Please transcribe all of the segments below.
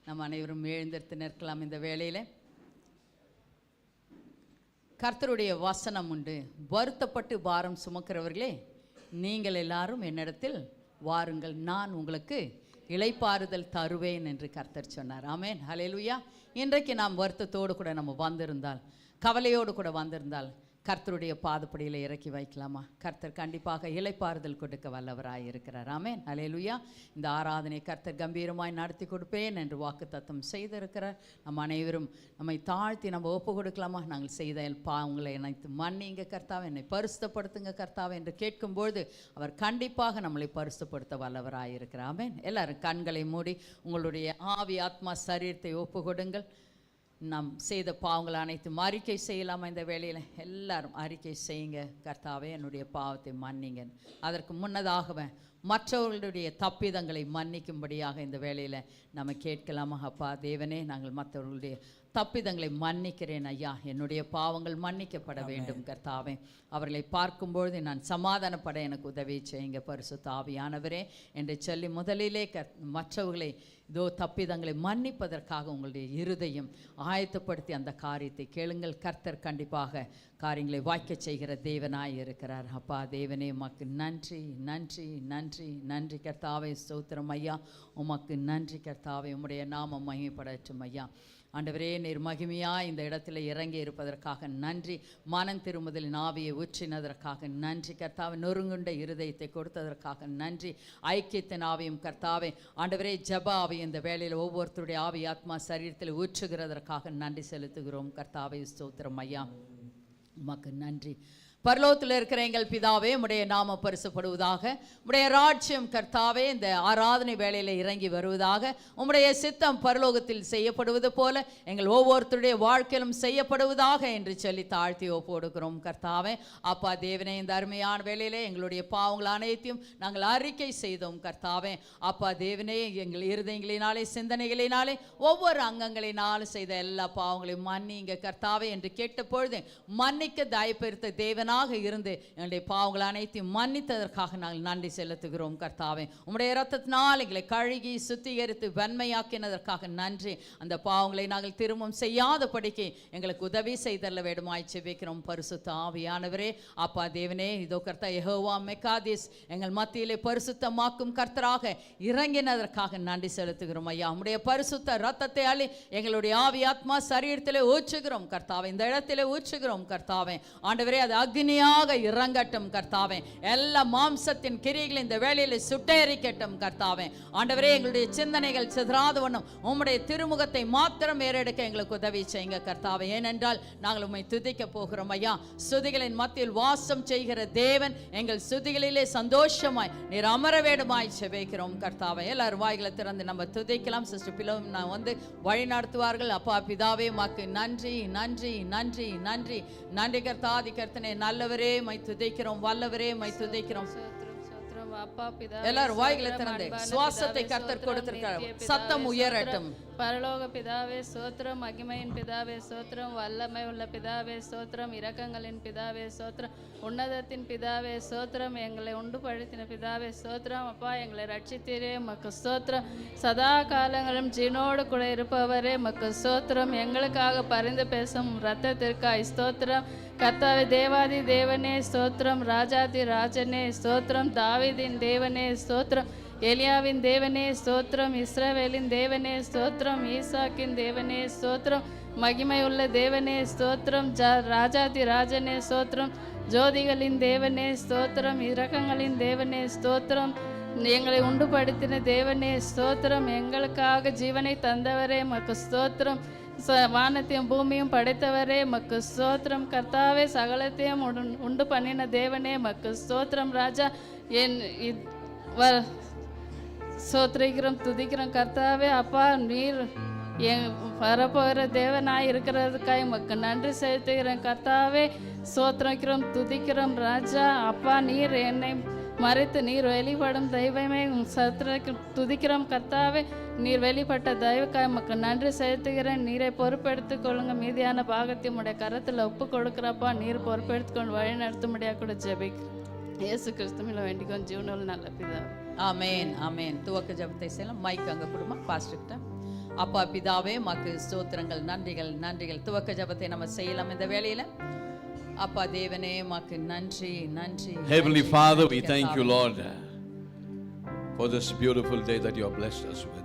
நம்ம அனைவரும் எழுந்திருத்து நிற்கலாம். இந்த வேளையில் கர்த்தருடைய வசனம் உண்டு. வருத்தப்பட்டு பாரம் சுமக்கிறவர்களே, நீங்கள் எல்லாரும் என்னிடத்தில் வாருங்கள், நான் உங்களுக்கு இளைப்பாறுதல் தருவேன் என்று கர்த்தர் சொன்னார். ஆமென், ஹல்லேலூயா. இன்றைக்கு நாம் வருத்தத்தோடு கூட நம்ம வந்திருந்தால், கவலையோடு கூட வந்திருந்தால், கர்த்தருடைய பாதப்படியில் இறக்கி வைக்கலாமா? கர்த்தர் கண்டிப்பாக இளைப்பாறுதல் கொடுக்க வல்லவராய் இருக்கிறார். ஆமென், ஹல்லேலூயா. இந்த ஆராதனை கர்த்தர் கம்பீரமாய் நடத்தி கொடுப்பேன் என்று வாக்குத்தத்தம் செய்திருக்கிறார். நம்ம அனைவரும் நம்மை தாழ்த்தி நம்ம ஒப்பு கொடுக்கலாமா? நாங்கள் செய்த பாவங்களை அனைத்து மன்னிங்க கர்த்தாவே, என்னை பரிசுத்தப்படுத்துங்க கர்த்தாவே என்று கேட்கும்பொழுது அவர் கண்டிப்பாக நம்மளை பரிசுத்தப்படுத்த வல்லவராய் இருக்கிறார். ஆமென். எல்லாரும் கண்களை மூடி உங்களுடைய ஆவி ஆத்மா சரீரத்தை ஒப்பு கொடுங்கள். நாம் செய்த பாவங்கள் அனைத்தும் அறிக்கை செய்யலாமா? இந்த வேளையில் எல்லாரும் அறிக்கை செய்யுங்க. கர்த்தாவே, என்னுடைய பாவத்தை மன்னிங்க. அதற்கு முன்னதாகவே மற்றவர்களுடைய தப்பிதங்களை மன்னிக்கும்படியாக இந்த வேளையில் நம்ம கேட்கலாமா? அப்பா தேவனே, நாங்கள் மற்றவர்களுடைய தப்பிதங்களை மன்னிக்கிறேன் ஐயா, என்னுடைய பாவங்கள் மன்னிக்கப்பட வேண்டும் கர்த்தாவே. அவர்களை பார்க்கும்பொழுது நான் சமாதானப்பட எனக்கு உதவி செய்யுங்க பரிசுத்த ஆவியானவரே என்று சொல்லி முதலிலே மற்றவர்களை இதோ தப்பிதங்களை மன்னிப்பதற்காக உங்களுடைய இருதயம் ஆயத்தப்படுத்தி அந்த காரியத்தை கேளுங்கள். கர்த்தர் கண்டிப்பாக காரியங்களை வாய்க்க செய்கிற தேவனாய் இருக்கிறார். அப்பா தேவனே, உமக்கு நன்றி நன்றி நன்றி நன்றி கர்த்தாவே. ஸ்தோத்திரம் ஐயா, உமக்கு நன்றி கர்த்தாவே. உம்முடைய நாமம் மகிமைப்படட்டும் ஐயா. ஆண்டவரே, நீர் மகிமையாக இந்த இடத்துல இறங்கி இருப்பதற்காக நன்றி. மனம் திரும்புதலின் ஆவியை ஊற்றினதற்காக நன்றி கர்த்தாவே. நொறுங்குண்ட இருதயத்தை கொடுத்ததற்காக நன்றி. ஐக்கியத்தின் ஆவியும் கர்த்தாவே ஆண்டவரே, ஜப ஆவியும் இந்த வேளையில் ஒவ்வொருத்தருடைய ஆவி ஆத்மா சரீரத்தில் ஊற்றுகிறதற்காக நன்றி செலுத்துகிறோம் கர்த்தாவே. ஸ்தோத்திரம் ஐயா, உமக்கு நன்றி. பரலோகத்தில் இருக்கிற எங்கள் பிதாவே, உம்முடைய நாமம் பரிசுப்படுவதாக. உம்முடைய ராஜ்யம் கர்த்தாவே இந்த ஆராதனை வேளையில் இறங்கி வருவதாக. உம்முடைய சித்தம் பரலோகத்தில் செய்யப்படுவது போல எங்கள் ஒவ்வொருத்தருடைய வாழ்க்கையிலும் செய்யப்படுவதாக என்று சொல்லி தாழ்த்தி ஒப்புக்கொடுக்கிறோம் கர்த்தாவே. அப்பா தேவனே, இந்த அருமையான வேளையிலே எங்களுடைய பாவங்கள் அனைத்தையும் நாங்கள் அறிக்கை செய்தோம் கர்த்தாவே. அப்பா தேவனே, எங்கள் இருதயங்களினாலே சிந்தனைகளினாலே ஒவ்வொரு அங்கங்களினாலும் செய்த எல்லா பாவங்களையும் மன்னிங்க கர்த்தாவே என்று கேட்ட பொழுது மன்னிக்க தயப்பெருத்த தேவனா இருந்து என்னுடைய பாவங்கள் அனைத்தையும் மன்னித்ததற்காக நாங்கள் நன்றி செலுத்துகிறோம் கர்த்தாவே. உம்முடைய இரத்தத்தினால் எங்களை கழுகி சுத்திகரித்து வெண்மையாக்கினதற்காக நன்றி. அந்த பாவங்களை நாங்கள் திரும்பவும் செய்யாதபடிக்கு எங்களுக்கு உதவி செய்தல்ல வேண்டுமாய் செபிக்கிறோம் பரிசுத்த ஆவியானவரே. அப்பா தேவனே, இதோ கர்த்தா யெகோவா மெக்காதிஸ் எங்கள் மத்தியிலே பரிசுத்தமாக்கும் கர்த்தராக இறங்கினதற்காக நன்றி செலுத்துகிறோம் ஐயா. உம்முடைய பரிசுத்த இரத்தத்தை அள்ளி எங்களுடைய ஆவி ஆத்மா சரீரத்திலே ஊற்றுகிறோம் கர்த்தாவே. இந்த இடத்திலே ஊற்றுகிறோம் கர்த்தாவே. ஆண்டவரே, அது அக்னியாக இறங்கட்டும் கர்த்தாவே. எல்லா மாம்சத்தின் கிரியைகளை இந்த வேளையில் சுட்டெரிக்கட்டும் கர்த்தாவே. ஆண்டவரே, எங்களுடைய சிந்தனைகள் சிதறாத வண்ணம் உம்முடைய திருமுகத்தை மாத்திரம் ஏறெடுக்க எங்களுக்கு உதவி செய்யுங்க கர்த்தாவே. ஏனென்றால் நாங்கள் உம்மை துதிக்க போகிறோம் ஐயா. சுதிகளின் மத்தியில் வாசம் செய்கிற தேவன், எங்கள் சுதிகளிலே சந்தோஷமாய் நீர் அமர வேண்டுமாய் செபிக்கிறோம் கர்த்தாவே. எல்லாரும் வாய்களை திறந்து நம்ம துதிக்கலாம். சிஸ்டர் பிலவும் நான் வந்து வழி நடத்துவார்கள். அப்பா பிதாவே, உமக்கு நன்றி நன்றி நன்றி நன்றி நன்றி கர்த்தாதி கர்த்தனே. நல்லவரே மை துதிக்கிறோம், வல்லவரே மை துதிக்கிறோம். எல்லாரும் வாய்களை திறந்து சுவாசத்தை கர்த்தர் கொடுத்திருக்கிறார். சத்தம் உயரட்டும். பரலோக பிதாவே ஸ்தோத்திரம், மகிமையின் பிதாவே ஸ்தோத்திரம், வல்லமை உள்ள பிதாவே ஸ்தோத்திரம், இரக்கங்களின் பிதாவே ஸ்தோத்திரம், உன்னதத்தின் பிதாவே ஸ்தோத்திரம், எங்களை உண்டு படுத்தின பிதாவே ஸ்தோத்திரம். அப்பா, எங்களை ரட்சித்தீரே, மக்கு ஸ்தோத்திரம். சதா காலங்களும் ஜீனோடு கூட இருப்பவரே மக்கு ஸ்தோத்திரம். எங்களுக்காக பரிந்து பேசும் இரத்தத்திற்காய் ஸ்தோத்திரம். கர்த்தாவே, தேவாதி தேவனே ஸ்தோத்திரம், ராஜாதி ராஜனே ஸ்தோத்திரம், தாவீதின் தேவனே ஸ்தோத்திரம், எலியாவின் தேவனே ஸ்தோத்திரம், இஸ்ரவேலின் தேவனே ஸ்தோத்திரம், ஈசாக்கின் தேவனே ஸ்தோத்திரம், மகிமை உள்ள தேவனே ஸ்தோத்திரம், ராஜாதி ராஜனே ஸ்தோத்திரம், ஜோதிகளின் தேவனே ஸ்தோத்திரம், இரக்கங்களின் தேவனே ஸ்தோத்திரம், எங்களை உண்டுபடுத்தின தேவனே ஸ்தோத்திரம், எங்களுக்காக ஜீவனை தந்தவரே மக்கு ஸ்தோத்திரம், வானத்தையும் பூமியும் படைத்தவரே மக்கு ஸ்தோத்திரம். கர்த்தாவே, சகலத்தையும் உண்டு பண்ணின தேவனே மக்கு ஸ்தோத்திரம். ராஜா, என் ஸ்தோத்திரிக்கிறோம், துதிக்கிறோம் கர்த்தாவே. அப்பா, நீர் வரப்போகிற தேவனாய் இருக்கிறதுக்காக மக்கு நன்றி செலுத்துகிறேன் கர்த்தாவே. ஸ்தோத்திரிக்கிறோம், துதிக்கிறோம் ராஜா. அப்பா, நீர் என்னை மறைத்து நீர் வெளிப்படும் தெய்வமே துதிக்கிறோம் கர்த்தாவே. நீர் வெளிப்பட்ட தெய்வக்காய் மக்கு நன்றி செலுத்துகிறேன். நீரை பொறுப்பெடுத்துக் கொள்ளுங்க. மீதியான பாகத்தையும் உடைய கரத்தில் ஒப்பு கொடுக்குறப்பா. நீர் பொறுப்பெடுத்துக்கொண்டு வழி நடத்த முடியாது கூட ஜெபிக்கிறேன். இயேசு கிறிஸ்துவில வேண்டிக்கொண்டு ஜீவனோல் நல்ல பிதாவே. ஆமேன் ஆமேன். துவக்க ஜெபத்தை செய்யலாம். மைக் அங்கே கொடுமா பாஸ்டர்கிட்ட. அப்பா பிதாவே மக்கு ஸ்தோத்திரங்கள், நன்றிகள் நன்றிகள். துவக்க ஜெபத்தை நம்ம செய்யலாம் இந்த வேளையில. அப்பா தேவனே மக்கு நன்றி நன்றி. Heavenly Father, we thank you, Lord, for this beautiful day that you have blessed us with.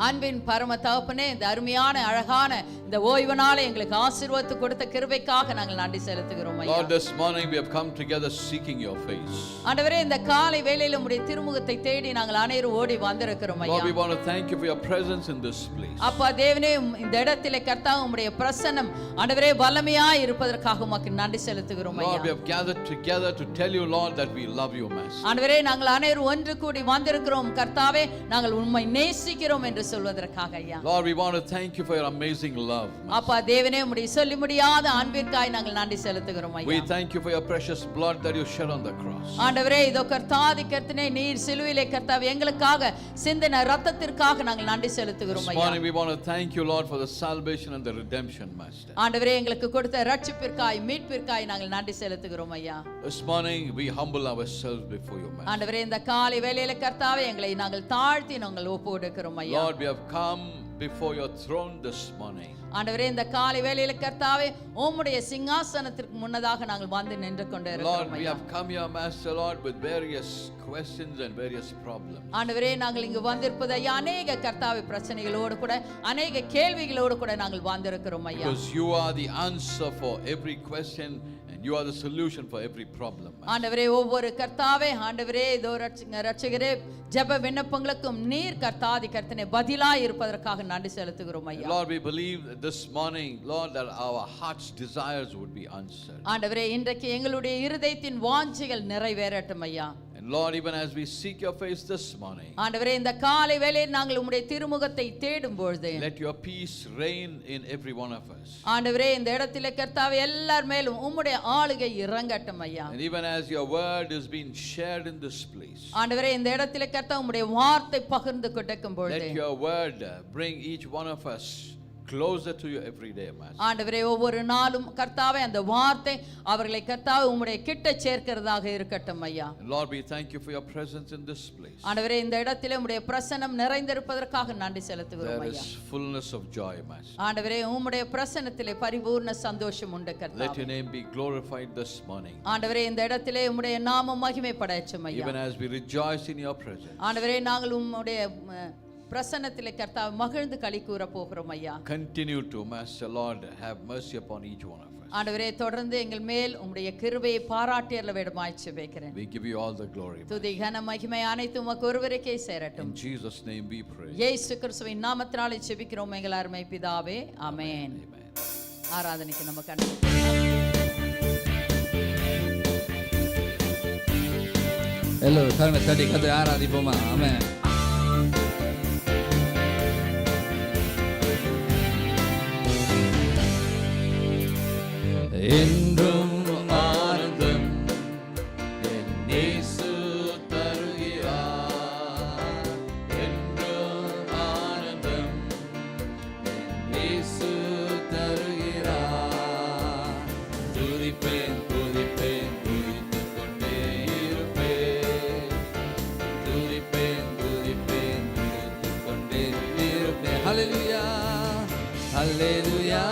அன்பின் பரம தகப்பனே, இந்த அருமையான அழகான இந்த ஓய்வு நாளை எங்களுக்கு ஆசீர்வாதத்தை கொடுத்த கிருபைக்காக நாங்கள் நன்றி செலுத்துகிறோம் ஐயா. Lord, this morning we have come together seeking your face. ஆண்டவரே, இந்த காலை வேளையில உம்முடைய திருமுகத்தை தேடி நாங்கள் அனைவரும் ஓடி வந்திருக்கிறோம் ஐயா. Lord, we want to thank you for your presence in this place. அப்பா தேவனே, இந்த இடத்திலே கர்த்தாவே உம்முடைய பிரசன்னம் ஆண்டவரே வல்லமையாய் இருப்பதற்காக உமக்கு நன்றி செலுத்துகிறோம் ஐயா. Lord, we have gathered together to tell you, Lord, that we love you, Master. ஆண்டவரே, நாங்கள் அனைவரும் ஒன்று கூடி வந்திருக்கிறோம் கர்த்தாவே, நாங்கள் உம்மை நேசிக்கிறோம் என்று சொல்வதற்காக ஐயா. Lord, we want to thank you for your amazing love. அப்பா தேவனே, உம்முடைய சொல்லி முடியாத அன்பிற்காய் நாங்கள் நன்றி செலுத்துகிறோம் ஐயா. We thank you for your precious blood that you shed on the cross. ஆண்டவரே, இதோ கர்த்தாதி கர்த்தனே, நீர் சிலுவையிலே கர்த்தாவே எங்களுக்காக சிந்தின இரத்தத்திற்காக நாங்கள் நன்றி செலுத்துகிறோம் This ஐயா. morning we want to thank you, Lord, for the salvation and the redemption, Master. ஆண்டவரே, எங்களுக்கு கொடுத்த ரட்சிப்பிற்காய் மீட்பிற்காய் நாங்கள் நன்றி செலுத்துகிறோம் ஐயா. This morning we humble ourselves before you, Master. ஆண்டவரே, இந்த காலை வேளையில கர்த்தாவே எங்களை நாங்கள் தாழ்த்தி நாங்கள் ஒப்புக்கொடுக்கிறோம் ஐயா. Lord, we have come before your throne this morning. ஆண்டவரே, இந்த காலை வேளையில கர்த்தாவே உம்முடைய சிங்காசனத்திற்கு முன்னதாக நாங்கள் வந்து நின்று கொண்டு Lord, இருக்கிறோம் we ஐயா. have come here, Master, Lord, with various questions and various problems. ஆண்டவரே, நாங்கள் இங்கு வந்திருப்பது ஐயா அநேக கர்த்தாவே பிரச்சனைகளோடு கூட அநேக கேள்விகளோடு கூட நாங்கள் வந்திருக்கிறோம் ஐயா. Because you are the answer for every question and you are the solution for every problem. ஆண்டவரே, ஒவ்வொரு கர்த்தாவே ஆண்டவரே இதோ ரட்சகரே ஜெப விண்ணப்பங்களுக்கும் நீர் கர்த்தாதி கர்த்தனே பதிலாய் இருப்பதற்காக நன்றி செலுத்துகிறோம் ஐயா. Lord, we believe that this morning, Lord, that our heart's desires would be answered. ஆண்டவரே, இன்றைக்கு எங்களுடைய இருதயத்தின் வாஞ்சைகள் நிறைவேறட்டும் ஐயா. And Lord, even as we seek your face this morning, ஆண்டவரே, இந்த காலை வேளையில் நாங்கள் உம்முடைய திருமுகத்தை தேடும் பொழுது let your peace reign in every one of us. ஆண்டவரே, இந்த இடத்திலே கர்த்தாவே எல்லார் மேலும் உம்முடைய ஆளுகை இறங்கட்டும் ஐயா. And even as your word is being shared in this place, ஆண்டவரே, இந்த இடத்திலே கர்த்தா உம்முடைய வார்த்தை பகிர்ந்து கொடுக்கும் பொழுது let your word bring each one of us closer to you every day, Master. ஆண்டவரே, ஒவ்வொரு நாளும் கர்த்தாவே அந்த வார்த்தை அவர்களை கர்த்தாவே உம்முடைய கிட்ட சேர்க்கிறதாக இருக்கட்டும் ஐயா. And Lord, we thank you for your presence in this place. ஆண்டவரே, இந்த இடத்திலே உம்முடைய பிரசன்னம் நிறைந்திருப்பதற்காக நன்றி செலுத்துகிறோம் There ஐயா. is fullness of joy, Master. ஆண்டவரே, உம்முடைய பிரசன்னத்திலே பரிபூர்ண சந்தோஷம் உண்டு Let கர்த்தாவே. your name be glorified this morning. ஆண்டவரே, இந்த இடத்திலே உம்முடைய நாமம் மகிமைப்படட்டும் ஐயா. Even as we rejoice in your presence, ஆண்டவரே, நாங்கள் உம்முடைய பிரசன்னத்திலே கர்த்தாவே மகிழ்ந்து களி கூற போகிறோம் ஐயா. continue to, Master, Lord, have mercy upon each one of us. ஆண்டவரே, தொடர்ந்து எங்கள் மேல் உம்முடைய கிருபையை பாராட்டியர்ல வேண்டுமாய் ஜெபிக்கிறேன். We give you all the glory. துதி கன மகிமை அனைத்தும் உமக்கு ஒருவருக்கே சேரட்டும். In Jesus' name we pray. இயேசு கிறிஸ்துவின் நாமத்தினாலே ஜெபிக்கிறோம் எங்கள் அருமை பிதாவே, ஆமென். Amen. ஆராதனைக்கு நம்ம கண்டு எல்லோரும் கரங்களை தட்டி கர்த்தரை ஆராதிப்போமா? ஆமென். என்றும் ஆனந்தம் என் இயேசு தருகிறார். என்றும் ஆனந்தம் என் இயேசு தருகிறார். துதிப்பேன் துதிப்பேன் துதித்துக் கொண்டே இருப்பேன். துதிப்பேன் துதிப்பேன் துதித்துக் கொண்டே இருப்பேன். ஹல்லேலூயா ஹல்லேலூயா.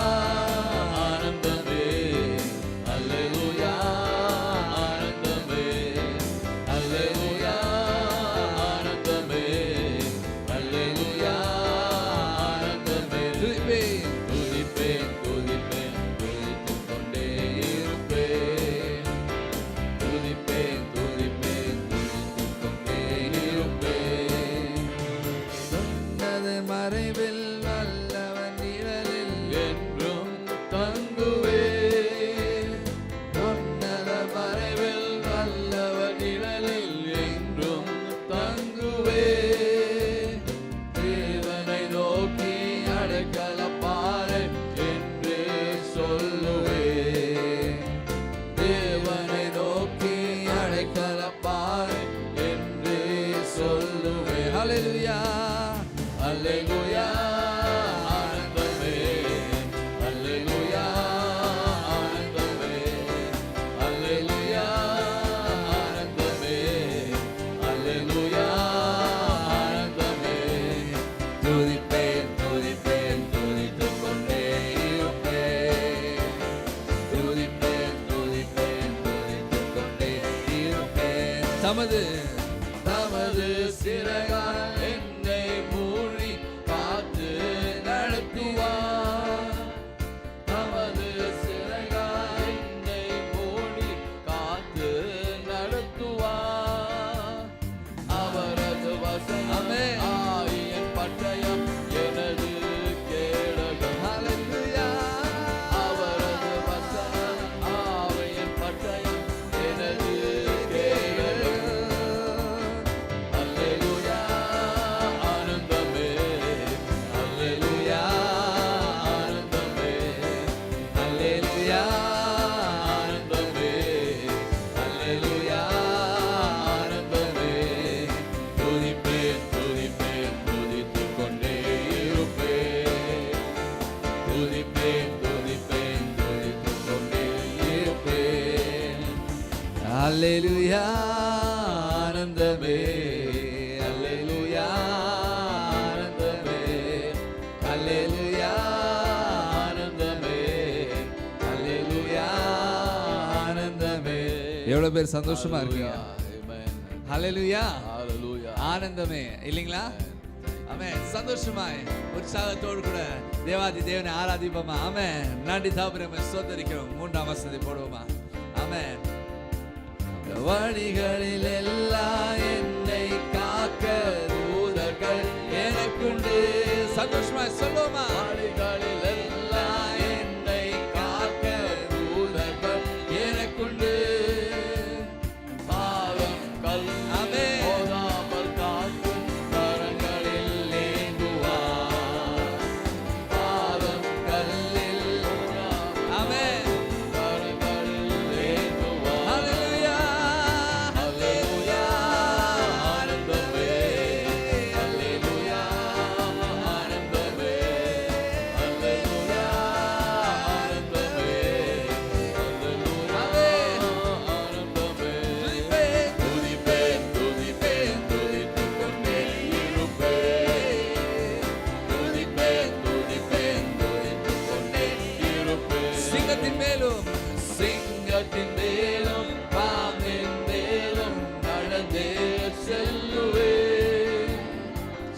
மறைவில் வல்லவன் நிழலில் என்றும் தங்குவேன். உன்னத மறைவில் வல்லவன் நிழலில் என்றும் தங்குவேன். தேவனை நோக்கி அடைக்கலப்பாறை என்று சொல்லுவேன். தேவனை நோக்கி அடைக்கலப்பாறை என்று சொல்லுவேன். ஹல்லேலூயா Hallelujah, ஆனந்தமே. Hallelujah, ஆனந்தமே. Hallelujah, ஆனந்தமே. Hallelujah, ஆனந்தமே. துதிப்பேன் துதிப்பேன் சிறகால் என்னை மூடி காத்து நடத்துவார். தமது சிறகால் என்னை மூடி காத்து நடத்துவார். அவரது வசனம் ஆயின் பட்டயம் எனது கேடகம். ஹல்லேலூயா. அவரது வசனம் ஆயின் பட்டயம் எனது கேடகம். ஹல்லேலூயா ஆனந்தமே. ஹல்லேலூயா ஆனந்தமே. ஹல்லேலூயா ஆனந்தமே. ஹல்லேலூயா ஆனந்தமே. துதிப்பேன் துதிப்பேன் துதித்துக் கொண்டே இருப்பேன். துதிப்பேன் துதிப்பேன் துதித்துக் கொண்டே இருப்பேன். ஹல்லேலூயா ஆனந்தமே. ஹல்லேலூயா ஆனந்தமே. ஹல்லேலூயா ஆனந்தமே. ஹல்லேலூயா ஆனந்தமே. எவ்வளவு பேர் சந்தோஷமா இருக்கீங்க? ஹல்லேலூயா ஆனந்தமே இல்லைங்களா? ஆமென். சந்தோஷமாய் உற்சாகத்தோடு கூட தேவாதி தேவனை ஆராதிப்போமா? ஆமென். நன்றி தாபரமே ஸ்தோத்திரிக்கிறோம். 3ஆம் வசனத்தை போடுவோமா? ஆமென். வழிகளில் எல்லாம் என்னை காக்க தூதர்கள் எனக்குண்டு. சந்தோஷமாய் சொல்லுவோமா? வழிகளில் எல்லாம் என்னை காக்க தூதர்கள் எனக்குண்டு. பாவம் கல் போதாமல் காக்கும் கரங்களில் ஏந்துவார். பாவம் கல்லில் ஆமென் கரங்களில் ஏந்துவார். ஹல்லேலூயா ஹல்லேலூயா ஆனந்தமே. ஹல்லேலூயா ஆனந்தமே. ஹல்லேலூயா ஆனந்தமே. சிங்கத்தின் மேலும் சிங்கத்தின் மேலும் பாம்பின் மேலும் நடந்தே செல்லுவேன்.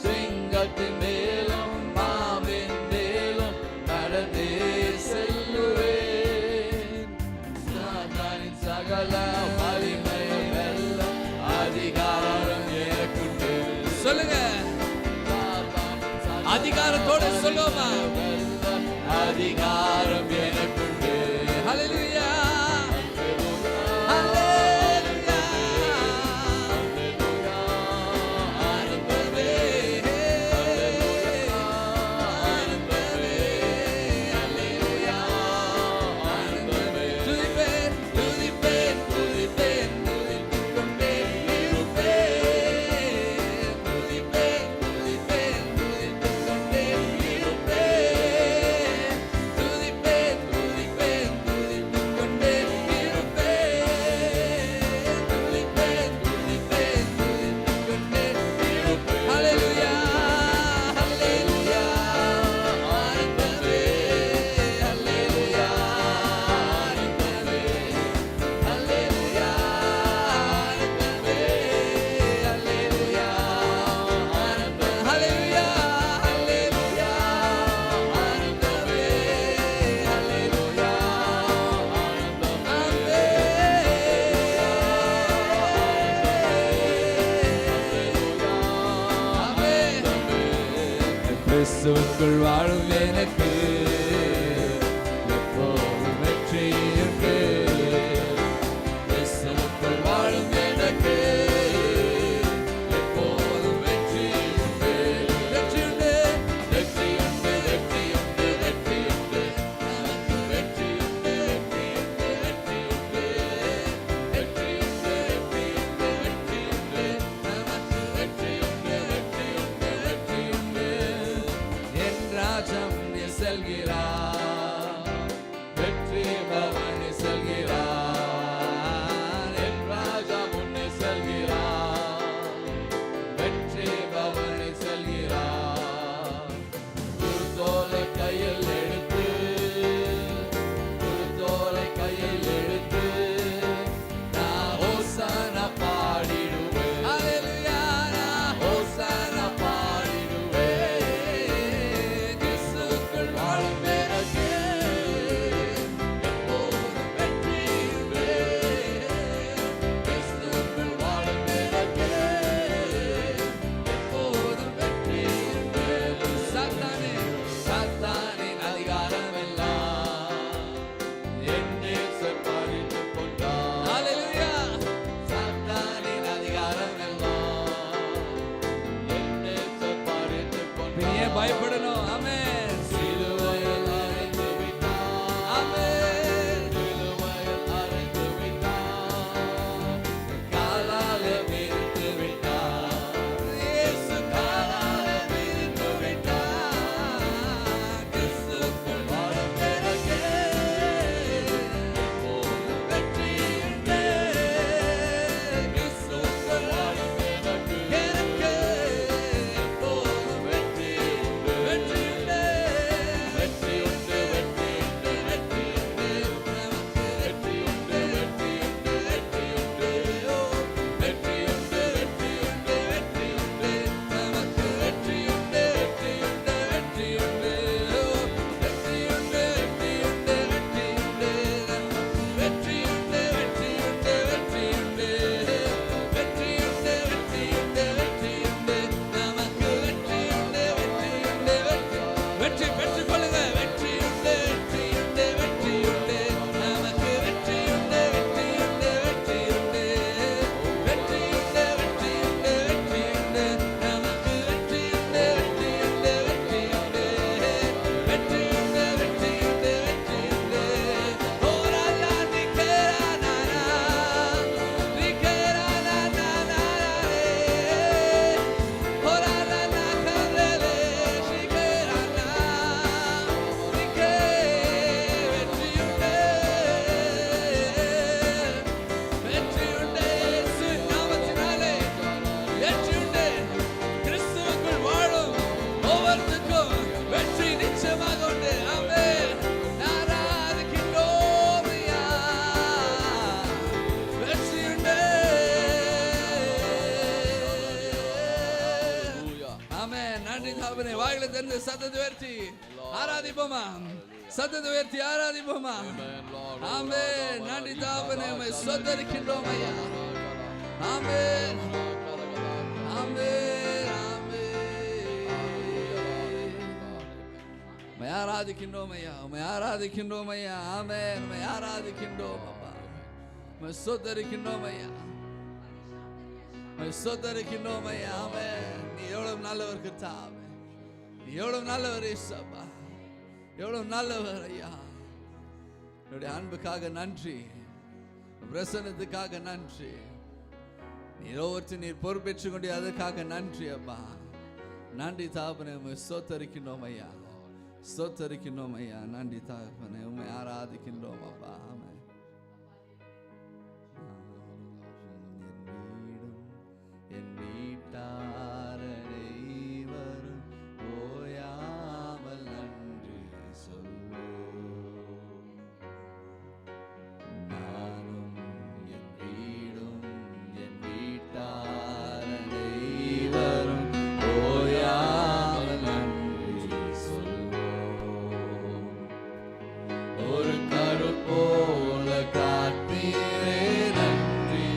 சிங்கத்தின் மேலும் பாம்பின் மேலும் நடந்தே செல்லுவேன். சாத்தானின் சகல வலிமையை வெல்ல அதிகாரம் எனக்குண்டு. சொல்லுங்க. அதிகாரத்தோடு சொல்லுவோமா? அதிகாரம் எனக்குண்டு. ஹல்லேலூயா ஹல்லேலூயா ஹல்லேலூயா ஆனந்தமே. ஆனந்தமே. ஹல்லேலூயா ஆனந்தமே. துதிப்பேன் துதிப்பேன் துதிப்பேன் துதித்துக் கொண்டே இருப்பேன். துதிப்பேன் துதிப்பேன் துதித்துக் கொண்டே இருப்பேன். துதிப்பேன் துதிப்பேன் துதித்துக் கொண்டே இருப்பேன். துதிப்பேன் துதிப்பேன் துதித்துக் கொண்டே இருப்பேன். ஹல்லேலூயா ஹல்லேலூயா ஆனந்தமே. ஹல்லேலூயா ஆனந்தமே. ஹல்லேலூயா ஆனந்தமே. ஹல்லேலூயா ஆனந்தமே. ஹல்லேலூயா ஹல்லேலூயா ஆனந்தமே. ஹல்லேலூயா கிறிஸ்துவுக்குள் வாழும் எனக்கு எப்போதும் வெற்றியுண்டு. கிறிஸ்துவுக்குள் வாழும் எனக்கு எப்போதும் வெற்றியுண்டு. வெற்றியுண்டு வெற்றியுண்டு வெற்றியுண்டு வெற்றியுண்டு நமக்கு வெற்றியுண்டு வெற்றியுண்டு வெற்றியுண்டு வெற்றியுண்டு வெற்றியுண்டு வெற்றியுண்டு நமக்கு வெற்றியுண்டு வெற்றியுண்டு வெற்றியுண்டு. என் ராஜம் செல்கிறார். நன்றி தகப்பனே. வாயில திறந்து சத்தத்தை உயர்த்தி ஆராதிப்போமா, சத்தத்தை உயர்த்தி ஆராதிப்போமா. ஆமென். நன்றி தகப்பனே, உம்மை ஸ்தோத்திரிக்கின்றோம் ஐயா. ஆமென், ஆமென், ஆமென். உம்மை ஆராதிக்கின்றோம் ஐயா, உம்மை ஆராதிக்கின்றோம் ஐயா. ஆமென். உம்மை ஆராதிக்கின்றோம் அப்பா, உம்மை ஸ்தோத்திரிக்கின்றோம் ஐயா, உம்மை ஸ்தோத்திரிக்கின்றோம் ஐயா. ஆமென். நீ எவ்வளவு நல்லவர் கர்த்தாவே, நீ எவ்வளவு நல்லவர் இயேசுப்பா, எவ்வளவு நல்லவர் ஐயா. என்னுடைய அன்புக்காக நன்றி, பிரசன்னத்துக்காக நன்றி, நீர் ஒவ்வொருத்தரும் நீர் பொறுப்பேற்றுக் கொண்டு அதற்காக நன்றி அப்பா. நன்றி தகப்பனே, உம்மை ஸ்தோத்திரிக்கின்றோம் ஐயா, ஸ்தோத்திரிக்கின்றோம் ஐயா. நன்றி தகப்பனே, உம்மை ஆராதிக்கின்றோம் அப்பா. ஆமென். என் வீட்டார் அனைவரும் ஓயாமல் நன்றி சொல்வோம். நானும் என் வீடும் என் வீட்டார் அனைவரும் ஓயாமல் நன்றி சொல்வோம். ஒரு கரு போல காத்தீரே நன்றி,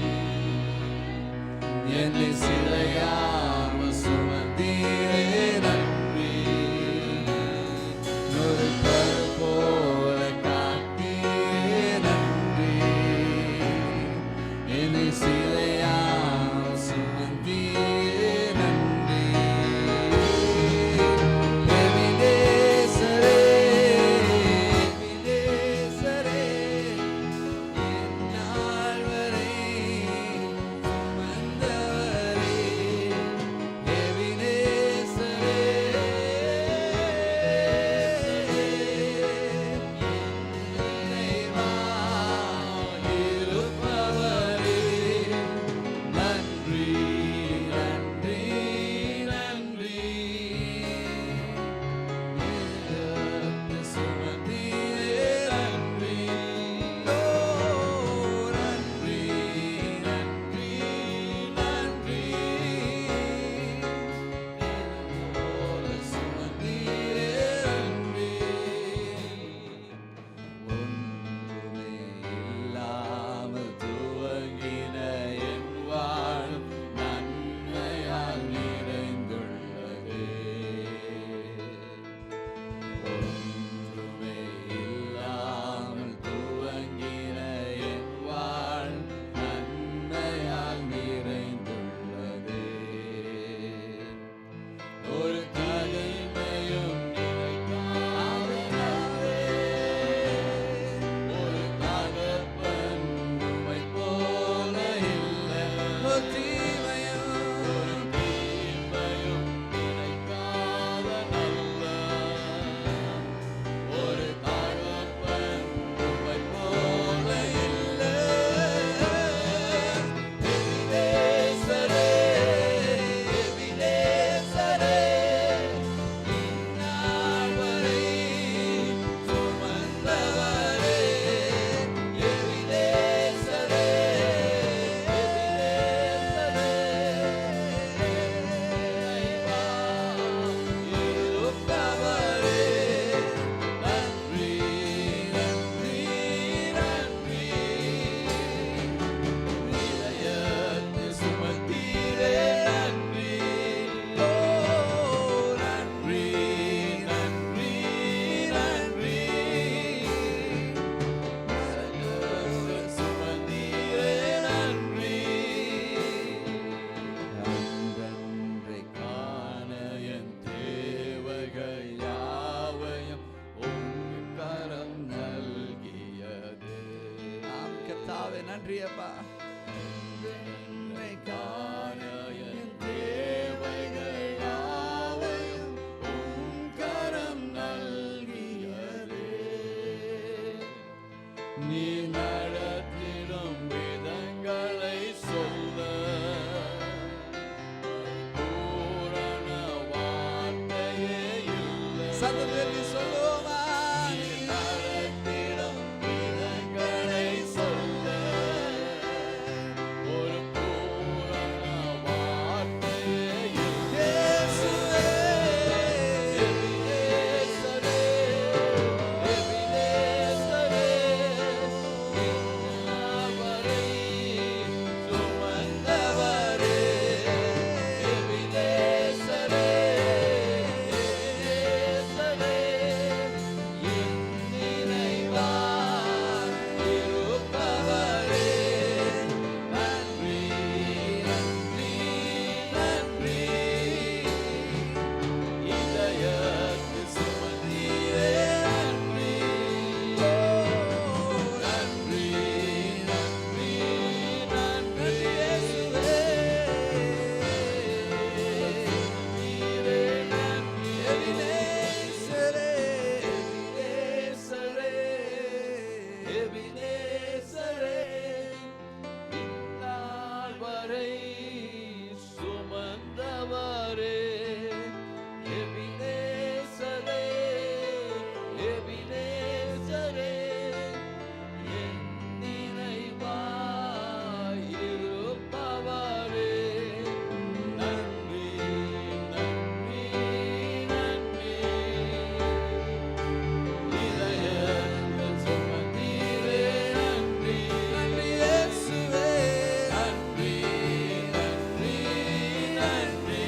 என்னை சிறையாமல் சுமந்தீரே நன்றி. ஒரு கரு போல காத்தீரே நன்றி, என்னை சிறையாமல் சுமந்தீரே நன்றி. எபினேசரே, எபினேசரே, எந்நாள் வரை சுமந்தவரே. எபினேசரே, இறைவா இருப்பவரே. நன்றி, நன்றி, நன்றி. இதயத்தை சுமந்தீரே நன்றி. ஓ நன்றி, நன்றி, நன்றி. போல சுமந்தீரே நன்றி. ஒன்றுமே இல்லாமல் துவங்கின என் வாழும் நன்மையால் நிறைந்துள்ளதே. ஒன்றுமே இல்லாமல் துவங்கின என் வாழும் நன்மையால் நிறைந்துள்ளதே. ஒரு தனிமையும் நினைக்காதே, ஒரு தகப்பன் உம்மை போல இல்லை. ஒரு தீமையும் நினைக்காத நல்ல ஒரு தகப்பன் உம்மை போல இல்லை. எபினேசரே, எபினேசரே, இந்நாள் வரை சுமந்தவரே. எபினேசரே, எபினேசரே, இறைவா இருப்பவரே. நன்றி, நன்றி, நன்றி. இதயத்தை சுமந்தீரே நன்றி. ஓ நன்றி, நன்றி, நன்றி. இதயத்தை சுமந்தீரே நன்றி. அன்றன்றை காண என் தேவைகள் யாவையும் உம் கரம் நல்கியது. ஆம் கர்த்தாவே, நன்றி அப்பா. அன்றன்றை காண என் தேவைகள் யாவையும் உம் கரம் நல்கியது. நீ நடத்திடும் விதங்களை சொல்ல பூரண வார்த்தையே இல்லை. சத்தத்தை சொல்லுவோமா? நீ நடத்திடும் விதங்களை சொல்ல ஒரு பூரண வார்த்தையே இல்லை. இயேசுவே, எபினேசரே, எபினேசரே, என் நினைவாயிருப்பவரே. நன்றி, நன்றி, நன்றி. இதயங்கள் சுமந்தீரே, நன்றி. நன்றி இயேசுவே, நன்றி, நன்றி, நன்றி.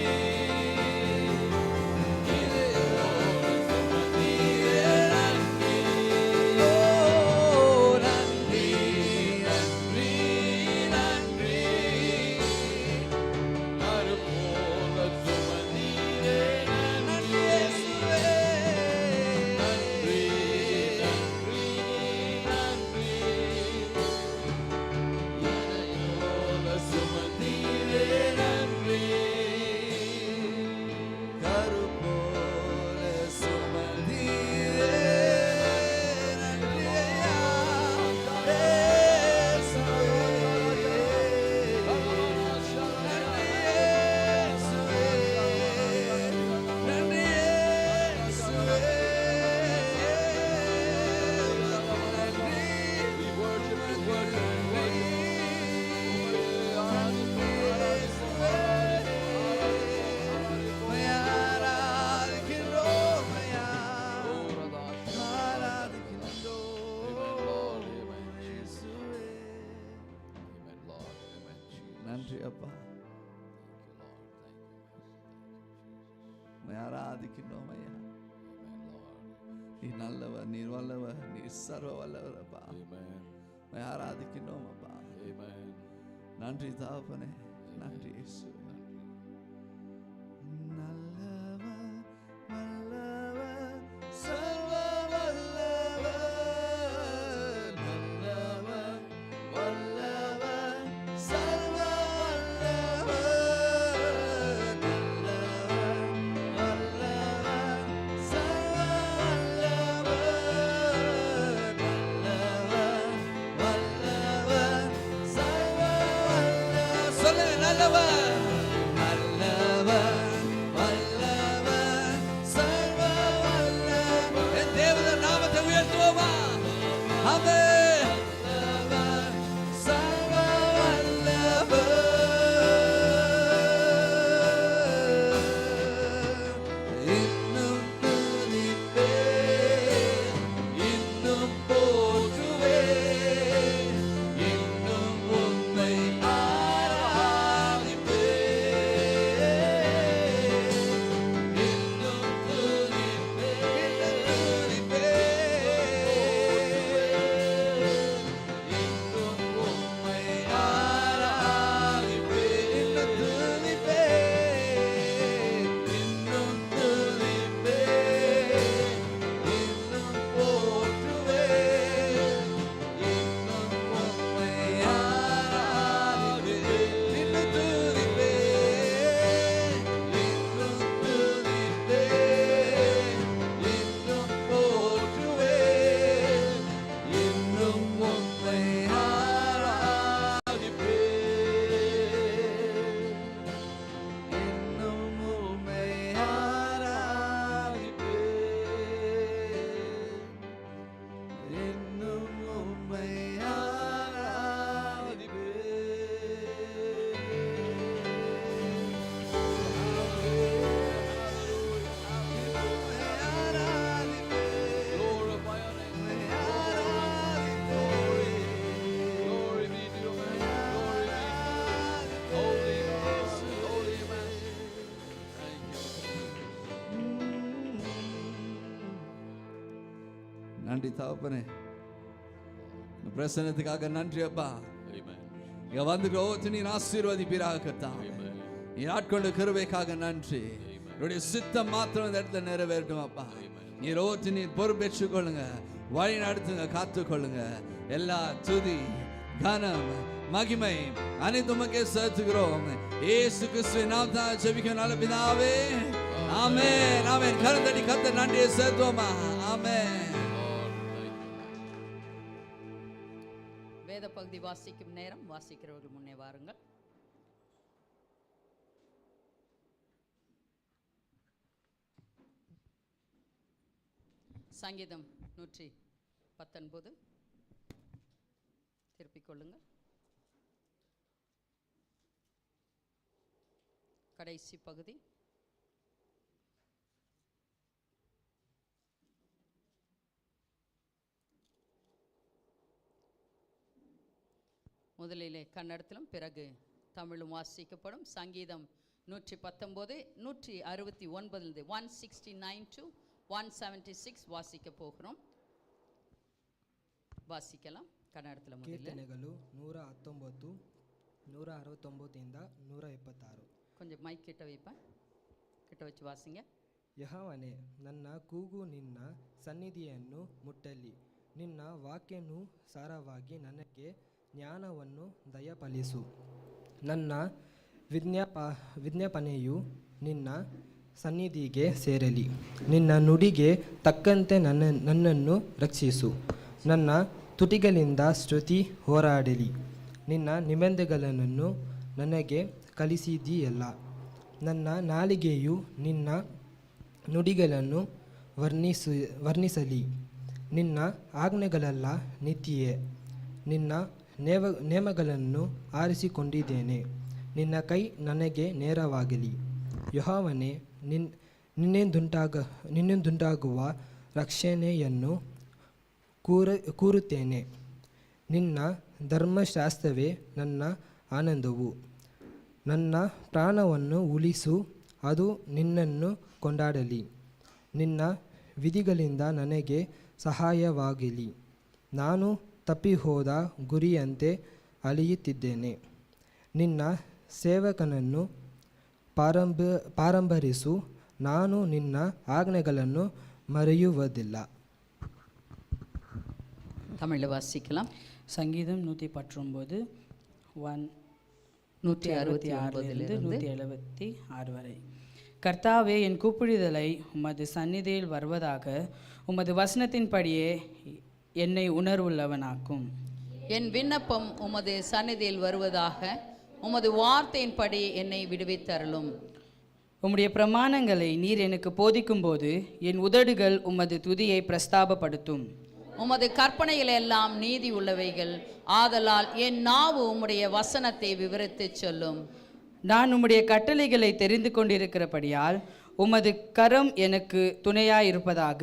இதயங்கள் சுமந்தீரே, நன்றி. ஓ, நன்றி, நன்றி, நன்றி. மறுபோல சுமந்தீரே, நன்றி இயேசுவே. நன்றி, நன்றி, நன்றி. இதயோல சுமந்தீரே, நன்றி. கருப்போல சுமந்தீரே, நன்றி ஐயா. இயேசுவே. நன்றி இயேசுவே. நன்றி இயேசுவே. நன்றி அப்பா, ஆராதிக்கின்றோம் ஐயா. நீ நல்லவர், நீர் வல்லவர், நீர் சர்வ வல்லவர் அப்பா. ஆராதிக்கின்றோம் அப்பா. நன்றி தாப்பனே, நன்றி இயேசு. நல்லவர், வல்லவர், சர்வ வல்லவர். நல்லவர், வல்லவர், சர்வ வல்லவர். நல்லவர், வல்லவர், சர்வ வல்லவர். நல்லவர், வல்லவர், சர்வ வல்லவர். சொல்லுங்க, நல்லவர், நல்லவர், வல்லவர், சர்வ வல்லவர். என் தேவன் நாமத்தை உயர்த்துவோமா? ஆமென். நல்லவர், சர்வ வல்லவர். இன்னும் துதிப்பேன், இன்னும் போற்றுவேன், இன்னும் உம்மை ஆராதிப்பேன். இன்னும் துதிப்பேன், இன்னும் உம்மை ஆராதிப்பேன். இன்னும் துதிப்பேன், இன்னும் துதிப்பேன், இன்னும் போற்றுவேன், இன்னும் உம்மை ஆராதிப்பேன். இன்னும் துதிப்பேன், இன்னும் துதிப்பேன், இன்னும் போற்றுவேன், இன்னும் உம்மை ஆராதிப்பேன். இன்னும் உம்மை ஆராதிப்பேன். இன்னும் உம்மை நன்றி தகப்பனே, இந்த பிரசன்னத்துக்காக நன்றி அப்பா. இங்க வந்துட்டு ஒவ்வொரு நீர் ஆசீர்வதிப்பீராக கர்த்தாவே. நீ ஆட்கொண்ட கிருபைக்காக நன்றி. என்னுடைய சித்தம் மாத்திரம் இந்த இடத்துல நிறைவேறட்டும் அப்பா. நீர் ஒவ்வொரு நீர் பொறுப்பேற்றுக் கொள்ளுங்க, வழி நடத்துங்க, காத்துக்கொள்ளுங்க. எல்லா துதி, கனம், மகிமை அனைத்து உமக்கே செலுத்துகிறோம். இயேசு கிறிஸ்துவின் நாமத்தில் ஜெபிக்கிறோம் நல்ல பிதாவே. ஆமென், ஆமென். கரந்தடி கர்த்தர் நன்றியை செலுத்துவோமா? ஆமென். வேத பகுதி வாசிக்கும் நேரம். வாசிக்கிறவர்கள் முன்னே வாருங்கள். சங்கீதம் 119 திருப்பிக் கொள்ளுங்கள். கடைசி பகுதி. முதலிலே கன்னடத்திலும் பிறகு தமிழும் வாசிக்கப்படும். சங்கீதம் 119 169 169 to 176 வாசிக்க போகிறோம். வாசிக்கலாம் கன்னಡத்தில். ಕೀರ್ತನೆಗಳು 119 169 176. கொஞ்சம் மைக் கிட்ட வைப்பேன், கிட்ட வச்சு வாசிங்க. ಯೆಹೋವನೇ, ನನ್ನ ಕೂಗು ನಿನ್ನ ಸನ್ನಿಧಿಯನ್ನು ಮುಟ್ಟಲಿ. ನಿನ್ನ ವಾಕ್ಯನು ಸಾರವಾಗಿ ನನಗೆ ಜ್ಞಾನವನ್ನು ದಯಪಾಲಿಸು. ನನ್ನ ವಿಜ್ಞಾಪನೆಯು ನಿನ್ನ ಸನ್ನಿಧಿಗೆ ಸೇರಲಿ. ನಿನ್ನ ನುಡಿಗೆ ತಕ್ಕಂತೆ ನನ್ನನ್ನು ರಕ್ಷಿಸು. ನನ್ನ ತುಟಿಗಳಿಂದ ಸ್ತುತಿ ಹೋರಾಡಲಿ. ನಿನ್ನ ನಿಬಂಧನೆಗಳನ್ನು ನನಗೆ ಕಲಿಸಿದೆಯಲ್ಲ. ನನ್ನ ನಾಲಿಗೆಯು ನಿನ್ನ ನುಡಿಗಳನ್ನು ವರ್ಣಿಸಲಿ. ನಿನ್ನ ಆಜ್ಞೆಗಳೆಲ್ಲ ನಿತ್ಯವೇ. ನಿನ್ನ ನೇಮಗಳನ್ನು ಆರಿಸಿಕೊಂಡಿದ್ದೇನೆ. ನಿನ್ನ ಕೈ ನನಗೆ ನೇರವಾಗಲಿ. ಯೆಹೋವನೇ, ನಿನ್ನಿಂದುಂಟಾಗುವ ರಕ್ಷಣೆಯನ್ನು ಕೂರುತ್ತೇನೆ. ನಿನ್ನ ಧರ್ಮಶಾಸ್ತ್ರವೇ ನನ್ನ ಆನಂದವು. ನನ್ನ ಪ್ರಾಣವನ್ನು ಉಳಿಸು, ಅದು ನಿನ್ನನ್ನು ಕೊಂಡಾಡಲಿ. ನಿನ್ನ ವಿಧಿಗಳಿಂದ ನನಗೆ ಸಹಾಯವಾಗಲಿ. ನಾನು ತಪ್ಪಿಹೋದ ಗುರಿಯಂತೆ ಅಲಿಯುತ್ತಿದ್ದೇನೆ. ನಿನ್ನ ಸೇವಕನನ್ನು ಪ್ರಾರಂಭಿಸು. ನಾನು ನಿನ್ನ ಆಜ್ಞೆಗಳನ್ನು ಮರೆಯುವುದಿಲ್ಲ. தமிழில் வாசிக்கலாம். சங்கீதம் 119 166 176 வரை. கர்த்தாவே, என் கூப்பிடுதலை உமது சந்நிதியில் வருவதாக உமது வசனத்தின்படியே என்னை உணர்வுள்ளவனாக்கும். என் விண்ணப்பம் உமது சந்நிதியில் வருவதாக உமது வார்த்தையின்படி என்னை விடுவித்தருளும். உம்முடைய பிரமாணங்களை நீர் எனக்கு போதிக்கும்போது என் உதடுகள் உமது துதியை பிரஸ்தாபப்படுத்தும். உமது கற்பனைகள் எல்லாம் நீதி உள்ளவைகள், ஆதலால் என் நாவு உம்முடைய வசனத்தை விவரித்து சொல்லும். நான் உம்முடைய கட்டளைகளை தெரிந்து கொண்டிருக்கிறபடியால் உமது கரம் எனக்கு துணையாயிருப்பதாக.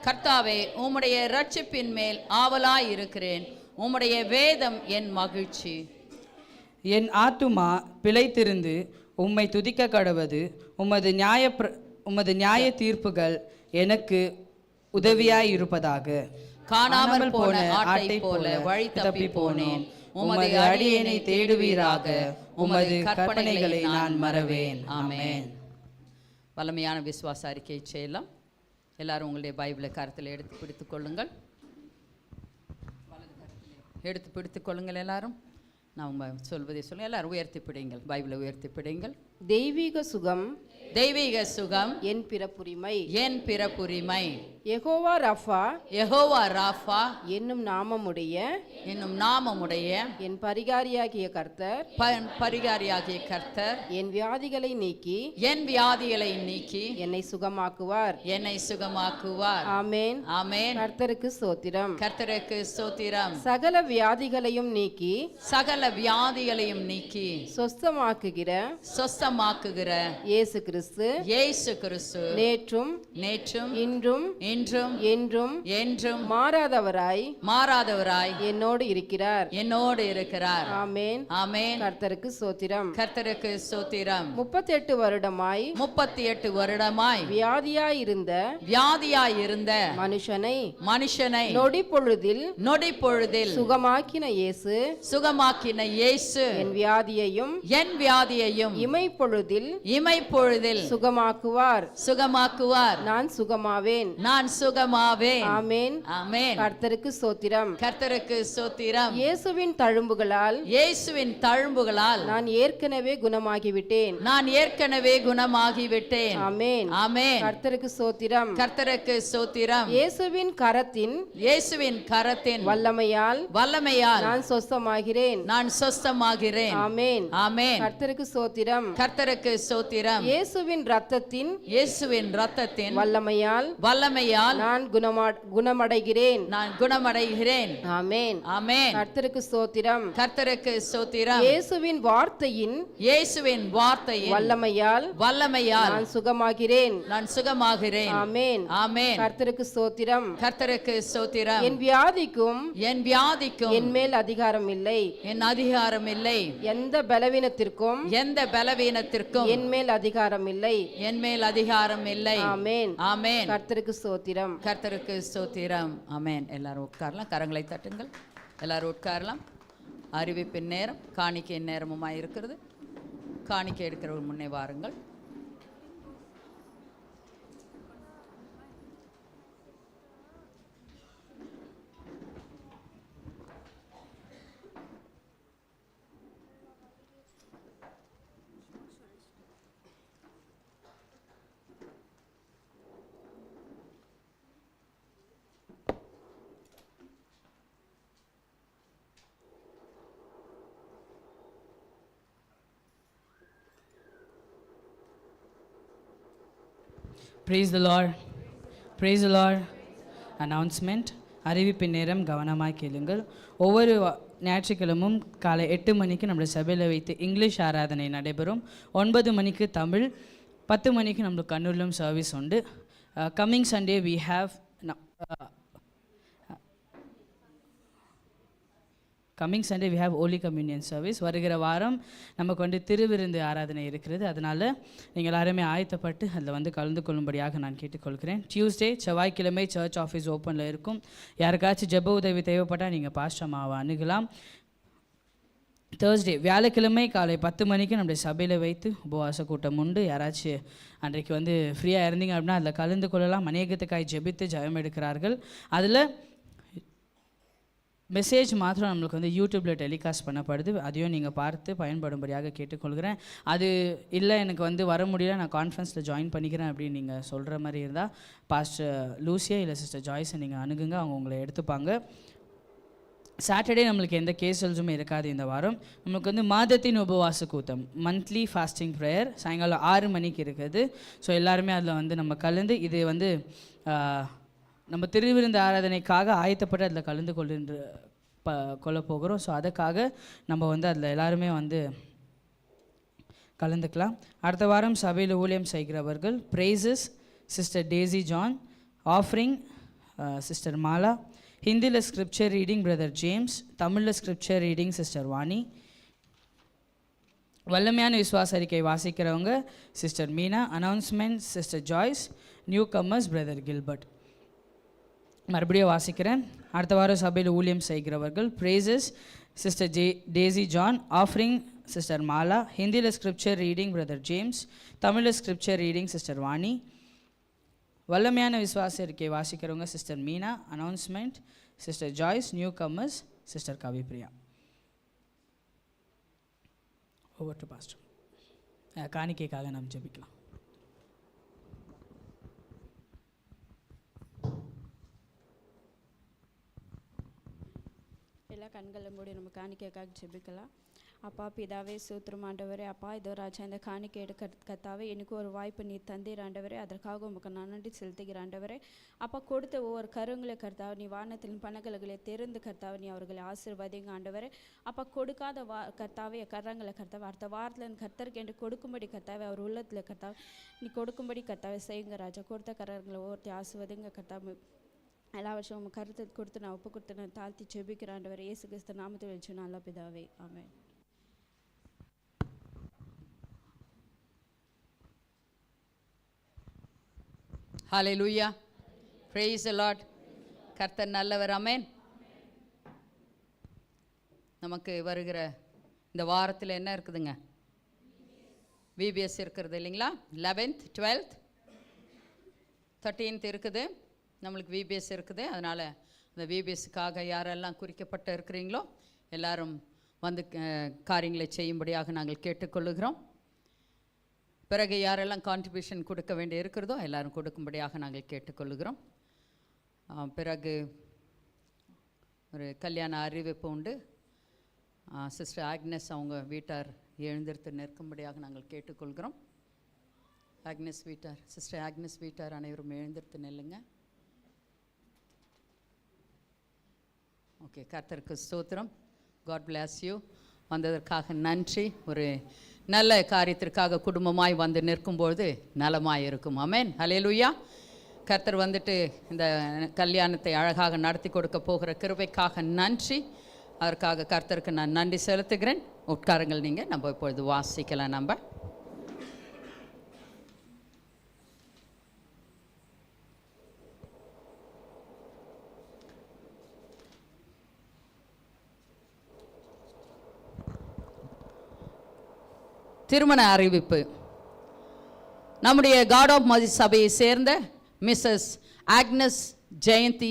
கர்த்தாவே, உம்முடைய இரட்சிப்பின் மேல் ஆவலாய் இருக்கிறேன். உம்முடைய வேதம் என் மகிழ்ச்சி. என் ஆத்துமா பிழைத்திருந்து உம்மை துதிக்க கடவது. உமது நியாய தீர்ப்புகள் எனக்கு உதவியாயிருப்பதாக. காணாமல் போன ஆட்டை போல வழி தப்பி போனேன். உமது அடியேனை தேடுவீராக. உமது கற்பனைகளை நான் மறவேன். ஆமென். வல்லமையான விசுவாச அறிக்கை செய்யலாம். எல்லாரும் உங்களுடைய பைபிளை கருத்தில் எடுத்து பிடித்துக் கொள்ளுங்கள். எடுத்து பிடித்துக் கொள்ளுங்கள். எல்லாரும் நான் சொல்வதை சொல்லுங்கள். எல்லாரும் உயர்த்தி பிடிங்கள், பைபிளை உயர்த்தி பிடிங்கள். தெய்வீக சுகம், தெய்வீக சுகம் என் பிறப்புரிமை, என் பிறப்புரிமை. யெகோவா ரஃபா, யெகோவா ராஃபா என்னும் நாமமுடைய என் பரிகாரியாகிய கர்த்தர், பரிகாரியாகிய கர்த்தர் என் வியாதிகளை நீக்கி என்னை சுகமாக்குவார். ஆமென். ஆமென். கர்த்தருக்கு ஸ்தோத்திரம். கர்த்தருக்கு ஸ்தோத்திரம். சகல வியாதிகளையும் நீக்கி சொஸ்தமாக்குகிற இயேசு கிறிஸ்து நேற்றும் இன்றும் என்றும் மாறாதவராய் என்னோடு இருக்கிறார். ஆமென். ஆமென். கர்த்தருக்கு ஸ்தோத்திரம். கர்த்தருக்கு ஸ்தோத்திரம். 38 வருடமாய் வியாதியாயிருந்த மனுஷனை நொடி பொழுதில் சுகமாக்கின இயேசு என் வியாதியையும் இமைப்பொழுதில் சுகமாக்குவார். நான் சுகமாவேன். ஆமென். ஆமென். கர்த்தருக்கு ஸ்தோத்திரம். கர்த்தருக்கு ஸ்தோத்திரம். இயேசுவின் தழும்புகளால் நான் ஏற்கனவே குணமாகிவிட்டேன். ஆமென். ஆமென். கர்த்தருக்கு ஸ்தோத்திரம். கர்த்தருக்கு ஸ்தோத்திரம். இயேசுவின் கரத்தின் வல்லமையால் நான் சொஸ்தமாகிறேன். ஆமென். ஆமென். கர்த்தருக்கு ஸ்தோத்திரம். கர்த்தருக்கு ஸ்தோத்திரம். இயேசுவின் இரத்தத்தின் ரத்தத்தின் வல்லமையால் வல்லமையால் நான் குணமடைகிறேன். நான் குணமடைகிறேன். ஆமென். ஆமென். கர்த்தருக்கு ஸ்தோத்திரம். கர்த்தருக்கு ஸ்தோத்திரம். இயேசுவின் வார்த்தையின் வல்லமையால் நான் சுகமாகிறேன். நான் சுகமாகிறேன். ஆமென். ஆமென். கர்த்தருக்கு ஸ்தோத்திரம். கர்த்தருக்கு ஸ்தோத்திரம். என் வியாதிக்கும் என் மேல் அதிகாரம் இல்லை. என் அதிகாரம் இல்லை. எந்த பலவீனத்திற்கும் என் மேல் அதிகாரம் இல்லை. என் மேல் அதிகாரம் இல்லை. ஆமென். ஆமென். கர்த்தருக்கு ஸ்தோத்திரம். கர்த்தருக்கு ஸ்தோத்திரம். ஆமென். எல்லாரும் உட்காரலாம். கரங்களை தட்டுங்கள். எல்லாரும் உட்காரலாம். அறிவிப்பின் நேரம் காணிக்கையின் நேரமுமாய் இருக்கிறது. காணிக்கை எடுக்கிறவர் முன்னே வாருங்கள். Praise the Lord. Praise the Lord. Announcement. அறிவிப்பின் நேரம் கவனமாக கேளுங்கள். ஒவ்வொரு ஞாயிற்றுக்கிழமும் காலை 8 மணிக்கு நம்மளோட சபையில் வைத்து இங்கிலீஷ் ஆராதனை நடைபெறும். 9 மணிக்கு தமிழ், 10 மணிக்கு நம்மளுக்கு கண்ணூரிலும் சர்வீஸ் உண்டு. Coming Sunday we have coming Sunday we have holy communion service. வருகிற வாரம் நமக்கு வந்து திருவிருந்து ஆராதனை இருக்கிறது. அதனால் நீங்கள் எல்லாருமே ஆயத்தப்பட்டு அதில் வந்து கலந்து கொள்ளும்படியாக நான் கேட்டுக்கொள்கிறேன். டியூஸ்டே செவ்வாய்க்கிழமை சர்ச் ஆஃபீஸ் ஓப்பனில் இருக்கும். யாருக்காச்சும் ஜெப உதவி தேவைப்பட்டால் நீங்கள் பாஸ்டர் அம்மாவை அணுகலாம். தேர்ஸ்டே வியாழக்கிழமை காலை 10 மணிக்கு நம்முடைய சபையில் வைத்து உபவாச கூட்டம் உண்டு. யாராச்சும் அன்றைக்கு வந்து ஃப்ரீயாக இருந்தீங்க அப்படின்னா அதில் கலந்து கொள்ளலாம். அநேகத்துக்காய் ஜெபித்து ஜெயம் எடுக்கிறார்கள். அதில் மெசேஜ் மாத்திரம் நம்மளுக்கு வந்து யூடியூப்பில் டெலிகாஸ்ட் பண்ணப்படுது. அதையும் நீங்கள் பார்த்து பயன்படும்படியாக கேட்டுக்கொள்கிறேன். அது இல்லை எனக்கு வந்து வர முடியல, நான் கான்ஃபரன்ஸில் ஜாயின் பண்ணிக்கிறேன் அப்படின்னு நீங்கள் சொல்கிற மாதிரி இருந்தால் பாஸ்டர் லூசியா இல்லை சிஸ்டர் ஜாய்ஸை நீங்கள் அணுகுங்க. அவங்க உங்களை எடுத்துப்பாங்க. சாட்டர்டே நம்மளுக்கு எந்த கேசல்ஸுமே இருக்காது. இந்த வாரம் நம்மளுக்கு வந்து மாதத்தின் உபவாச கூட்டம், மந்த்லி ஃபாஸ்டிங் ப்ரேயர் சாயங்காலம் 6 மணிக்கு இருக்குது. ஸோ எல்லாருமே அதில் வந்து நம்ம கலந்து இது வந்து நம்ம திருவிருந்து ஆராதனைக்காக ஆயத்தப்பட்டு அதில் கலந்து கொள்ள போகிறோம். ஸோ அதுக்காக நம்ம வந்து அதில் எல்லாருமே வந்து கலந்துக்கலாம். அடுத்த வாரம் சபையில் ஊழியம் செய்கிறவர்கள் praises sister Daisy John, offering sister Mala, ஹிந்தியில் ஸ்கிரிப்சர் ரீடிங் பிரதர் ஜேம்ஸ், தமிழில் ஸ்கிரிப்சர் ரீடிங் சிஸ்டர் வாணி, வல்லமையான விசுவாச அறிக்கை வாசிக்கிறவங்க sister Meena, announcement sister Joyce, newcomers brother Gilbert. மறுபடியும் வாசிக்கிறேன். அடுத்த வாரம் சபையில் ஊழியம் செய்கிறவர்கள் praises sister Daisy John, offering sister Mala, ஹிந்தியில் ஸ்கிரிப்சர் ரீடிங் பிரதர் ஜேம்ஸ், தமிழில் ஸ்கிரிப்சர் ரீடிங் சிஸ்டர் வாணி, வல்லமையான விசுவாச அறிக்கை வாசிக்கிறவங்க sister Meena, announcement sister Joyce, newcomers sister Kavipriya. Over to pastor. காணிக்கைக்காக நாம் ஜெபிக்கலாம். எல்லா கண்களை மூடி நம்ம காணிக்கைக்காக ஜெபிக்கலாம். அப்பா பிதாவே சூத்திரம் ஆண்டவரே, அப்பா இதோ ராஜா இந்த காணிக்கை எடுக்க கத்தாவே எனக்கு ஒரு வாய்ப்பு நீர் தந்தீர் ஆண்டவரே, அதற்காக உமக்கு நான் நன்றி செலுத்துகிற ஆண்டவரே. அப்பா கொடுத்த ஒவ்வொரு கருங்களை கர்த்தாவை நீ வானத்தின் பணங்களை தெரிந்து கர்த்தாவை நீ அவர்களை ஆசீர்வதிங்க ஆண்டவரே. அப்பா கொடுக்காத கர்த்தாவே கரங்களை கர்த்தாவை அடுத்த வாரத்தில் கர்த்தருக்கு என்று கொடுக்கும்படி கர்த்தாவே அவர் உள்ளத்தில் கர்த்தாவை நீ கொடுக்கும்படி கர்த்தாவை செய்யுங்க ராஜா. கொடுத்த கரங்களை ஒவ்வொருத்தி ஆசீர்வதிங்க கர்த்தாவை. எல்லா வருஷம் உங்கள் கருத்தை கொடுத்து நான் ஒப்பு கொடுத்து நான் தாழ்த்தி ஜெபிக்கிற ஆண்டவர் இயேசு கிறிஸ்து நாமத்தில் வச்சு நல்ல பிதாவே ஆமென். ஹல்லேலூயா. Praise the Lord. கர்த்தர் நல்லவர். ஆமென். நமக்கு வருகிற இந்த வாரத்தில் என்ன இருக்குதுங்க? விபிஎஸ் இருக்கிறது இல்லைங்களா? 11th 12th 13th இருக்குது. நம்மளுக்கு விபிஎஸ் இருக்குது. அதனால் அந்த விபிஎஸ்க்காக யாரெல்லாம் குறிக்கப்பட்டு இருக்கிறீங்களோ எல்லாரும் வந்து காரியங்களை செய்யும்படியாக நாங்கள் கேட்டுக்கொள்ளுகிறோம். பிறகு யாரெல்லாம் கான்ட்ரிபியூஷன் கொடுக்க வேண்டி இருக்கிறதோ எல்லாரும் கொடுக்கும்படியாக நாங்கள் கேட்டுக்கொள்ளுகிறோம். பிறகு ஒரு கல்யாண அறிவிப்பு உண்டு. சிஸ்டர் ஆக்னஸ் அவங்க வீட்டார் எழுந்திருத்து நிற்கும்படியாக நாங்கள் கேட்டுக்கொள்கிறோம். ஆக்னஸ் வீட்டார், சிஸ்டர் ஆக்னஸ் வீட்டார் அனைவரும் எழுந்திருத்து நில்லுங்க. ஓகே, கர்த்தருக்கு ஸ்தோத்திரம். God bless you. வந்ததற்காக நன்றி. ஒரு நல்ல காரியத்திற்காக குடும்பமாய் வந்து நிற்கும்போது நலமாய் இருக்கும். ஆமென், ஹல்லேலூயா. கர்த்தர் வந்துட்டு இந்த கல்யாணத்தை அழகாக நடத்தி கொடுக்க போகிற கிருபைக்காக நன்றி. அதற்காக கர்த்தருக்கு நான் நன்றி செலுத்துகிறேன். உட்காருங்கள், நீங்கள் நம்ம இப்பொழுது வாசிக்கலாம். நம்ம திருமண அறிவிப்பு. நம்முடைய காட் ஆஃப் மதி சபையை சேர்ந்த மிஸ்ஸஸ் ஆக்னஸ் ஜெயந்தி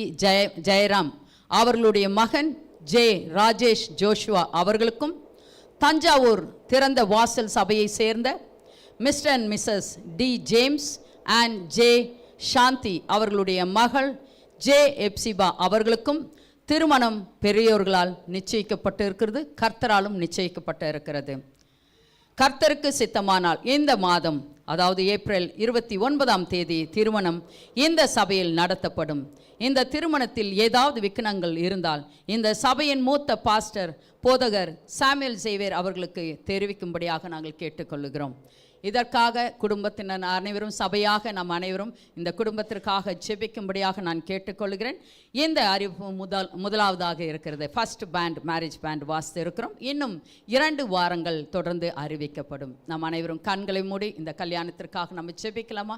ஜெயராம் அவர்களுடைய மகன் ஜே ராஜேஷ் ஜோஷுவா அவர்களுக்கும், தஞ்சாவூர் திறந்த வாசல் சபையை சேர்ந்த mister and missus D James and J Shanthi அவர்களுடைய மகள் ஜே எப்சிபா அவர்களுக்கும் திருமணம் பெரியோர்களால் நிச்சயிக்கப்பட்டு இருக்கிறது, கர்த்தராலும் நிச்சயிக்கப்பட்டு இருக்கிறது. கர்த்தருக்கு சித்தமானால் இந்த மாதம், அதாவது ஏப்ரல் 29ஆம் தேதி திருமணம் இந்த சபையில் நடத்தப்படும். இந்த திருமணத்தில் ஏதாவது விக்னங்கள் இருந்தால் இந்த சபையின் மூத்த பாஸ்டர் போதகர் சாமுவேல் சேவியர் அவர்களுக்கு தெரிவிக்கும்படியாக நாங்கள் கேட்டுக்கொள்கிறோம். இதற்காக குடும்பத்தினர் அனைவரும், சபையாக நாம் அனைவரும் இந்த குடும்பத்திற்காக ஜெபிக்கும்படியாக நான் கேட்டுக்கொள்கிறேன். இந்த அறிவிப்பு முதலாவதாக இருக்கிறது. ஃபர்ஸ்ட் பேண்ட், மேரேஜ் பேண்ட் வாசித்து இருக்கிறோம். இன்னும் 2 வாரங்கள் தொடர்ந்து அறிவிக்கப்படும். நாம் அனைவரும் கண்களை மூடி இந்த கல்யாணத்திற்காக நம்ம ஜெபிக்கலாமா?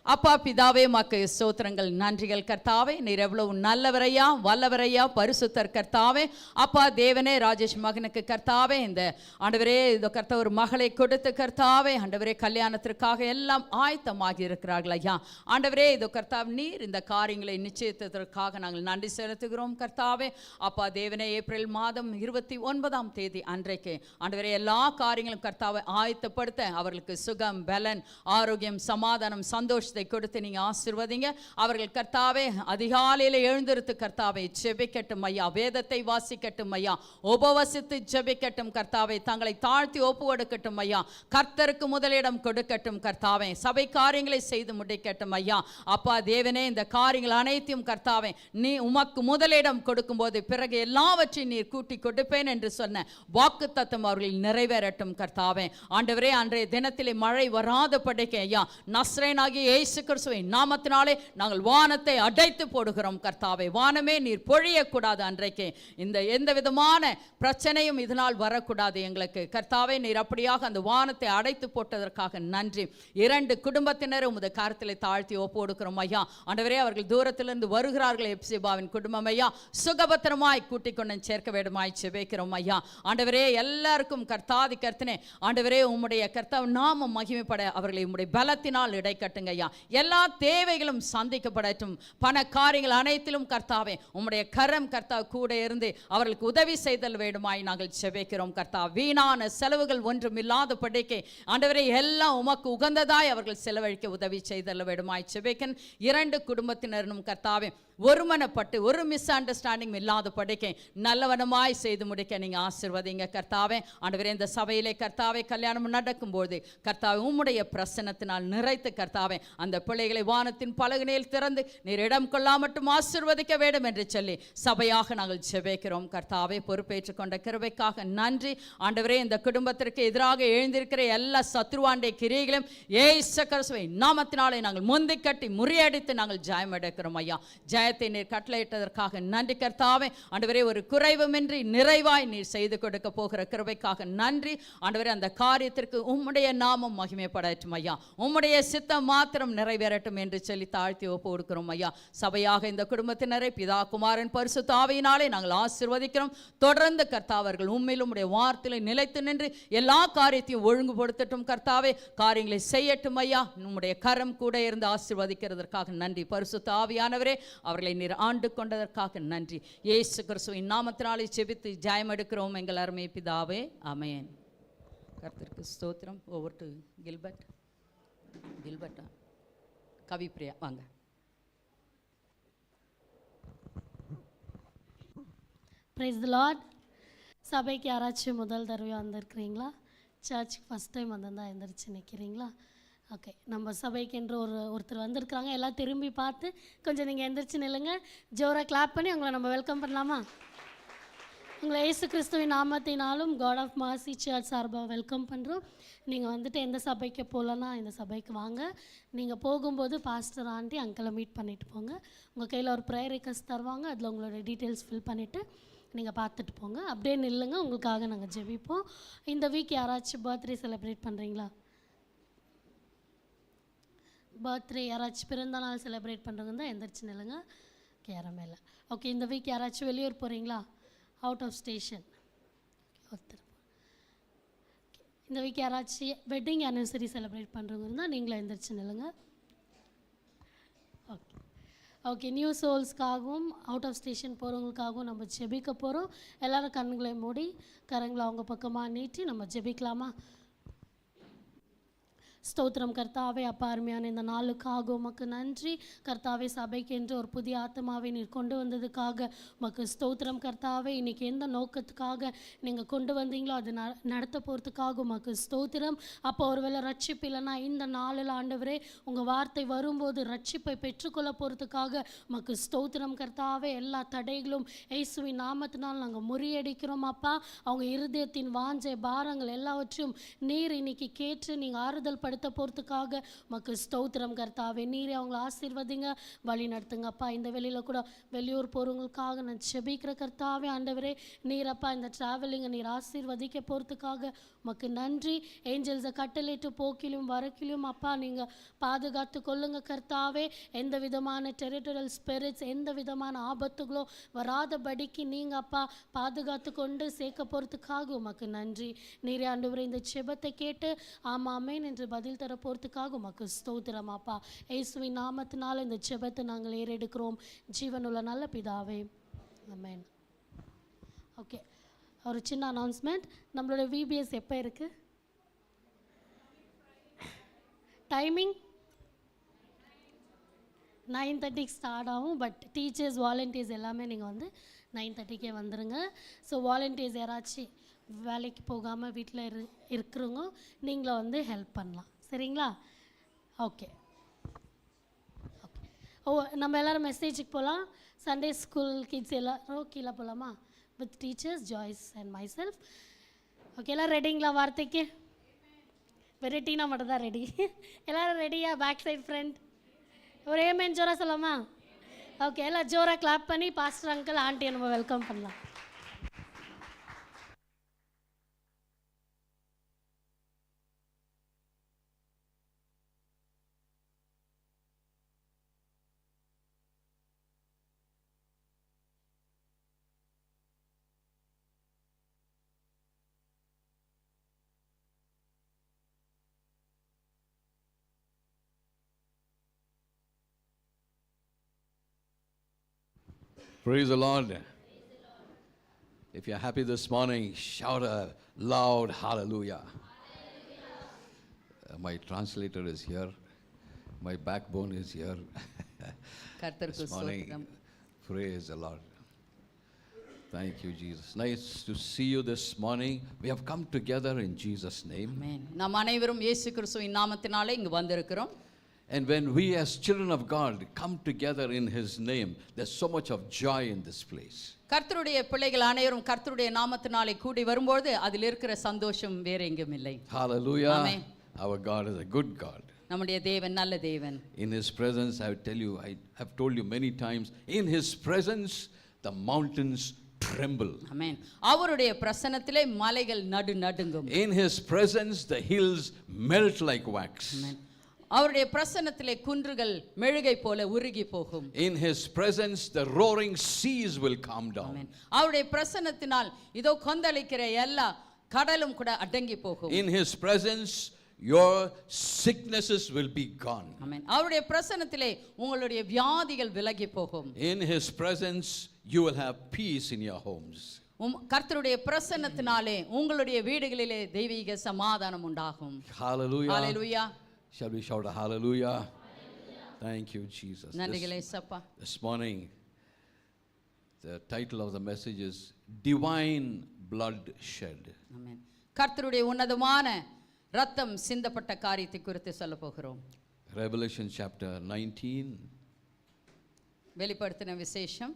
அப்பா பிதாவே, உமக்கு ஸ்தோத்திரங்கள், நன்றிகள் கர்த்தாவே. நீர் எவ்வளவு நல்லவரையா, வல்லவரையா, பரிசுத்தர் கர்த்தாவே. அப்பா தேவனே, ராஜேஷ் மகனுக்கு கர்த்தாவே இந்த ஆண்டவரே இந்த கர்த்தா ஒரு மகளை கொடுத்து கர்த்தாவே ஆண்டவரே கல்யாணத்திற்காக எல்லாம் ஆயத்தமாகி இருக்கிறார்கள் ஐயா. ஆண்டவரே இது கர்த்தாவே, நீர் இந்த காரியங்களை நிச்சயித்ததற்காக நாங்கள் நன்றி செலுத்துகிறோம் கர்த்தாவே. அப்பா தேவனே, ஏப்ரல் மாதம் 29ஆம் தேதி அன்றைக்கு ஆண்டவரே எல்லா காரியங்களும் கர்த்தாவை ஆயத்தப்படுத்த அவர்களுக்கு சுகம், பலன், ஆரோக்கியம், சமாதானம், சந்தோஷம் கொடுத்து நீங்க ஆசீர்வதிங்க. அவர்கள் கர்த்தாவே அதிகாலையில் எழுந்திருத்து கர்த்தாவை ஜெபிக்கட்டும் ஐயா, வேதத்தை வாசிக்கட்டும் ஐயா, உபவசித்து ஜெபிக்கட்டும் கர்த்தாவை, தங்களை தாழ்த்தி ஒப்பு கொடுக்கட்டும் ஐயா, கர்த்தருக்கு முதலிடம் கொடுக்கட்டும் கர்த்தாவே, சபை காரியங்களை செய்து முடிக்கட்டும் ஐயா. அப்பா தேவனே, இந்த காரியங்கள் அனைத்தையும் கர்த்தாவே நீ உமக்கு முதலிடம் கொடுக்கும்போது பிறகு எல்லாவற்றையும் நீர் கூட்டி கொடுப்பேன் என்று சொன்ன வாக்குத்தத்தம் அவர்கள் நிறைவேறட்டும் கர்த்தாவே. ஆண்டவரே, அன்றைய தினத்திலே மழை வராத படிக்க ஐயா, நஸ்ரேனாகிய இயேசு கிறிஸ்துவின் நாமத்தினாலே நாங்கள் வானத்தை அடைத்து போடுகிறோம் கர்த்தாவே. வானமே நீர் பொழியக்கூடாது அன்றைக்கு. இந்த எந்த விதமான பிரச்சனையும் இதனால் வரக்கூடாது எங்களுக்கு கர்த்தாவே. நீர் அப்படியாக அந்த வானத்தை அடைத்து போட்டதற்காக நன்றி. 2 குடும்பத்தினரும் உமது கரத்திலே தாழ்த்தி ஒப்பு கொடுக்கிறோம் ஐயா. ஆண்டவரே, அவர்கள் தூரத்திலிருந்து வருகிறார்கள். எப்சிபாவின் குடும்பம் ஐயா சுகபத்திரமாய் கூட்டிக் கொண்டு சேர்க்க வேண்டுமாய் ஜெபிக்கிறோம் ஐயா. ஆண்டவரே, எல்லாருக்கும் கர்த்தாதி கர்த்தனே ஆண்டவரே உம்முடைய கர்த்தாவின் நாமம் மகிமைப்பட அவர்களை உம்முடைய பலத்தினால் இடைக்கட்டுங்க ஐயா. எல்லா தேவைகளும் சந்திக்கப்படட்டும். பண காரியங்கள் அனைத்திலும் கர்த்தாவே உம்முடைய கரம் கர்த்தா கூட இருந்து அவர்களுக்கு உதவி செய்தல் வேண்டுமாய் நாங்கள் ஜெபிக்கிறோம் கர்த்தா. வீணான செலவுகள் ஒன்றும் இல்லாத படிக்கை ஆண்டவரே எல்லாம் உமக்கு உகந்ததாய் அவர்கள் செலவழிக்க உதவி செய்தல் வேண்டுமாய் ஜெபிக்கிறேன். 2 குடும்பத்தினரும் கர்த்தாவே ஒருமனப்பட்டு ஒரு மிஸ் அண்டர்ஸ்டாண்டிங் இல்லாத படிக்கை நல்லவனமாய் செய்து முடிக்க நீங்க ஆசீர்வதிங்க கர்த்தாவே. ஆண்டவரே, இந்த சபையிலே கர்த்தாவே கல்யாணம் நடக்கும்போது கர்த்தாவே உம்முடைய பிரசன்னத்தினால் நிறைத்து கர்த்தாவே அந்த பிள்ளைகளை வானத்தின் பலகனையில் திறந்து நீர் இடம் கொள்ளாமட்டும் ஆசீர்வதிக்க வேண்டும் என்று சொல்லி சபையாக நாங்கள் ஜெபிக்கிறோம் கர்த்தாவே. பொறுப்பேற்றுக் கொண்ட கிருபைக்காக நன்றி ஆண்டவரே. இந்த குடும்பத்திற்கு எதிராக எழுந்திருக்கிற எல்லா சத்ருவாண்டை கிரியைகளையும் இயேசு கிறிஸ்துவின் நாமத்தினாலே நாங்கள் முந்தி கட்டி முறியடித்து நாங்கள் ஜெயம் எடுக்கிறோம் ஐயா. ஜெயத்தை நீர் கட்டளையிட்டதற்காக நன்றி கர்த்தாவே. ஆண்டவரே, ஒரு குறைவுமின்றி நிறைவாய் நீர் செய்து கொடுக்க போகிற கிருபைக்காக நன்றி ஆண்டவரே. அந்த காரியத்திற்கு உம்முடைய நாமம் மகிமைப்படட்டும் ஐயா. உம்முடைய சித்தம் மாத்திரம் நிறைவேறட்டும் என்று சொல்லி தாழ்த்தி ஒப்பு கொடுக்கிறோம் ஐயா. சபையாக இந்த குடும்பத்தினரை பிதா குமாரன் பரிசுத்த ஆவியினாலே நாங்கள் ஆசீர்வதிக்கிறோம். தொடர்ந்து கர்த்தாவர்கள் உம்மிலும் உடைய வார்த்தையில நிலைத்து நின்று எல்லா காரியத்தையும் ஒழுங்குபடுத்தட்டும் கர்த்தாவே. காரியங்களை செய்யட்டும் ஐயா. உம்முடைய கரம் கூட இருந்து ஆசீர்வதிக்கிறதற்காக நன்றி. பரிசுத்த ஆவியானவரே, அவர்களை நீர் ஆண்டு கொண்டதற்காக நன்றி. இயேசு கிறிஸ்துவின் நாமத்தினாலே ஜெபித்து ஜெயம் எடுக்கிறோம் எங்கள் அருமை பிதாவே, ஆமென். கர்த்தருக்கு ஸ்தோத்திரம். ஓவர் டு கில்பர்ட் கவிப்ரியா வாங்க. Praise the Lord. சபைக்கு யாராச்சும் முதல் தடவையாக வந்திருக்கிறீங்களா? சர்ச்சுக்கு ஃபஸ்ட் டைம் வந்திருந்தா எந்திரிச்சு நிற்கிறீங்களா? ஓகே, நம்ம சபைக்குன்ற ஒருத்தர் வந்திருக்கிறாங்க. எல்லாம் திரும்பி பார்த்து கொஞ்சம் நீங்கள் எந்திரிச்சு நில்லுங்க. ஜோராக கிளாப் பண்ணி அவங்கள நம்ம வெல்கம் பண்ணலாமா? உங்களை இயேசு கிறிஸ்துவின் நாமத்தினாலும் காட் ஆஃப் மார்சி சர்ச் சார்பாக வெல்கம் பண்ணுறோம். நீங்கள் வந்துட்டு எந்த சபைக்கு போகலன்னா இந்த சபைக்கு வாங்க. நீங்கள் போகும்போது பாஸ்டர் ஆண்டி அங்கிளை மீட் பண்ணிவிட்டு போங்க. உங்கள் கையில் ஒரு ப்ரேயர் ரிக்வெஸ்ட் தருவாங்க, அதில் உங்களோட டீட்டெயில்ஸ் ஃபில் பண்ணிவிட்டு நீங்கள் பார்த்துட்டு போங்க. அப்படியே நில்லுங்க, உங்களுக்காக நாங்கள் ஜெபிப்போம். இந்த வீக் யாராச்சும் பர்த்டே செலிப்ரேட் பண்ணுறீங்களா? பர்த்டே யாராச்சும் பிறந்த நாள் செலிப்ரேட் பண்ணுறவங்க தான் எந்திரிச்சு நில்லுங்க. கேரமேல ஓகே. இந்த வீக் யாராச்சும் வெளியூர் போகிறீங்களா? அவுட் ஆஃப் ஸ்டேஷன் ஒருத்தர். இந்த வீக் யாராச்சும் வெட்டிங் ஆனிவர்சரி செலிப்ரேட் பண்ணுறவங்க இருந்தால் நீங்களும் எந்திரிச்சு நில்லுங்க. Okay okay. நியூ சோல்ஸ்க்காகவும் அவுட் ஆஃப் ஸ்டேஷன் போகிறவங்களுக்காகவும் நம்ம ஜெபிக்க போகிறோம். எல்லோரும் கண்களை மூடி கரங்களை அவங்க பக்கமாக நீட்டி நம்ம ஜெபிக்கலாமா? ஸ்தோத்திரம் கர்த்தாவே. அப்பா, அருமையான இந்த நாளுக்காக உமக்கு நன்றி கர்த்தாவே. சபைக்கு என்று ஒரு புதிய ஆத்மாவை நீர் கொண்டு வந்ததுக்காக உமக்கு ஸ்தோத்திரம் கர்த்தாவே. இன்றைக்கி எந்த நோக்கத்துக்காக நீங்கள் கொண்டு வந்தீங்களோ அது நடத்த போகிறதுக்காக உமக்கு ஸ்தோத்திரம். அப்போ ஒருவேளை ரட்சிப்பு இல்லைன்னா இந்த நாளில் ஆண்டவரே உங்கள் வார்த்தை வரும்போது ரட்சிப்பை பெற்றுக்கொள்ள போகிறதுக்காக உமக்கு ஸ்தோத்திரம் கர்த்தாவே. எல்லா தடைகளும் இயேசுவின் நாமத்தினால் நாங்கள் முறியடிக்கிறோம் அப்பா. அவங்க இருதயத்தின் வாஞ்சை பாரங்கள் எல்லாவற்றையும் நீர் இன்னைக்கு கேட்டு நீங்கள் ஆறுதல் படுத்த போகிறதுக்காக உமக்கு ஸ்தோத்திரம் கர்த்தாவே. நீரே அவங்களை ஆசீர்வதிங்க, வழி நடத்துங்க அப்பா. இந்த வெளியில் கூட வெளியூர் போகிறவங்களுக்காக நான் செபிக்கிற கர்த்தாவே ஆண்டவரே. நீரப்பா இந்த ட்ராவலிங்கை நீர் ஆசீர்வதிக்க போகிறதுக்காக உமக்கு நன்றி. ஏஞ்சல்ஸை கட்டளையிட்டு போக்கிலும் வரக்கிலும் அப்பா நீங்கள் பாதுகாத்து கொள்ளுங்க கர்த்தாவே. எந்த விதமான டெரிட்டரியல் ஸ்பிரிட்ஸ் எந்த விதமான ஆபத்துகளோ வராதபடிக்கு நீங்கள் அப்பா பாதுகாத்து கொண்டு சேர்க்க போகிறதுக்காக உமக்கு நன்றி. நீரே ஆண்டவரே இந்த செபத்தை கேட்டு ஆமாமேன் என்று பதில் தர போகிறதுக்காக உமக்கு ஸ்தோத்திரம் அப்பா. இயேசுவின் நாமத்தினால இந்த ஜெபத்தை நாங்கள் ஏறெடுக்கிறோம் ஜீவனுள்ள நல்ல பிதாவே, ஆமென். ஓகே, ஒரு சின்ன அனௌன்ஸ்மெண்ட். நம்மளோட விபிஎஸ் எப்போ இருக்குது? டைமிங் 9:30 ஸ்டார்ட் ஆகும். பட் டீச்சர்ஸ் வாலண்டியர்ஸ் எல்லாமே நீங்கள் வந்து 9:30 வந்துடுங்க. ஸோ வாலண்டியர்ஸ் யாராச்சும் வேலைக்கு போகாமல் வீட்டில் இருக்கிறவங்க நீங்களும் வந்து ஹெல்ப் பண்ணலாம், சரிங்களா? Okay okay. நம்ம எல்லோரும் மெசேஜுக்கு போகலாம். சண்டே ஸ்கூல் கிட்ஸ் எல்லோரும் கீழே போகலாமா? With teachers Joyce and my self. Okay, எல்லோரும் ரெடிங்களா? வார்த்தைக்கு வெரைட்டினா மட்டும் தான் ரெடி. எல்லோரும் ரெடியா? பேக் சைட் ஃப்ரண்ட் ஒரு ஏமேன் ஜோராக சொல்லலாமா? ஓகே, எல்லாம் ஜோராக கிளாப் பண்ணி பாஸ்டர் அங்கிள் ஆண்டியை நம்ம வெல்கம் பண்ணலாம். Praise the Lord. If you're happy this morning, shout a loud hallelujah. My translator is here. My backbone is here. This morning, praise the Lord. Thank you, Jesus. Nice to see you this morning. We have come together in Jesus' name. Amen. நாம் அனைவரும் இயேசு கிறிஸ்துவின் நாமத்தினாலே இங்கு வந்திருக்கிறோம். And when we as children of God come together in His name, there's so much of joy in this place. கர்த்தருடைய பிள்ளைகள் அனைவரும் கர்த்தருடைய நாமத்தினாலே கூடி வரும்போது அதில் இருக்கிற சந்தோஷம் வேற எங்கும் இல்லை. Hallelujah. Amen. Our God is a good God. நம்முடைய தேவன் நல்ல தேவன். In His presence, I tell you, I have told you many times, in His presence the mountains tremble. Amen. அவருடைய பிரசன்னத்திலே மலைகள் நடுங்கும். In His presence the hills melt like wax. Amen. அவருடைய பிரசன்னத்திலே குன்றுகள் மெழுகை போல உருகி போகும். In His presence the roaring seas will calm down. Amen. அவருடைய பிரசன்னத்தினால் இதோ கொந்தளிக்கிற எல்லா கடலும் கூட அடங்கி போகும். In His presence your sicknesses will be gone. Amen. அவருடைய பிரசன்னத்திலே உங்களுடைய வியாதிகள் விலகி போகும். In His presence you will have peace in your homes. கர்த்தருடைய பிரசன்னத்தினாலே உங்களுடைய வீடுகளிலே தெய்வீக சமாதானம் உண்டாகும். Hallelujah. Hallelujah. Shall we shout a hallelujah? Thank you, Jesus. This morning, the title of the message is Divine Blood Shed. Amen. கர்த்தருடைய உன்னதமான ரத்தம் சிந்தப்பட்ட காரியத்தை குறித்து சொல்ல போகிறோம். Revelation chapter 19. வெளிப்படுத்தின விசேஷம்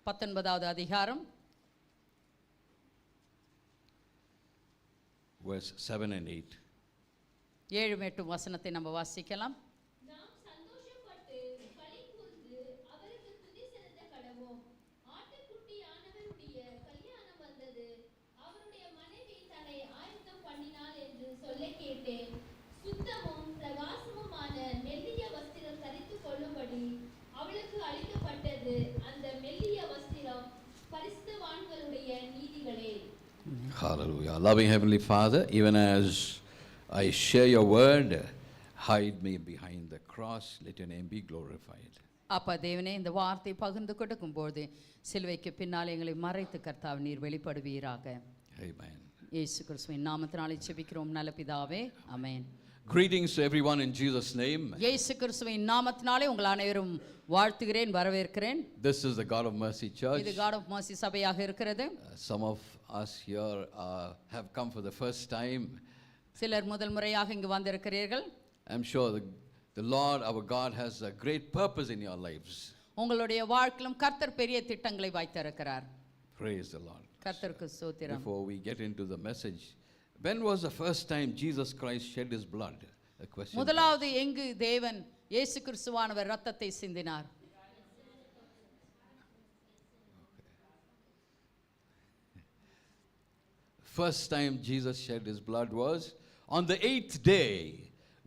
19வது அதிகாரம் verse 7 and 8. 7 8 வசனத்தை நம்ம வாசிக்கலாம். நாம் சந்தோஷப்பட்டு களி கூர்ந்து அவருக்கு துதி செலுத்த கடவோம். ஆட்டுக்குட்டியானவருடைய கல்யாணம் வந்தது. அவருடைய மனைவி தன்னை ஆயத்தம் பண்ணினாள் என்று சொல்ல கேட்டேன். சுத்தமும் பிரகாசமுமான மெல்லிய வஸ்திரம் தரித்துக் கொள்ளும்படி அவளுக்கு அளிக்கப்பட்டது. அந்த மெல்லிய வஸ்திரம் பரிசுத்தவான்களுடைய நீதிகளே. Hallelujah. Loving Heavenly Father, even as I share your word, hide me behind the cross, let your name be glorified. அப்பா தேவனே, இந்த வார்த்தை பகிர்ந்து கொடுக்கும்போது சிலுவைக்கு பின்னால் எங்களை மறைத்து கர்த்தாவே நீர் வெளிப்படுவீராக. Amen. இயேசு கிறிஸ்துவின் நாமத்தினாலே ஜெபிக்கிறோம் நல்ல பிதாவே. ஆமென். Greetings to everyone in Jesus' name. இயேசு கிறிஸ்துவின் நாமத்தினாலே உங்கள் அனைவரும் வாழ்த்துகிறேன், வரவேற்கிறேன். This is the God of Mercy Church. இது God of Mercy சபையாக இருக்கிறது. Some of us here have come for the first time. சிலர் முதல் முறையாக இங்கு வந்திருக்கிறீர்கள். I'm sure the Lord our God has a great purpose in your lives. உங்களுடைய வாழ்க்கையிலும் கர்த்தர் பெரிய திட்டங்களை வைத்திருக்கிறார். Praise the Lord. கர்த்தருக்கு ஸ்தோத்திரம். Before we get into the message, when was the first time Jesus Christ shed his blood? A question. முதலாவது எங்கு தேவன் இயேசு கிறிஸ்துவானவர் இரத்தத்தை சிந்தினார்? First time Jesus shed his blood was on the 8th day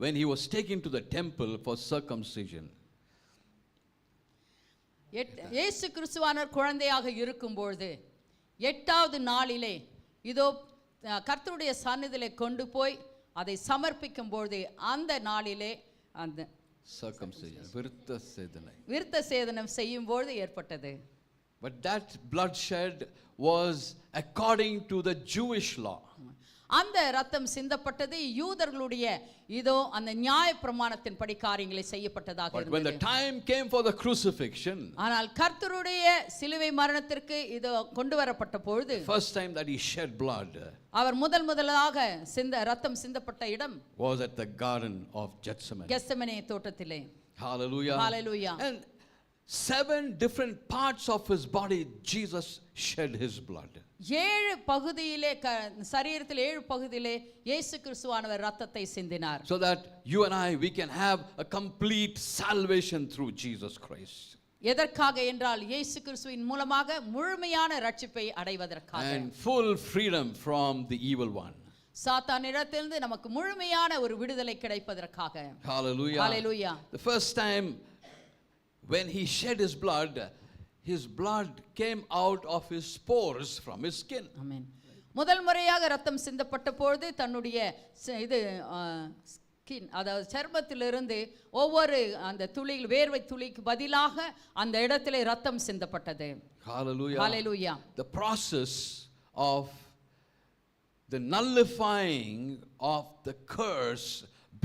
when he was taken to the temple for circumcision. இயேசு கிறிஸ்துவானவர் குழந்தையாக இருக்கும்பொழுது 8வது நாளிலே இதோ கர்த்தருடைய சந்நிதியிலே கொண்டு போய் அதை சமர்ப்பிக்கும் பொழுது அந்த நாளிலே அந்த Circumcision, விருத்த சேதனம் செய்யும் பொழுது ஏற்பட்டது. But that bloodshed was according to the Jewish law. அந்த ரத்தம் சிந்தப்பட்டது யூதர்களுடைய இதோ அந்த நியாயப்பிரமாணத்தின்படி காரியங்களை செய்யப்பட்டதாக But when the இருந்தது. time came for the crucifixion, ஆனால் கர்த்தருடைய சிலுவை மரணத்திற்கு இதோ கொண்டு வரப்பட்ட பொழுது first time that he shed blood அவர் முதலாக ரத்தம் சிந்தப்பட்ட இடம் was at the garden of Gethsemane. Gethsemane தோட்டத்திலே. Hallelujah. Hallelujah. And 7 different parts of his body Jesus shed his blood. 7 பகுதியிலே சரீரத்தில் 7 பகுதியிலே இயேசு கிறிஸ்துவானவர் ரத்தத்தை சிந்தினார். So that you and I, we can have a complete salvation through Jesus Christ. எதற்காக என்றால் இயேசு கிறிஸ்துவின் மூலமாக முழுமையான ரட்சிப்பை அடைவதற்காக. And full freedom from the evil one. சாத்தானிடத்திலிருந்து நமக்கு முழுமையான ஒரு விடுதலை கிடைப்பதற்காக. Hallelujah. Hallelujah. The first time when he shed his blood came out of his pores from his skin. ஆமென். முதல் முறையாக ரத்தம் சிந்தப்பட்ட பொழுது தன்னுடைய இது ஸ்கின், அதாவது சர்மத்திலிருந்து ஒவ்வொரு அந்த துளிகள், வேர்வை துளிக்கு பதிலாக அந்த இடத்திலே ரத்தம் சிந்தப்பட்டது. Hallelujah. Hallelujah. The process of the nullifying of the curse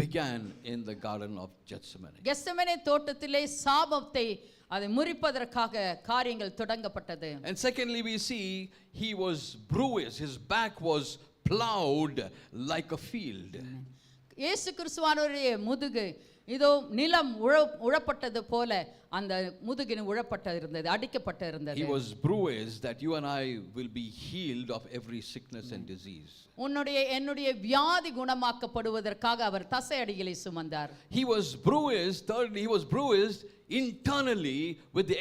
began in the garden of Gethsemane. Gethsemane தோட்டத்திலே சாபத்தை அதை முறிப்பதற்காக காரியங்கள் தொடங்கப்பட்டது. And secondly, we see he was bruised, his back was plowed like a field. இயேசு கிறிஸ்துவானவருடைய முதுகு இதோ நிலம் உழப்பட்டது போல அந்த முதுகின் உழப்பட்டிருந்தது, அடிக்கப்பட்டிருந்தது. He was bruised that you and I will be healed of every sickness and disease. என்னுடைய வியாதி குணமாக்கப்படுவதற்காக அவர் தசை அடிகளை சுமந்தார். He was bruised, thirdly, he was bruised internally with the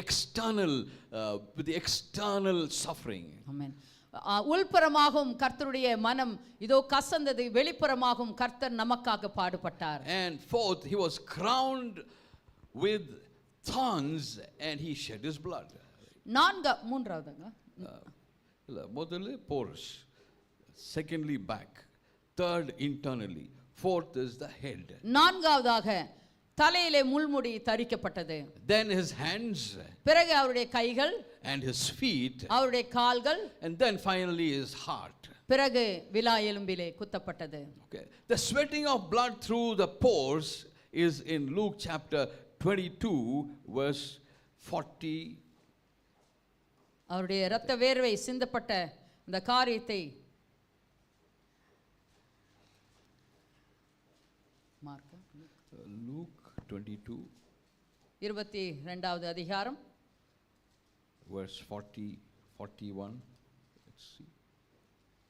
external suffering. ஆமென். உள்புறமாகவும் கர்த்தருடைய மனம் இதோ கசந்தது, வெளிப்புறமாகவும் கர்த்தர் நமக்காக பாடுபட்டார். And fourth, he was crowned with thorns and he shed his blood. மூன்றாவதுங்க முதல்ல pores, secondly back, third internally, fourth is the head. நான்காவதாக தலையிலே முள்முடி தரிக்கப்பட்டது. Then his hands, பிறகு அவருடைய கைகள், and his feet, அவருடைய கால்கள், and then finally his heart. பிறகு விலா எலும்பிலே குத்தப்பட்டது. Okay. The sweating of blood through the pores is in Luke chapter 22 verse 40. அவருடைய இரத்த வேர்வை சிந்தப்பட்ட இந்த காரியத்தை Luke 22 22வது அதிகாரம் verse 40 41. Let's see.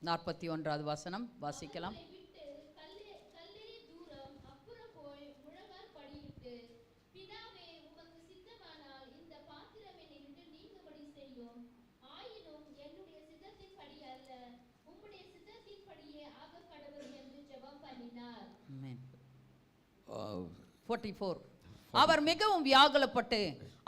41வது வசனம் வாசிக்கலாம். விட்டு கல்லெறி தூரம் அப்புறம் போய் முழங்கால் படியிட்டு, பிதாவே உமக்கு சித்தமானால் இந்த பாத்திரம் என்னை விட்டு நீங்கும்படி செய்யும். ஆயினும் என்னுடைய சித்தத்தின்படி அல்ல, உம்முடைய சித்தத்தின்படியே ஆகக் கடவுள் என்று ஜெபம் பண்ணினார். ஆமென். 44 அவர் மிகவும் வியாகுலப்பட்டு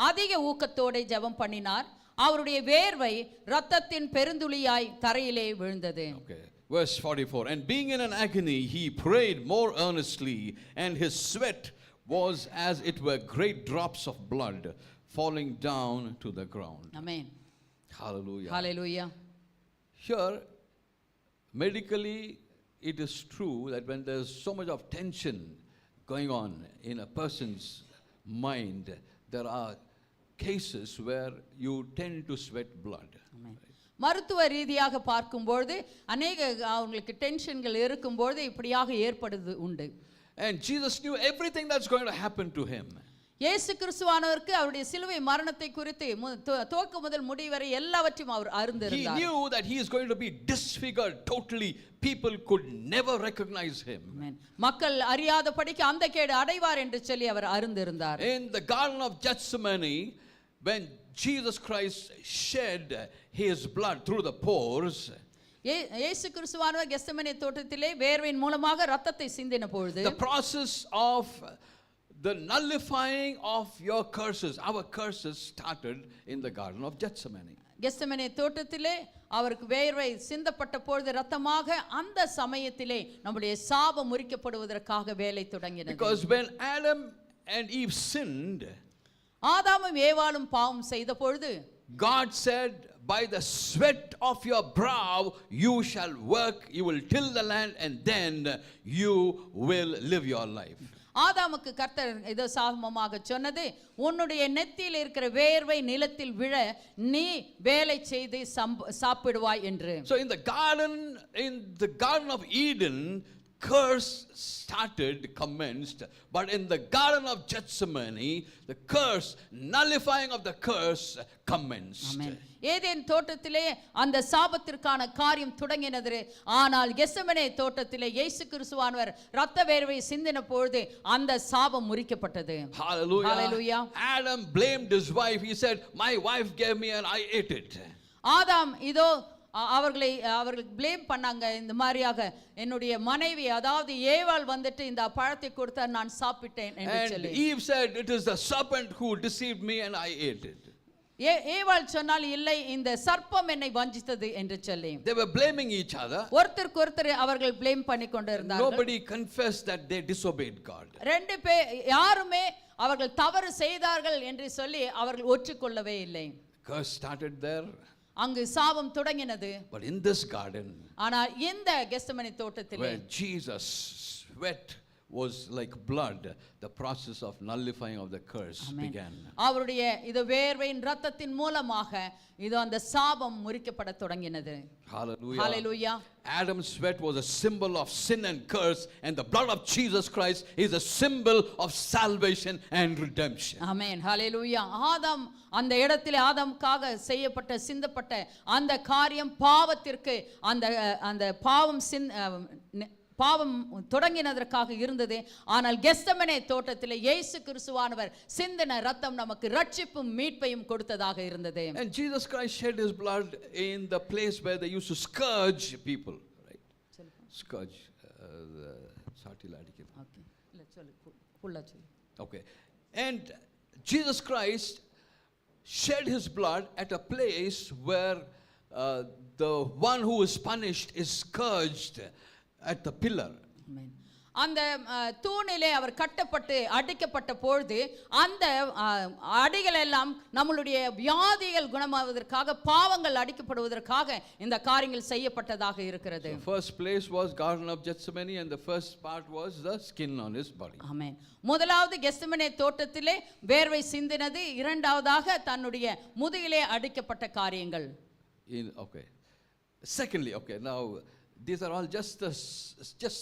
அதிக ஊக்கத்தோടെ ஜெபம் பண்ணினார். அவருடைய வேர்வை இரத்தத்தின் பெருந்துளியாய் தரையிலே விழுந்தது. Okay. Verse 44. And being in an agony, he prayed more earnestly, and his sweat was as it were great drops of blood falling down to the ground. Amen. Hallelujah. Hallelujah. Here, medically, it is true that when there's so much of tension going on in a person's mind, there are cases where you tend to sweat blood. மருத்துவ ரீதியாக பார்க்கும்போது அநேக அவங்களுக்கு டென்ஷன்கள் இருக்கும்போது இப்படியாக ஏற்படுது உண்டு. And Jesus knew everything that's going to happen to him. இயேசு கிறிஸ்துவானவருக்கு அவருடைய சிலுவை மரணத்தை குறித்து துவக்கம் முதல் முடிவு வரை எல்லாவற்றையும் அவர் He அறிந்திருந்தார். knew that he is going to be disfigured totally. People could never recognize him. ஆமென். மக்கள் அறியாதபடிக்கு அந்த கேடு அடைவார் என்று சொல்லி அவர் அறிந்திருந்தார். In the Garden of Gethsemane, when Jesus Christ shed his blood through the pores, இயேசு கிறிஸ்துவானவர் கெத்செமனே தோட்டத்திலே வேர்வையின் மூலமாக இரத்தத்தை சிந்தின பொழுது, the process of the nullifying of your curses, our curses, started in the Garden of Gethsemane. Gethsemane தோட்டத்திலே அவருக்கு வேர்வை சிந்தப்பட்ட பொழுது இரத்தமாக அந்த சமயத்திலே நம்முடைய சாபம் முறிக்கப்படுவதற்காக வேலை தொடங்கினது. Because when Adam and Eve sinned, ஆதாமும் ஏவாளும் பாவம் செய்த பொழுது God said, by the sweat of your brow you shall work, you will till the land, and then you will live your life. ஆதாமுக்கு கர்த்தர் ஏதோ சாபமாக சொன்னது, உன்னுடைய நெத்தியில் இருக்கிற வேர்வை நிலத்தில் விழ நீ வேலை செய்து சாப்பிடுவாய் என்று. So in the garden of Eden, curse commenced, but in the Garden of Gethsemane, the curse, nullifying of the curse commenced. Amen. Eden தோட்டத்திலே அந்த சாபத்திற்கான காரியம் தொடங்கினது. ஆனால் கெத்செமனே தோட்டத்திலே இயேசு கிறிஸ்துவானவர் இரத்த வேர்வை சிந்தின பொழுது அந்த சாபம் முறிக்கப்பட்டது. Hallelujah. Hallelujah. Adam blamed his wife. He said, my wife gave me and I ate it. ஆதாம் இதோ அவர்கள் ப்ளேம் பண்ணாங்க, இந்த மாதிரியாக என்னுடைய மனைவி அதாவது ஏவாள் வந்துட்டு இந்த பழத்தை கொடுத்தா நான் சாப்பிட்டேன் என்று சொல்லி. And Eve said, it is the serpent who deceived me and I ate it. ஏவாள் சொன்னால் இல்லை, இந்த சர்ப்பம் என்னை வஞ்சித்தது என்று சொல்லி. They were blaming each other. ஒருத்தருக்கு ஒருத்தர் அவர்கள் ப்ளேம் பண்ணி கொண்டிருந்தார்கள். Nobody confessed that they disobeyed God. ரெண்டு பேர் யாருமே அவர்கள் தவறு செய்தார்கள் என்று சொல்லி அவர்கள் ஒற்றுக்கொள்ளவே இல்லை. Curse started there. அங்கு சாபம் தொடங்கினது. But in this garden, ஆனால் இந்த கெத்செமனே தோட்டத்திலே, where Jesus' sweat was like blood, the process of nullifying of the curse began. அவருடைய இது வேர்வையின் இரத்தத்தின் மூலமாக இது அந்த சாபம் முறிக்கப்பட தொடங்கினது. Hallelujah. Hallelujah. Adam's sweat was a symbol of sin and curse, and the blood of Jesus Christ is a symbol of salvation and redemption. ஆமென். ஹalleluya. ஆதாம் அந்த இடத்திலே ஆதாமுக்காக செய்யப்பட்ட சிந்தப்பட்ட அந்த காரியம் பாவத்திற்கு அந்த பாவம் தொடங்கினதற்காக இருந்தது. ஆனால் கெத்செமனே தோட்டத்திலே இயேசு கிறிஸ்துவானவர் சிந்தின இரத்தம் நமக்கு ரட்சிப்பும் மீட்பையும் கொடுத்ததாக இருந்தது. And Jesus Christ shed his blood in the place where they used to scourge people, right? Scourge. Okay. And Jesus Christ shed his blood at a place where the one who is punished is scourged at the pillar. Amen. அந்த தூணிலே அவர் கட்டப்பட்டு அடிக்கப்பட்ட பொழுது அந்த அடிகள் எல்லாம் நம்மளுடைய வியாதிகள் குணமாவதற்காக, பாவங்கள் அடிக்கப்படுவதற்காக இந்த காரியங்கள் செய்யப்பட்டதாக இருக்கிறது. The first place was Garden of Gethsemane, and the first part was the skin on his body. ஆமென். முதலாவது கெத்செமனே தோட்டத்திலே வேர்வை சிந்தினது, இரண்டாவதாக தன்னுடைய முதுகிலே அடிக்கப்பட்ட காரியங்கள். Okay. Secondly, okay, now these are all just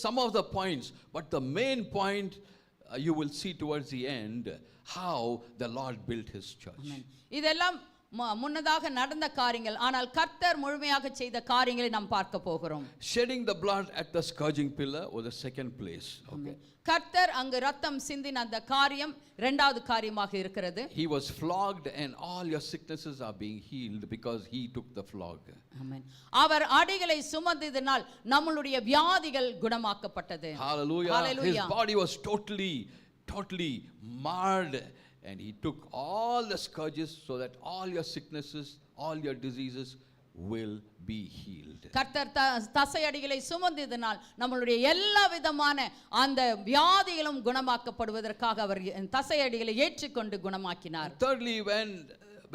some of the points, but the main point you will see towards the end how the Lord built his church. Amen. இதெல்லாம் முன்னதாக நடந்த காரியங்கள், ஆனால் கர்த்தர் முழுமையாக செய்த காரியங்களை நாம் பார்க்க போகிறோம். Shedding the blood at the scourging pillar was the second place. Okay. கர்த்தர் அங்கு ரத்தம் சிந்தின அந்த காரியம் இரண்டாவது காரியமாக இருக்கிறது. He was flogged and all your sicknesses are being healed because he took the flog. ஆமென். அவர் அடிகளை சுமந்ததினால் நம்மளுடைய வியாதிகள் குணமாக்கப்பட்டது. Hallelujah. Hallelujah. His body was totally marred, and he took all the scourges so that all your sicknesses, all your diseases will be healed. கர்த்தர் தசையடிகளை சுமந்ததினால் நம்மளுடைய எல்லா விதமான அந்த வியாதிகளும் குணமாக்கப்படுவதற்காக அவர் தசையடிகளை ஏற்றுக்கொண்டு குணமாக்கினார். Thirdly,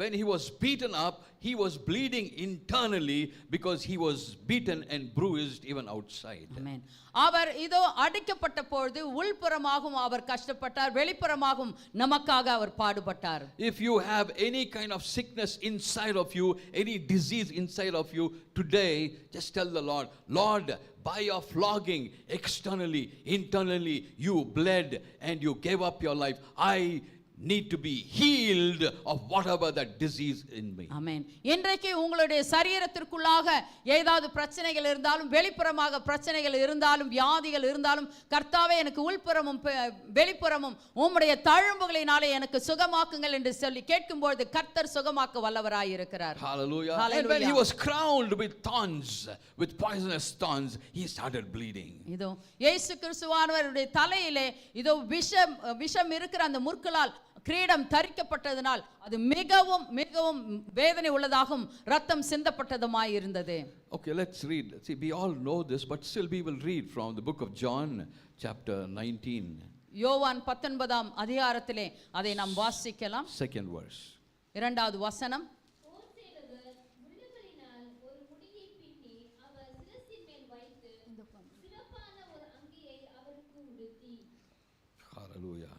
when he was beaten up, he was bleeding internally because he was beaten and bruised even outside. Amen. அவர் இதோ அடிக்கப்பட்ட பொழுது உள்புறமாகவும் அவர் கஷ்டப்பட்டார், வெளிப்புறமாகவும் நமக்காக அவர் பாடுபட்டார். If you have any kind of sickness inside of you, any disease inside of you today, just tell the Lord, Lord, by your flogging externally, internally, you bled and you gave up your life. I need to be healed of whatever that disease in me. ஆமென். இன்றைக்கு உங்களுடைய சரீரத்திற்குள்ளாக ஏதாவது பிரச்சனைகள் இருந்தாலும், வெளிப்புறமாக பிரச்சனைகள் இருந்தாலும், வியாதிகள் இருந்தாலும், கர்த்தாவே எனக்கு உள்புறமும் வெளிப்புறமும் உம்முடைய தழும்புகளினாலே எனக்கு சுகமாக்குங்கள் என்று சொல்லி கேட்கும்போது கர்த்தர் சுகமாக்க வல்லவராய் இருக்கிறார். Hallelujah. And when he was crowned with thorns, with poisonous thorns, he started bleeding. இதோ இயேசு கிறிஸ்துவானவருடைய தலையிலே இதோ விஷம் இருக்கிற அந்த முற்களால் கிரீடம் தரிக்கப்பட்டதனால் அது மிகவும் மிகவும் வேதனை உள்ளதாகவும் ரத்தம் சிந்தப்பட்டதுமாய் இருந்தது. Okay, let's read. See, we all know this, but still we will read from the book of John, chapter 19. யோவான் 19ஆம் அதிகாரத்திலே அதை நாம் வாசிக்கலாம். Second verse. இரண்டாவது வசனம். போர்சேவகர் முள்ளுகளினால் ஒரு முடியை பின்னி அவர் சிரசின் மேல் வைத்து சிறப்பான ஒரு அங்கியை அவருக்கு உடுத்தி. Hallelujah.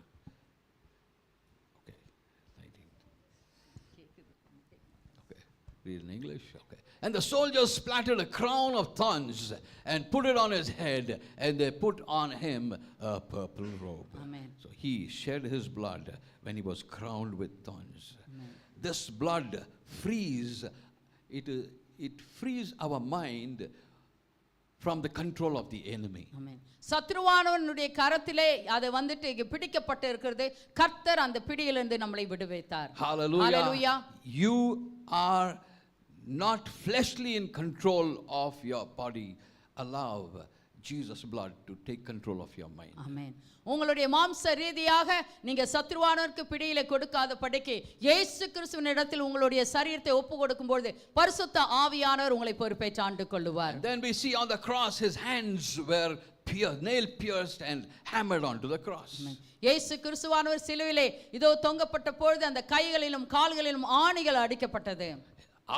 Read in English. Okay. And the soldiers splattered a crown of thorns and put it on his head, and they put on him a purple robe. Amen. So he shed his blood when he was crowned with thorns. Amen. This blood frees our mind from the control of the enemy. Amen. சத்ருவானவனுடைய கரத்திலே அது வந்துட்டு பிடிக்கப்பட்டு இருக்கிறது. கர்த்தர் அந்த பிடியிலிருந்து நம்மை விடுவித்தார். Hallelujah. Hallelujah. You are not fleshly in control of your body. Allow Jesus' blood to take control of your mind. Amen. உங்களுடைய மாம்ச ரீதியாக நீங்க சத்ருவானவருக்கு பிடியிலே கொடுக்காத படிக்கு இயேசு கிறிஸ்துவின் இடத்தில் உங்களுடைய சரீரத்தை ஒப்பு கொடுக்கும்போது பரிசுத்த ஆவியானவர் உங்களை பொறுப்பேற்று ஆண்டு கொள்ளுவார். Then we see on the cross his hands were nail pierced and hammered onto the cross. இயேசு கிறிஸ்துவானவர் சிலுவையிலே இதோ தொங்கப்பட்ட பொழுது அந்த கைகளிலும் கால்களிலும் ஆணிகள் அடிக்கப்பட்டது.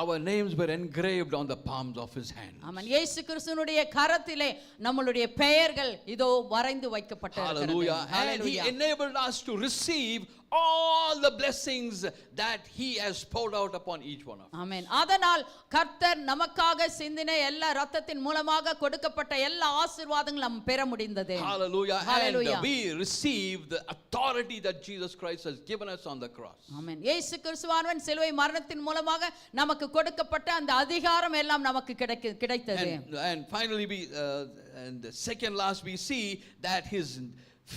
Our names were engraved on the palms of his hand. ஆமென். இயேசு கிறிஸ்துவினுடைய கரத்திலே நம்மளுடைய பெயர்கள் இதோ வரைந்து வைக்கப்பட்டிருக்கிறது. Hallelujah. And he enabled us to receive all the blessings that he has poured out upon each one of us. ஆமென். அதனால் கர்த்தர் நமக்காக சிந்தின எல்லா இரத்தத்தின் மூலமாக கொடுக்கப்பட்ட எல்லா ஆசீர்வாதங்களும் நாம் பெற முடிந்தது. Hallelujah. Hallelujah. And we receive the authority that Jesus Christ has given us on the cross. ஆமென். இயேசு கிறிஸ்துவானவர் சிலுவை மரணத்தின் மூலமாக நமக்கு கொடுக்கப்பட்ட அந்த அதிகாரம் எல்லாம் நமக்கு கிடைத்தது. And finally and the second last we see that his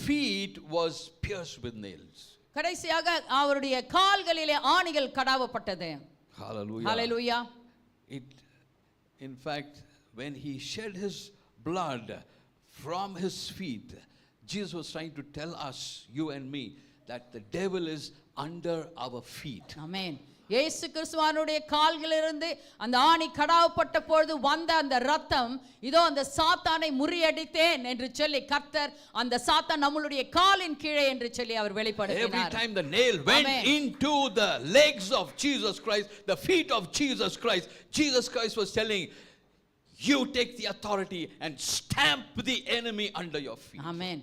feet was pierced with nails. கடைசியாக அவருடைய கால்களிலே ஆணிகள் கடாவப்பட்டது. Hallelujah. Hallelujah. In fact, when he shed his blood from his feet, Jesus was trying to tell us, you and me, that the devil is under our feet. Amen. இயேசு கிறிஸ்துவானுடைய கால்களிலிருந்து அந்த ஆணி கடாவப்பட்ட பொழுது வந்த அந்த ரத்தம் இதோ அந்த சாத்தானை முறியடித்தேன் என்று சொல்லி கர்த்தர் அந்த சாத்தான் நம்மளுடைய காலின் கீழே என்று சொல்லி அவர் வெளிப்படுத்தினார். Every time the nail went into the legs of Jesus Christ, the feet of Jesus Christ, Jesus Christ was telling, you take the authority and stamp the enemy under your feet. Amen.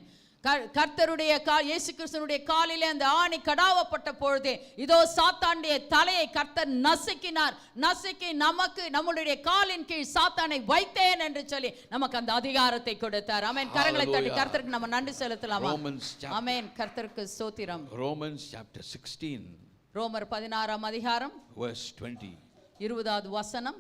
கர்த்தருடைய இயேசு கிறிஸ்துவினுடைய காலிலே அந்த ஆணி கடாவப்பட்ட பொழுது இதோ சாத்தானுடைய தலையை கர்த்தர் நசுக்கினார். நசுக்கி நமக்கு நம்மளுடைய காலின் கீழ் சாத்தானை வைத்தேன் என்று சொல்லி நமக்கு அந்த அதிகாரத்தை கொடுத்தார். ஆமென். கரங்களை தட்டி கர்த்தருக்கு நம்ம நன்றி செலுத்தலாமா? ஆமென். கர்த்தருக்கு ஸ்தோத்திரம். Romans chapter 16. ரோமர் 16ஆம் அதிகாரம் verse 20. 20வது வசனம்.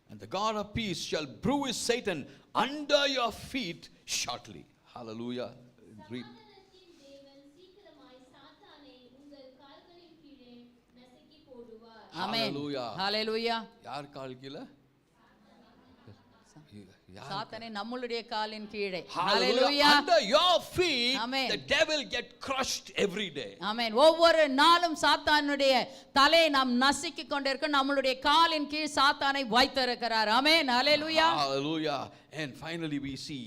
And the God of peace shall bruise Satan under your feet shortly. Hallelujah. Read. சமாதானத்தின் தேவன் சீக்கிரமாய் சாத்தானை உங்கள் கால்களின் கீழே நசுக்கி போடுவார். ஆமென். Hallelujah. ஹalleluya. யார் கால் கீழ? சாத்தானே நம்மளுடைய காலின் கீழே. Hallelujah. Hallelujah. Under your feet, Amen. the devil get crushed every day. ஆமென். ஒவ்வொரு நாளும் சாத்தானுடைய தலையை நாம் நசுக்கிக் கொண்டிருக்கோம். நம்மளுடைய காலின் கீழ் சாத்தானை வைத்திருக்கிறார். ஆமென். ஹalleluya. Hallelujah. And finally we see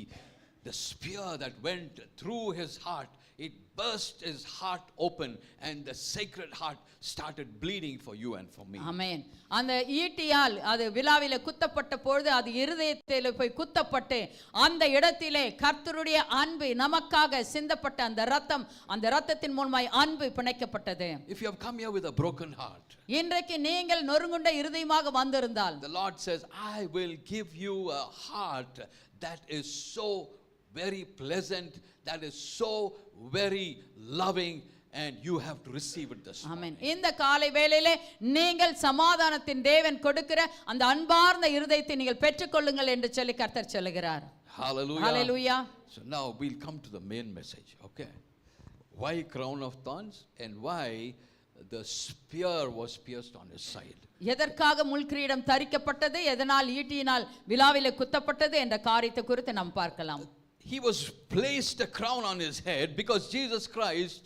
the spear that went through his heart. It burst his heart open and the sacred heart started bleeding for you and for me. ஆமென். அந்த ஈட்டியால் அது விலாவிலே குத்தப்பட்ட பொழுது அது இருதயத்திலே போய் குத்தப்பட்டு அந்த இடத்திலே கர்த்தருடைய அன்பு நமக்காக சிந்தப்பட்ட அந்த இரத்தம், அந்த இரத்தத்தின் மூலமாய் அன்பு பிணைக்கப்பட்டது. If you have come here with a broken heart, இன்றைக்கு நீங்கள் நொறுங்குண்ட இருதயமாக வந்திருந்தால், the Lord says, I will give you a heart that is so very pleasant, that is so very loving, and you have to receive it this amen. morning. இந்த காலை வேளையிலே நீங்கள் சமாதானத்தின் தேவன் கொடுக்கிற அந்த அன்பார்ந்த இருதயத்தை நீங்கள் பெற்றுக்கொள்ளுங்கள் என்று சொல்லி கர்த்தர் சொல்லுகிறார். Hallelujah. Hallelujah. So now we'll come to the main message, okay? Why crown of thorns and why the spear was pierced on his side? எதற்காக முள்கிரீடம் தரிக்கப்பட்டது, எதனால் ஈட்டியினால் விலாவிலே குத்தப்பட்டது என்ற காரியத்தை குறித்து நாம் பார்க்கலாம். He was placed a crown on his head because Jesus Christ,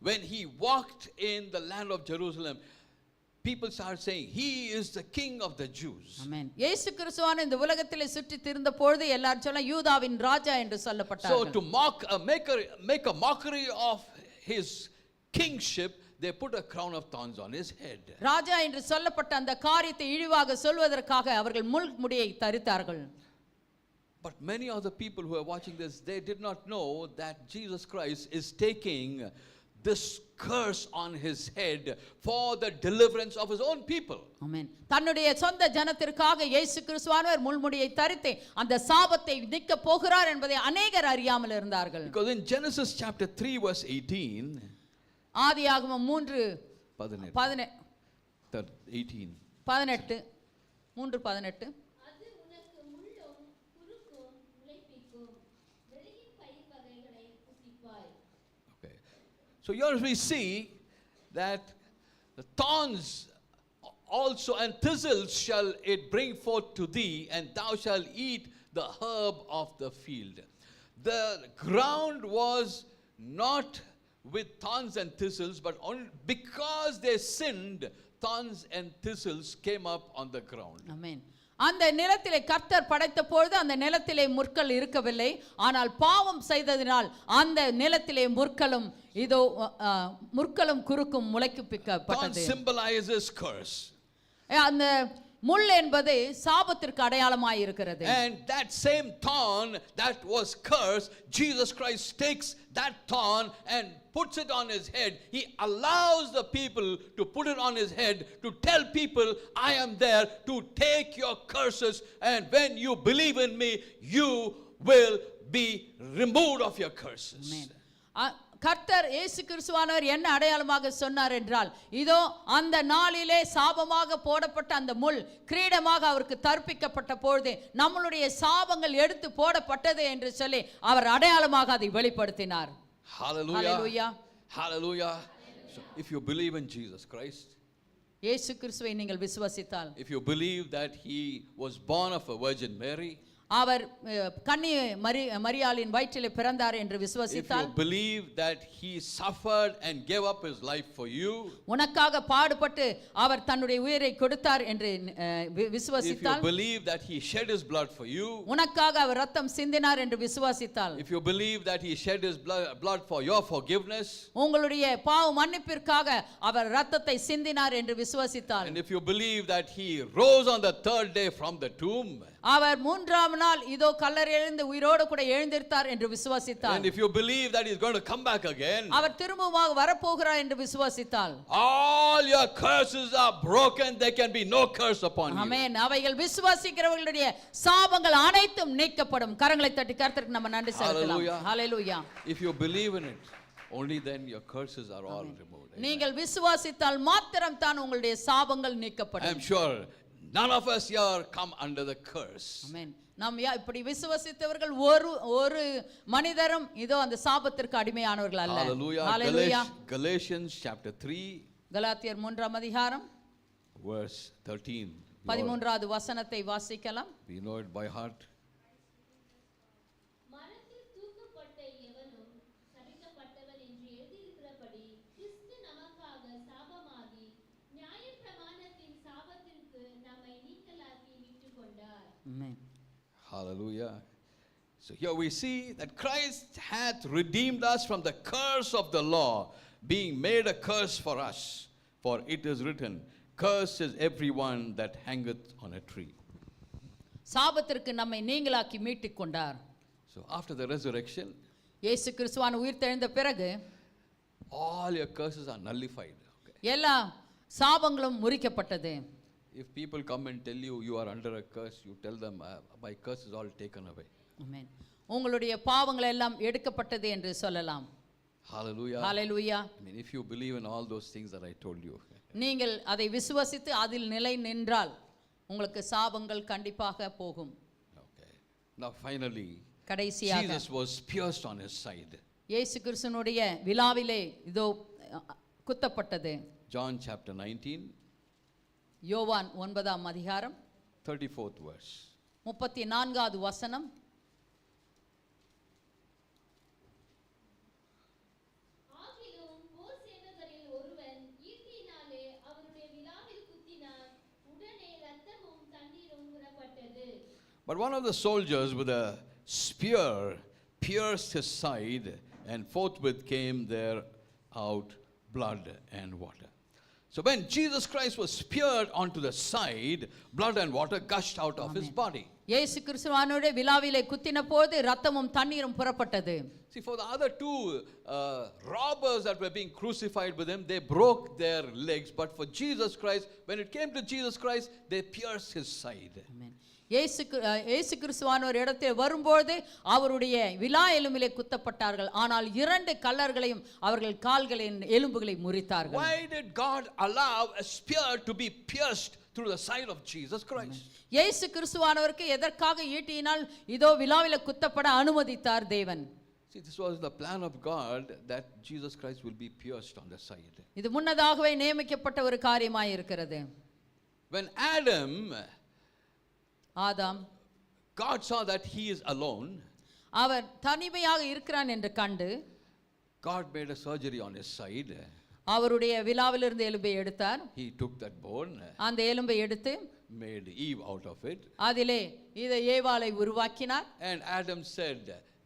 when he walked in the land of Jerusalem, people started saying, he is the king of the Jews. ஆமென். இயேசு கிறிஸ்துவான இந்த உலகத்திலே சுற்றி திரிந்த பொழுது எல்லாரும் சொல்ல யூதாவின் ராஜா என்று So சொல்லப்பட்டார்கள். to make a mockery of his kingship, they put a crown of thorns on his head. ராஜா என்று சொல்லப்பட்ட அந்த காரியத்தை இழிவாக சொல்வதற்காக அவர்கள் முள் முடியை தரித்தார்கள். But many of the people who are watching this, they did not know that Jesus Christ is taking this curse on his head for the deliverance of his own people. ஆமென். தன்னுடைய சொந்த ஜனத்திற்காக இயேசு கிறிஸ்துவானவர் முள்முடியை தரித்து அந்த சாபத்தை நீக்க போகிறார் என்பதை அநேகர் அறியாமல் இருந்தார்கள். Because in Genesis chapter 3 verse 18, ஆதியாகமம் 3:18 3:18 அது உனக்கு முள்ளும் குறுக்கும் முளைப்பிக்கும். வெளியின் பயிர் வகைகளை புசிப்பாய். okay. So here we see that the thorns also and thistles shall it bring forth to thee, and thou shalt eat the herb of the field. The ground was not with thorns and thistles, but only because they sinned, thorns and thistles came up on the ground. ஆமென். அந்த நிலத்திலே கர்த்தர் படைத்த பொழுது அந்த நிலத்திலே முற்கள் இருக்கவில்லை. ஆனால் பாவம் செய்ததினால் அந்த நிலத்திலே முற்களும் இதோ முற்களும் குறுக்கும் முளைப்பிக்கப்பட்டது. Thorn symbolizes curse. அந்த முள் என்பது சாபத்திற்கு அடையாளமாய் இருக்கிறது. And that same thorn that was cursed, Jesus Christ takes that thorn and puts it on his head. He allows the people to put it on his head to tell people, I am there to take your curses, and when you believe in me, you will be removed of your curses. கர்த்தர் இயேசு கிறிஸ்துவானவர் என்ன அடையாளமாக சொன்னார் என்றால், இதோ அந்த நாளிலே சாபமாக போடப்பட்ட அந்த முள் கிரீடமாக அவருக்கு தர்ப்பிக்கப்பட்ட பொழுது நம்மளுடைய சாபங்கள் எடுத்து போடப்பட்டது என்று சொல்லி அவர் அடையாளமாக அதை வெளிப்படுத்தினார். Hallelujah. Hallelujah. Hallelujah. So if you believe in Jesus Christ, இயேசு கிறிஸ்துவை நீங்கள் விசுவாசித்தால், if you believe that he was born of a Virgin Mary, அவர் கன்னி மரியாளின் வயிற்றிலே பிறந்தார் என்று விசுவாசித்தால், if you believe that he suffered and gave up his life for you, உனக்காக பாடுபட்டு அவர் தன்னுடைய உயிரை கொடுத்தார் என்று விசுவாசித்தால், if you believe that he shed his blood for you, உனக்காக அவர் ரத்தம் சிந்தினார் என்று விசுவாசித்தால், if you believe that he shed his blood for your forgiveness, உங்களுடைய பாவ மன்னிப்பிற்காக அவர் ரத்தத்தை சிந்தினார் என்று விசுவாசித்தால், and if you believe that he rose on the third day from the tomb, அவர் மூன்றாம் நாள் இதோ கல்லறையிலிருந்து உயிரோடு கூட எழுந்திருத்தார் என்று விசுவாசித்தால், and if you believe that he's going to come back again, அவர் திரும்பவும் வரப்போகிறார் என்று விசுவாசித்தால், all your curses are broken. There can be no curse upon you. ஆமென். அவைகள் விசுவாசிக்கிறவர்களுடைய சாபங்கள் அனைத்தும் நீக்கப்படும். கரங்களை தட்டி கர்த்தருக்கு நம்ம நன்றி செலுத்தலாம். Hallelujah. Hallelujah. If you believe in it, only then your curses are all removed. நீங்கள் விசுவாசித்தால் மாத்திரம் தான் உங்களுடைய சாபங்கள் I am நீக்கப்படும். sure none of us here come under the curse. ஆமென். நாம் இப்படி விசுவாசித்தவர்கள் ஒரு மனிதரும் இதோ அந்த சாபத்திற்கு அடிமையானவர்கள் அல்ல. Hallelujah. ஹalleluya. Galatians chapter 3 கலாத்தியர் 3ஆம் அதிகாரம் verse 13. 13வது வசனத்தை வாசிக்கலாம். We know it by heart. மரத்தில் தூக்கப்பட்ட எவனும் சபிக்கப்பட்டவன் என்று எழுதியிருக்கிறபடி கிறிஸ்து நமக்காக சாபமாகி நியாயப்பிரமாணத்தின் சாபத்திற்கு நம்மை நீங்கலாக்கி மீட்டுக்கொண்டார். ஆமென். Hallelujah. So here we see that Christ hath redeemed us from the curse of the law, being made a curse for us. For it is written, cursed is everyone that hangeth on a tree. சாபத்திற்கு நம்மை நீங்களாக்கி மீட்டுக் கொண்டார். So after the resurrection, இயேசு கிறிஸ்துவான் உயிர் தெழுந்த பிறகு all your curses are nullified. Okay. எல்லா சாபங்களும் முறிக்கப்பட்டது. If people come and tell you you are under a curse, you tell them my curse is all taken away. ஆமென். உங்களுடைய பாவங்கள் எல்லாம் எடுக்கப்பட்டது என்று சொல்லலாம். Hallelujah. Hallelujah. I mean, if you believe in all those things that I told you. நீங்கள் அதை விசுவாசித்து அதில் நிலை நின்றால் உங்களுக்கு சாபங்கள் கண்டிப்பாக போகும். Okay. Now finally, கடைசியாக Jesus was pierced on his side. இயேசு கிறிஸ்துவினுடைய விலாவிலே இதோ குத்தப்பட்டது. John chapter 19, யோவான் 9ஆம் அதிகாரம் 34th verse. 34வது வசனம். ஆகிலும் போர் சேவகரில் ஒருவன் ஈட்டியினாலே அவருடைய விலாவில் குத்தினான். உடனே இரத்தமும் தண்ணீரும் புறப்பட்டது. But one of the soldiers with a spear pierced his side, and forthwith came there out blood and water. So when Jesus Christ was speared onto the side, blood and water gushed out of his body. இயேசு கிறிஸ்துவானுடைய விலாவிலே குத்தின போது இரத்தமும் தண்ணீரும் புறப்பட்டது. See, for the other two robbers that were being crucified with him, they broke their legs. But for Jesus Christ, when it came to Jesus Christ, they pierced his side. ஆமென். இயேசு கிறிஸ்துவான் ஒரு இடத்தில் வரும்போது அவருடைய விலா எலும்பிலே குத்தப்பட்டார்கள். ஆனால் 2 கல்லர்களையும் அவர்கள் கால்களின் எலும்புகளை முறித்தார்கள். Why did God allow a spear to be pierced through the side of Jesus Christ? இயேசு கிறிஸ்துவானவருக்கு எதற்காக ஈட்டியினால் இதோ விலாவிலே குத்தப்பட அனுமதித்தார் தேவன்? See, this was the plan of God that Jesus Christ will be pierced on the side. இது முன்னதாகவே நியமிக்கப்பட்ட ஒரு காரியமாய் இருக்கிறது. When Adam God saw that he is alone, அவர் தனிமையாக இருக்கிறான் என்று கண்டு God made a surgery on his side. அவருடைய விலாவிலிருந்து எலும்பை எடுத்தார். He took that bone, அந்த எலும்பை எடுத்து made Eve out of it. அதிலே இதை ஏவாளை உருவாக்கினார். And Adam said,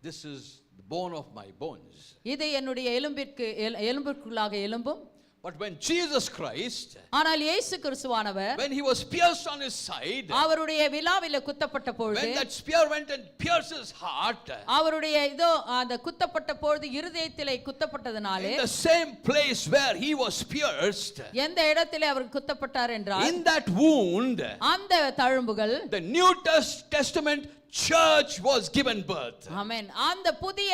this is the bone of my bones. இது என்னுடைய எலும்பிற்குள்ளாக எலும்பும். But when Jesus Christ, ஆனால் இயேசு கிறிஸ்துவானவர் when he was pierced on his side, அவருடைய விலாவிலே குத்தப்பட்ட பொழுது, when that spear went and pierced his heart, அவருடைய இதோ அந்த குத்தப்பட்ட பொழுது இருதயத்திலே குத்தப்பட்டதனாலே, in the same place where he was pierced, எந்த இடத்திலே அவர் குத்தப்பட்டார் என்றால், in that wound, அந்த தழும்புகள், the New Testament church was given birth. ஆமென். அந்த புதிய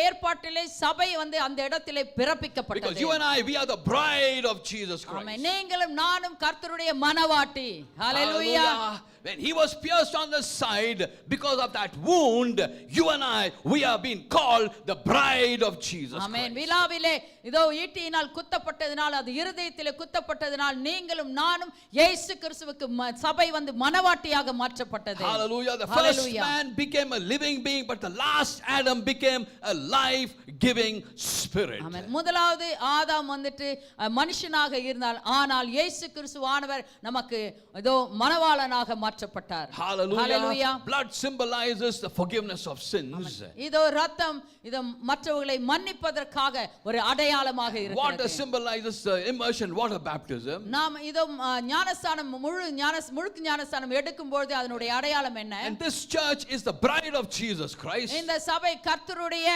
ஏற்பாட்டிலே சபை வந்து அந்த இடத்திலே பிறப்பிக்கப்பட்டது. Because you and I, we are the bride of Jesus Christ. ஆமென். நீங்களும் நானும் கர்த்தருடைய மணவாட்டி. ஹalleluya. When he was pierced on the side, because of that wound, you and I, we have been called the bride of Jesus Christ. ஆமென். விலாவிலே இதோ ஈட்டியினால் குத்தப்பட்டதனால், அது இருதயத்திலே குத்தப்பட்டதனால் நீங்களும் நானும் இயேசு கிறிஸ்துவுக்கு சபை வந்து மணவாட்டியாக மாற்றப்பட்டது. Hallelujah. The first man became a living being, but the last Adam became a life-giving spirit. ஆமென். முதலாவது ஆதாம் வந்துட்டு மனுஷனாக இருந்தால், ஆனால் இயேசு கிறிஸ்துவானவர் நமக்கு இதோ மணவாளனாக மாற்றப்பட்டார். Hallelujah. Blood symbolizes the forgiveness of sins. இதோ ரத்தம் இது மற்றவர்களை மன்னிப்பதற்கு ஒரு அடையாளமாக இருக்கிறது. Water symbolizes the immersion, water baptism. நாம் இதோ ஞானஸ்நானம் முழுக்கு ஞானஸ்நானம் எடுக்கும்போது அதனுடைய அடையாளம் என்ன? And this church is the bride of Jesus Christ. இந்த சபை கர்த்தருடைய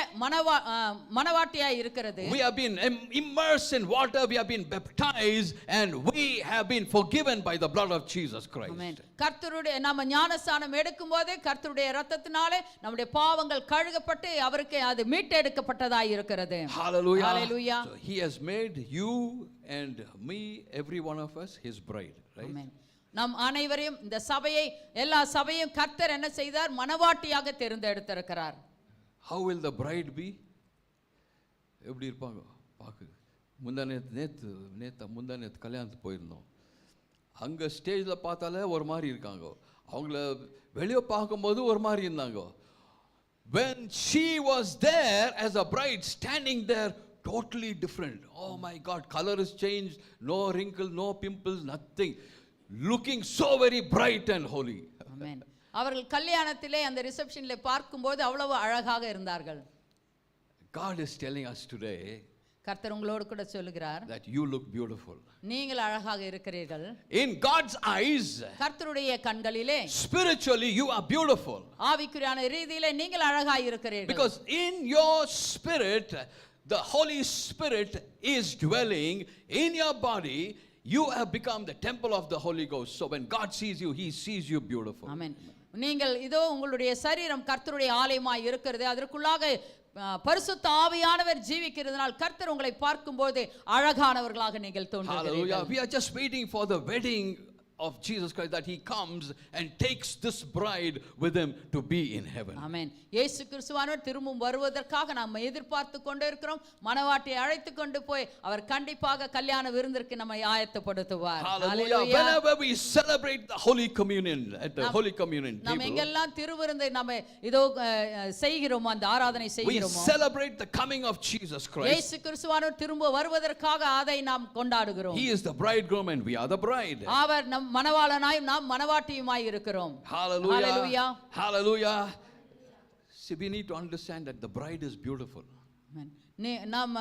மனவாட்டியாய் இருக்கிறது. We have been immersed in water, we have been baptized, and we have been forgiven by the blood of Jesus Christ. Amen. கர்த்தருடைய நாம ஞானஸ்நானம் எடுக்கும்போது கர்த்தருடைய இரத்தத்தினாலே நம்முடைய பாவங்கள் கழுகப்பட்டு அவருக்கு அது மீட்டெடுக்கப்பட்டதாய் இருக்கிறது. Hallelujah. Hallelujah. So he has made you and me, every one of us, his bride, right? Amen. நம் அனைவரையும் இந்த சபையை எல்லா சபையும் கர்த்தர் என்ன செய்தார்? மனவாட்டியாக தேர்ந்தெடுத்திருக்கிறார். How will the bride be? எப்படி இருப்பாங்க பாக்கு? முந்தானேத்து கல்யாணத்துக்கு போயிருந்தோம். அங்கே ஸ்டேஜில் பார்த்தாலே ஒரு மாதிரி இருக்காங்க, அவங்கள வெளியே பார்க்கும்போது ஒரு மாதிரி இருந்தாங்க. When she was there as a bride standing there, totally different. Oh my God, color is changed, no wrinkle, no pimples, nothing. Looking so very bright and holy. Amen. அவர்கள் கல்யாணத்திலே அந்த ரிசெப்ஷனிலே பார்க்கும்போது அவ்வளவு அழகாக இருந்தார்கள். God is telling us today கர்த்தர் உங்களோடு கூட சொல்லுகிறார் that you look beautiful. நீங்கள் அழகாக இருக்கிறீர்கள். In God's eyes, கர்த்தருடைய கண்களிலே spiritually you are beautiful. ஆவிக்குரியான ரீதியிலே நீங்கள் அழகாய் இருக்கிறீர்கள். Because in your spirit, the Holy Spirit is dwelling in your body. You have become the temple of the Holy Ghost. So when God sees you, he sees you beautiful. Amen. நீங்கள் இதோ உங்களுடைய சரீரம் கர்த்தருடைய ஆலயமாய் இருக்கிறது, அதற்குள்ளாக பரிசுத்த ஆவியானவர் ஜீவிக்கிறதுனால் கர்த்தர் உங்களை பார்க்கும்போது அழகானவர்களாக நீங்கள் தோன்றுகிறீர்கள். Hallelujah. We are just waiting for the wedding of Jesus Christ, that he comes and takes this bride with him to be in heaven. Amen. இயேசு கிறிஸ்துவானவர் திரும்பவும் வருவதற்காக நாம் எதிர்பார்த்து கொண்டே இருக்கிறோம். மணவாட்டியை அழைத்து கொண்டு போய் அவர் கண்டிப்பாக கல்யாண விருந்திற்கு நம்மை ஆயத்தப்படுத்துவார். Hallelujah. Whenever we celebrate the Holy Communion at the Holy Communion table, நாம் எங்கெல்லாம் திருவிருந்தை நம்ம இதோ செய்கிறோம், அந்த ஆராதனை செய்கிறோம், we celebrate the coming of Jesus Christ. இயேசு கிறிஸ்துவானவர் திரும்ப வருவதற்காக அதை நாம் கொண்டாடுகிறோம். He is the bridegroom and we are the bride. அவர் நம் மணவாளனாய் நாம் மணவாட்டியுமாய் இருக்கிறோம். Hallelujah. Hallelujah. Hallelujah. See, we need to understand that the bride is beautiful. நாம்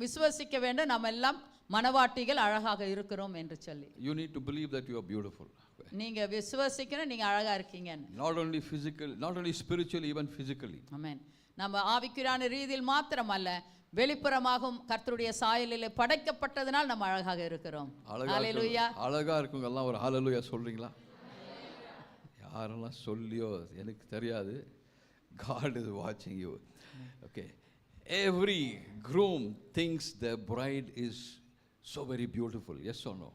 விசுவசிக்க வேண்டும், நாம் எல்லாம் மணவாட்டிகள் அழகாக இருக்கிறோம் என்று சொல்லி. You need to believe that you are beautiful. நீங்க விசுவசிக்கணும், நீங்க அழகா இருக்கீங்க. Not only physical, not only spiritually, even physically. Amen. நம்ம ஆவிக்குரியான ரீதியில் மாத்திரமல்ல, வெளிப்புறமாகவும் கர்த்தருடைய சாயலிலே படைக்கப்பட்டதனால் நம்ம அழகாக இருக்கிறோம். ஹalleluya. அழகா இருக்குங்க எல்லாம் ஒரு ஹalleluya சொல்றீங்களா? யாரெல்லாம் சொல்லியோ எனக்கு தெரியாது. God is watching you. Okay. Every groom thinks the bride is so very beautiful. Yes or no?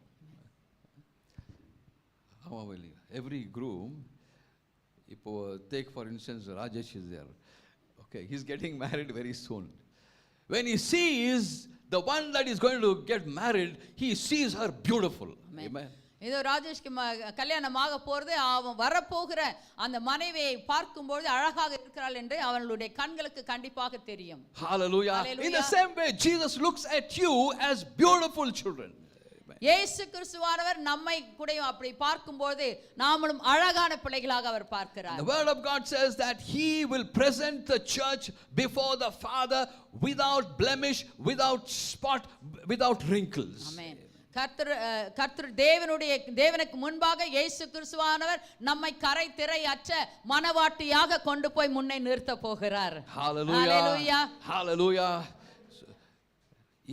Every groom, இப்போ take for instance Rajesh is there. Okay, he's getting married very soon. When he sees the one that is going to get married, he sees her beautiful. Amen. இதோ ராஜேஷ்க்கு கல்யாணமாக போறது, அவன் வரப்போகிற அந்த மனைவியை பார்க்கும்போது அழகாக இருக்கிறாள் என்று அவளுடைய கண்களுக்கு கண்டிப்பாக தெரியும். Hallelujah. In the same way, Jesus looks at you as beautiful children. இயேசு கிறிஸ்துவானவர் நம்மை கூட அப்படி பார்க்கும்போது நாமளும் அழகான பிள்ளைகளாக அவர் பார்க்கிறார். The word of God says that he will present the church before the Father without blemish, without spot, without wrinkles. Amen. கர்த்தர் தேவனுக்கு முன்பாக இயேசு கிறிஸ்துவானவர் நம்மை கரை திரை அற்ற மணவாட்டியாக கொண்டு போய் முன்னே நிறுத்த போகிறார். Hallelujah. Hallelujah. Hallelujah.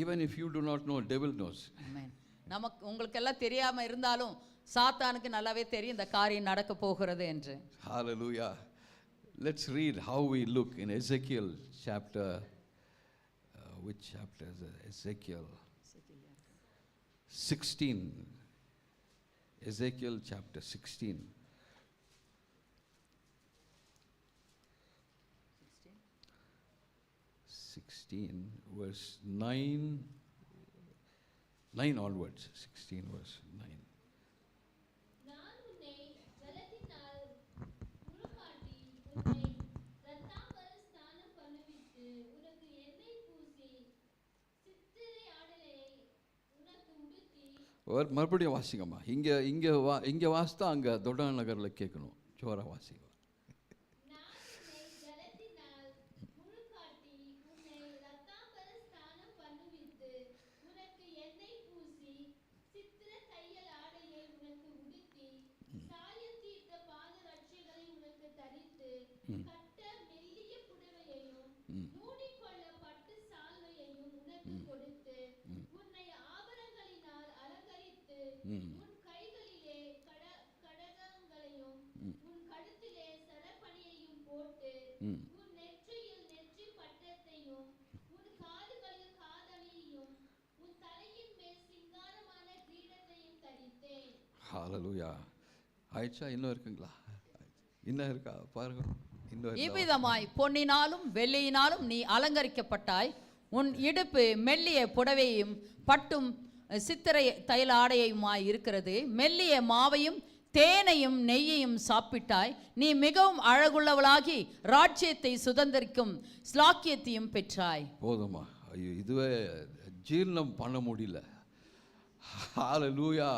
Even if you do not know, devil knows. Amen. நமக்கு உங்களுக்கு எல்லாம் தெரியாம இருந்தாலும் சாத்தானுக்கு நல்லாவே தெரியும் இந்த காரியம் நடக்க போகிறது என்று. Hallelujah. Let's read how we look in Ezekiel chapter. Which chapter is it? Ezekiel 16. Ezekiel chapter 16. 16 verse 9 onwards. 16 verse 9. நான் உன்னை ஜலத்தினால் முழுகாட்டி உன்னை இரத்தாம்பர ஸ்நானம் பண்ணுவித்து உனக்கு எண்ணெய் பூசி சித்திரை ஆடலை உனக்கு உடுத்தி. மறுபடியும் வாசிங்கம்மா. இங்கே வாசித்தா அங்கே தொண்டா நகரில் கேட்கணும். ஜோரா வாசிங்க. கட்ட மெல்லிய புடவை உன் கைகளிலே கடகங்களையும் உன் கழுத்திலே சரப்பணியையும் போட்டு உன் நெற்றியில் நெற்றி பட்டத்தையும் உன் காதுகளில் காதணியையும் உன் தலையின் மேல் சிங்காரமான கிரீடத்தையும் தரித்தேன். ஹalleluya. ஆயிச்சா? இன்னும் இருக்குங்களா? இன்னும் இருக்கா பாருங்க. இன்னும் இவ்விதமாய் பொன்னினாலும் வெள்ளியினாலும் நீ அலங்கரிக்கப்பட்டாய். உன் இடுப்பு மெல்லிய புடவையும் பட்டும் சித்திரை தைல ஆடையுமாய் இருக்கிறது. மெல்லிய மாவையும் தேனையும் நெய்யையும் சாப்பிட்டாய். நீ மிகவும் அழகுள்ளவளாகி ராஜ்யத்தை சுதந்திரிக்கும் ஸ்லாக்கியத்தையும் பெற்றாய். போதுமா? ஐயோ, இதுவே ஜீர்ணம் பண்ண முடியல. ஹalleluya.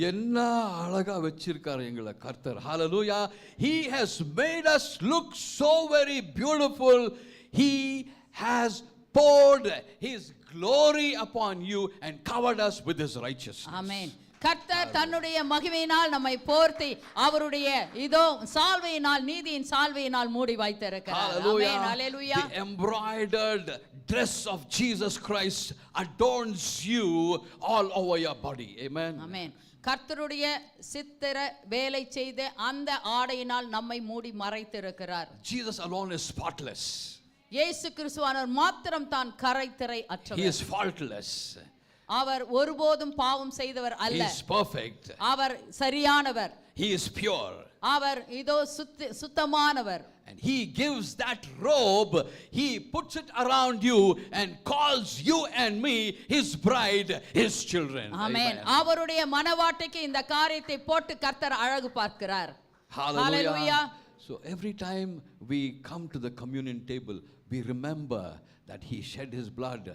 என்ன அழகா வச்சிருக்காரு எங்களை கர்த்தர். ஹalleluya. He has made us look so very beautiful. He has poured his glory upon you and covered us with his righteousness. ஆமென். கர்த்தர் தன்னுடைய மகிமையினால் நம்மை போர்த்தி அவருடைய இதோ சால்வையினால், நீதியின் சால்வையினால் மூடி வைத்திருக்கிறார். ஆமென். ஹalleluya. The embroidered dress of Jesus Christ adorns you all over your body. Amen. ஆமென். கர்த்தருடைய சித்திர வேலை செய்த அந்த ஆடையினால் நம்மை மூடி மறைத்திருக்கிறார். Jesus alone is spotless. இயேசு கிறிஸ்துவானவர் மாத்திரம் தான் கரைத்திரை He அற்றவர். is faultless. அவர் ஒருபோதும் பாவம் செய்தவர் He அல்ல. is perfect. Our சரியானவர். He is pure. அவர் இதோ சுத்தமானவர். And he gives that robe, he puts it around you and calls you and me his bride, his children. ஆமென். அவருடைய மனவாட்டிக்கு இந்த காரியத்தை போட்டு கர்த்தர் அழகு பார்க்கிறார். Hallelujah. So every time we come to the communion table, we remember that he shed his blood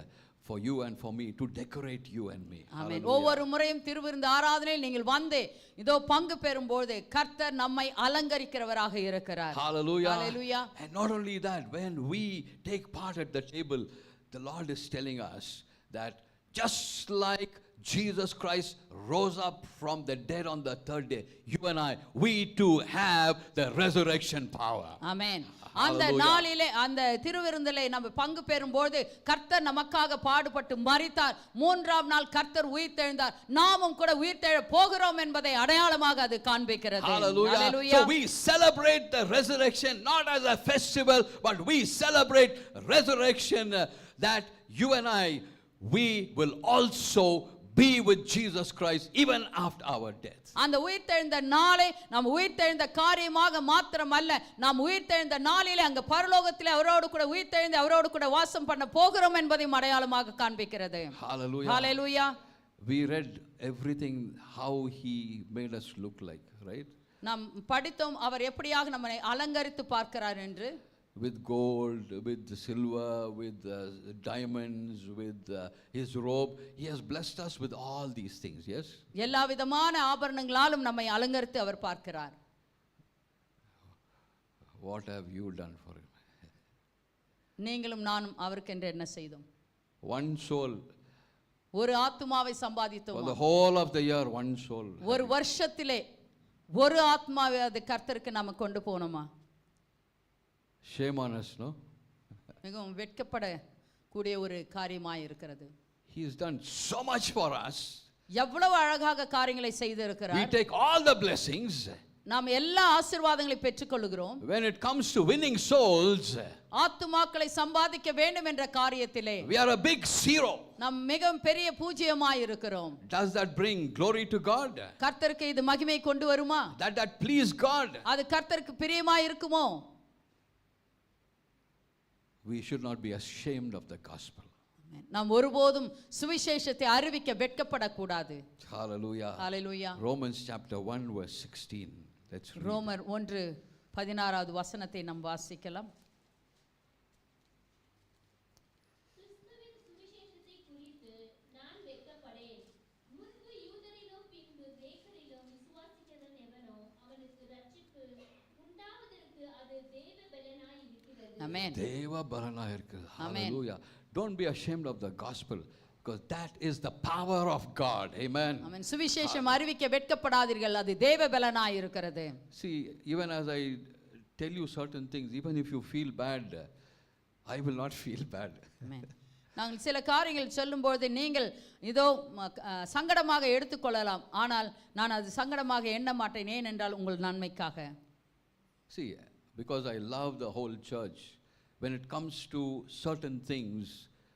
for you and for me to decorate you and me. ஆமென். ஒவ்வொரு முறையும் திருவிருந்து ஆராதனையில் நீங்கள் வந்து இதோ பங்கு பெறும்போது கர்த்தர் நம்மை அலங்கரிக்கிறவராக இருக்கிறார். Hallelujah. Hallelujah. And not only that, when we take part at the table, the Lord is telling us that just like Jesus Christ rose up from the dead on the third day, you and I, we too have the resurrection power. ஆமென். அந்த நாளிலே அந்த திருவிருந்திலே நம்ம பங்கு பெறும்போது கர்த்தர் நமக்காக பாடுபட்டு மரித்தார். மூன்றாம் நாள் கர்த்தர் உயிர்த்தெழுந்தார். நாமும் கூட உயிர்த்தெழ போகிறோம் என்பதை அடையாளமாக அது காண்பிக்கிறது. Hallelujah. So we celebrate the resurrection not as a festival, but we celebrate resurrection that you and I, we will also be with Jesus Christ even after our death. அந்த உயிர்த்தெழுந்த நாளை நாம் உயிர்த்தெழுந்த காரியமாக மாத்திரமல்ல, நாம் உயிர்த்தெழுந்த நாளிலே அங்க பரலோகத்திலே அவரோடு கூட உயிர்த்தெழுந்து அவரோடு கூட வாசம் பண்ண போகிறோம் என்பதையும் அடையாளமாக காண்பிக்கிறது. Hallelujah. Hallelujah. We read everything how he made us look like, right? நாம் படித்தோம் அவர் எப்படியாக நம்மை அலங்கரித்து பார்க்கிறார் என்று. With gold, with silver, with diamonds, with his robe. He has blessed us with all these things, yes? எல்லா விதமான ஆபரணங்களாலும் நம்மை அலங்கரித்து அவர் பார்க்கிறார். What have you done for him? நீங்களும் நானும் அவருக்கென்று என்ன செய்தோம்? One soul. ஒரு ஆத்துமாவை For சம்பாதித்தோம். the whole of the year, one soul. ஒரு வருஷத்திலே ஒரு ஆத்மாவை அது கர்த்தருக்கு நாம கொண்டு போனோமா? Shame on us, no? மிகவும் வெட்கப்பட கூடிய ஒரு காரியமாய் இருக்கிறது. He has done so much for us. எவ்வளவு அழகாக காரியங்களை We செய்திருக்கிறார். take all the blessings. நாம் எல்லா ஆசீர்வாதங்களை பெற்றுக்கொள்கிறோம். When it comes to winning souls, ஆத்துமாக்களை சம்பாதிக்க வேண்டும் என்ற காரியத்திலே we are a big zero. நாம் மிகவும் பெரிய பூஜ்யமாய் இருக்கிறோம். Does that bring glory to God? கர்த்தருக்கு இது மகிமை கொண்டு வருமா? That please God? அது கர்த்தருக்கு பிரியமாய் இருக்குமோ? We should not be ashamed of the gospel. நாம் ஒருபோதும் சுவிசேஷத்தை அறிவிக்க வெட்கப்படக்கூடாது. Hallelujah. Hallelujah. Romans chapter 1 verse 16. Let's read. ரோமர் 1:16 வசனத்தை நாம் வாசிக்கலாம். கிறிஸ்துவின் சுவிசேஷத்தை குறித்து நான் வெட்கப்படேன். முன்பு யூதரிலும் பின்பு கிரேக்கரிலும் விசுவாசிக்கிறவன் எவனோ அவனுக்கு ரட்சிப்பு உண்டாவதற்கு அது தேவ பலனாய் இருக்கிறது. ஆமென். தேவ பலனாய் இருக்கிறது. Amen. Hallelujah. Don't be ashamed of the gospel because that is the power of God. Amen. ஆமென். சுவிசேஷம் அறிவிக்க வெட்கப்படாதீர்கள், அது தேவ பலனாய் இருக்கிறது. See, even as I tell you certain things, even if you feel bad, I will not feel bad. ஆமென். நாங்கள் சில காரியங்கள் சொல்லும்போது நீங்கள் இதோ சங்கடமாக எடுத்துக்கொள்ளலாம், ஆனால் நான் அது சங்கடமாக எண்ண மாட்டேன். ஏனென்றால் உங்கள் நன்மைக்காக. See, because I love the whole church, when it comes to certain things,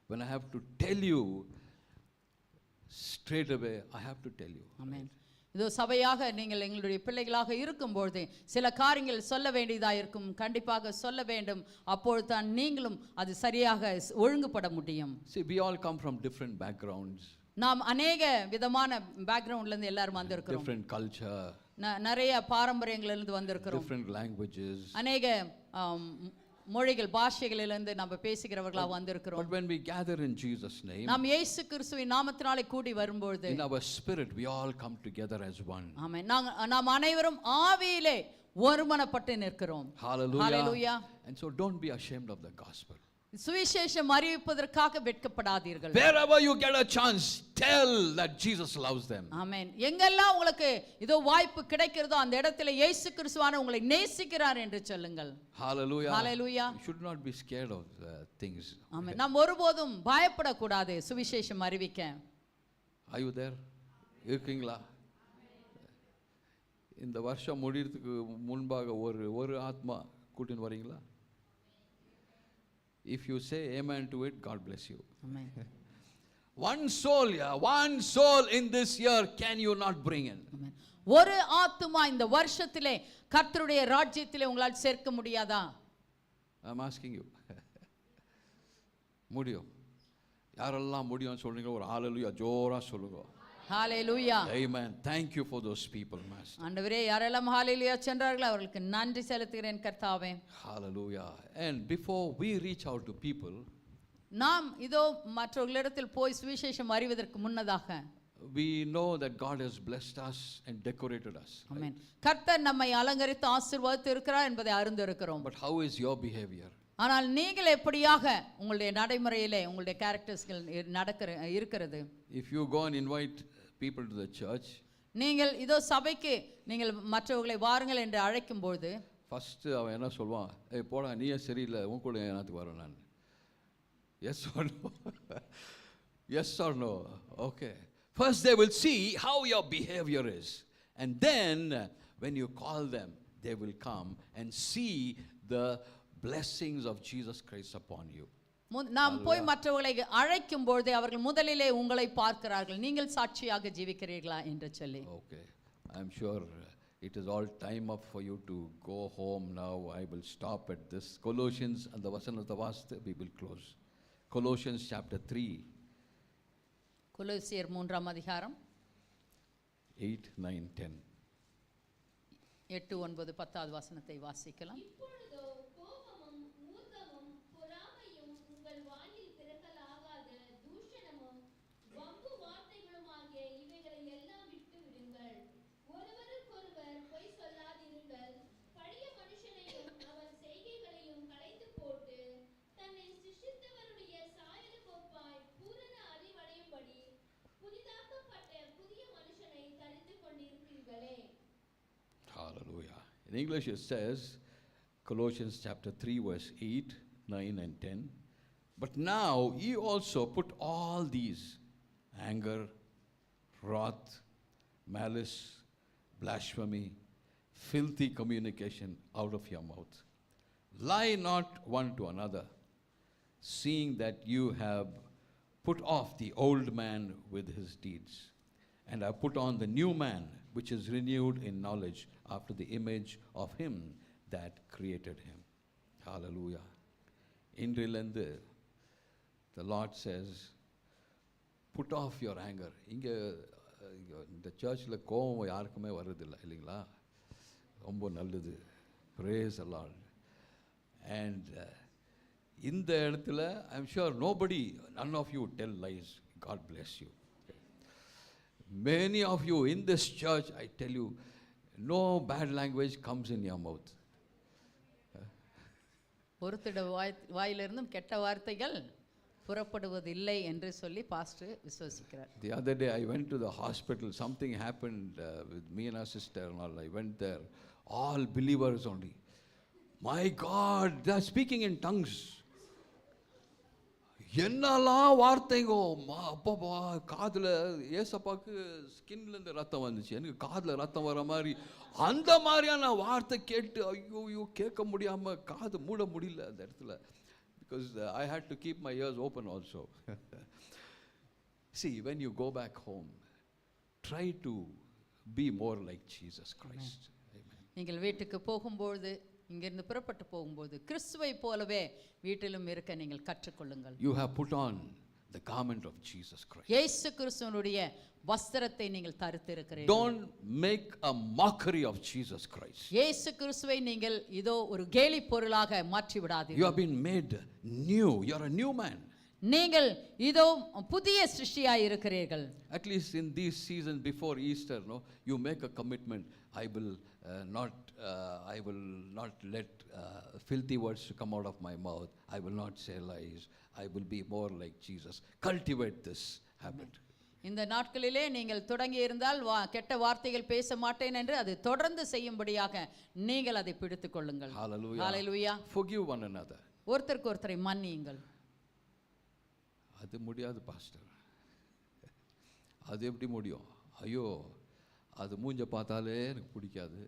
when I have to tell you straight away, I have to tell you. Amen. இதோ சபையாக நீங்கள் எங்களுடைய பிள்ளைகளாக இருக்கும்போது சில காரியங்கள் சொல்ல வேண்டியதாக இருக்கும், கண்டிப்பாக சொல்ல வேண்டும். அப்பொழுது தான் நீங்களும் அது சரியாக ஒழுங்குபட முடியும். See, we all come from different backgrounds. நாம் அநேக விதமான பேக்ரவுண்ட்ல இருந்து எல்லாரும் வந்திருக்கிறோம். Different culture. நிறைய பாரம்பரியங்களிலிருந்து வந்திருக்கிறோம். Different languages. அநேக மொழிகள் பாஷைகளிலிருந்து நம்ம பேசுகிறவர்களாக வந்திருக்கிறோம். But when we gather in Jesus name, நாம் இயேசு கிறிஸ்துவின் நாமத்தினாலே கூடி வரும்போது in our spirit we all come together as one. ஆமென். நாம் அனைவரும் ஆவியிலே ஒருமனப்பட்டு நிற்கிறோம். Hallelujah. Hallelujah. And so don't be ashamed of the gospel. சுவிசேஷம் அறிவிப்பதற்காக வெட்கப்படாதீர்கள். Wherever you get a chance, tell that Jesus loves them. ஆமென். எங்கெல்லாம் உங்களுக்கு இதோ வாய்ப்பு கிடைக்கிறதோ அந்த இடத்துல இயேசு கிறிஸ்துவான உங்களை நேசிக்கிறார் என்று சொல்லுங்கள். Hallelujah. Hallelujah. You should not be scared of things. ஆமென். நாம் ஒருபோதும் பயப்படக்கூடாது சுவிசேஷம் அறிவிக்க. Are you there? இருக்கீங்களா? இந்த வருஷம் முடியறதுக்கு முன்பாக ஒரு ஆத்மா கூட்டின்னு வரீங்களா? If you say amen to it, God bless you. Amen. One soul, yeah, one soul in this year can you not bring in? Amen. ஒரு ஆத்துமா இந்த வருஷத்திலே கர்த்தருடைய ராஜ்யத்திலே உங்களால் சேர்க்க முடியாதா? I'm asking you. முடியும். யாரெல்லாம் முடியும்னு சொல்றீங்க ஒரு ஹalleluya ஜோரா சொல்லுங்க. Hallelujah. Amen. Thank you for those people, Master. ஆண்டவரே யாரெல்லாம் ஹalleluya சென்றார்களோ அவர்களுக்கு நன்றி செலுத்துகிறேன் கர்த்தாவே. Hallelujah. And before we reach out to people, நாம் இதோ மற்றவர்களிடத்தில் போய் சுவிசேஷம் அறிவதற்கு முன்னதாக we know that God has blessed us and decorated us. ஆமென். கர்த்தர் நம்மை அலங்கரித்து ஆசீர்வதித்து இருக்கிறார் என்பதை அறிந்திருக்கிறோம். But how is your behavior? ஆனால் நீங்கள் எப்படியாக உங்களுடைய நடைமுறையிலே உங்களுடைய கேரக்டர்ஸ்கள் இருக்கிறது? If you go and invite people to the church, நீங்கள் இதோ சபைக்கு நீங்கள் மற்றவர்களை வாருங்கள் என்று அழைக்கும்போது ஃபர்ஸ்ட் அவன் என்ன சொல்வான்? ஏய் போடா நீயே சரியில்லை, உன் கூட என்னத்துக்கு வரேன் நான்? Yes or no? Yes or no? Okay. First they will see how your behavior is, and then when you call them they will come and see the blessings of Jesus Christ upon you. நாம் போய் மற்றவர்களை அழைக்கும் பொழுது அவர்கள் முதலிலே உங்களை பார்க்கிறார்கள், நீங்கள் சாட்சியாக ஜீவிக்கிறீர்களா என்று சொல்லி. Okay, I'm sure it is all time up for you to go home now. I will stop at this. Colossians and the vasanatha vaste we will close. Colossians chapter 3. கொலோசியர் 3ஆம் அதிகாரம் 8, 9, 10. 8, 9, 10வது வசனத்தை வாசிக்கலாம். இப்பொழுதோ கோபமும் மூர்க்கமும் பொறாமையும் உங்கள் வாயில் பிறக்கலாகாத தூஷணமும் வம்பு வார்த்தைகளுமாகிய இவைகளை எல்லாம் விட்டு விடுங்கள். ஒருவருக்கொருவர் பொய் சொல்லாதிருங்கள். பழைய மனுஷனையும் அவன் செய்கைகளையும் களைந்து போட்டு தன்னை சிருஷ்டித்தவருடைய சாயலுக்கொப்பாய் பூரண அறிவடையும்படி புதிதாக்கப்பட்ட புதிய மனுஷனை தரித்து கொண்டிருக்கிறீர்களே. Hallelujah. In English it says, Colossians chapter 3 verse 8, 9 and 10. But now ye also put all these, anger, wrath, malice, blasphemy, filthy communication out of your mouth. Lie not one to another, seeing that you have put off the old man with his deeds, and have put on the new man, which is renewed in knowledge after the image of him that created him. Hallelujah. இன்றிலிருந்து the Lord says, put off your anger. இங்கே இந்த சர்ச்சில் கோபம் யாருக்குமே வருதில்லை இல்லைங்களா? ரொம்ப நல்லது. Praise the Lord. And இந்த இடத்துல I'm sure none of you tell lies. God bless you. Many of you in this church, I tell you, no bad language comes in your mouth. ஒருத்திட வாயிலிருந்தும் கெட்ட வார்த்தைகள் புறப்படுவதில்லை என்று சொல்லி pastor விசுவசிக்கிறார். The other day I went to the hospital. Something happened with me and our sister and all. I went there. All believers only. My God, they are speaking in tongues. என்னெல்லாம் வார்த்தைங்கோ அப்பா காதில் ஏசப்பாக்கு ஸ்கின்லேருந்து ரத்தம் வந்துச்சு, எனக்கு காதில் ரத்தம் வர மாதிரி அந்த மாதிரியான வார்த்தை கேட்டு ஐயோ கேட்க முடியாமல் காது மூட முடியல அந்த இடத்துல. Because I had to keep my ears open also. See, when you go back home, try to be more like Jesus Christ. Amen. நீங்கள் வீட்டுக்கு போகும்போது, இங்கிருந்து புறப்பட்டு போகும்போது கிறிஸ்துவை போலவே வீட்டிலும் இருக்க நீங்கள் கற்றுக்கொள்ளுங்கள். You have put on the garment of Jesus Christ. இயேசு கிறிஸ்துவினுடைய வஸ்திரத்தை நீங்கள் தரித்திருக்கிறீர்கள். Don't make a mockery of Jesus Christ. இயேசு கிறிஸ்துவை நீங்கள் இதோ ஒரு கேலி பொருளாக மாற்றி You விடாதீர்கள். have been made new. You are a new man. நீங்கள் இதோ புதிய சிருஷ்டியாய் இருக்கிறீர்கள். At least in these seasons before Easter, no, you make a commitment. I will not let filthy words to come out of my mouth. I will not say lies. I will be more like Jesus. Cultivate this habit. இந்த நாட்களிலே நீங்கள் தொடங்கி இருந்தால் கெட்ட வார்த்தைகள் பேச மாட்டேன் என்று அது தொடர்ந்து செய்யும்படியாக நீங்கள் அதை பிடித்துக் கொள்ளுங்கள். Hallelujah. Hallelujah. Forgive one another. ஒருத்தருக்கு ஒருத்தரை மன்னியுங்கள். அது முடியாது பாஸ்டர். அது எப்படி முடியும்? ஐயோ அது மூஞ்ச பார்த்தாலே எனக்கு பிடிக்காது,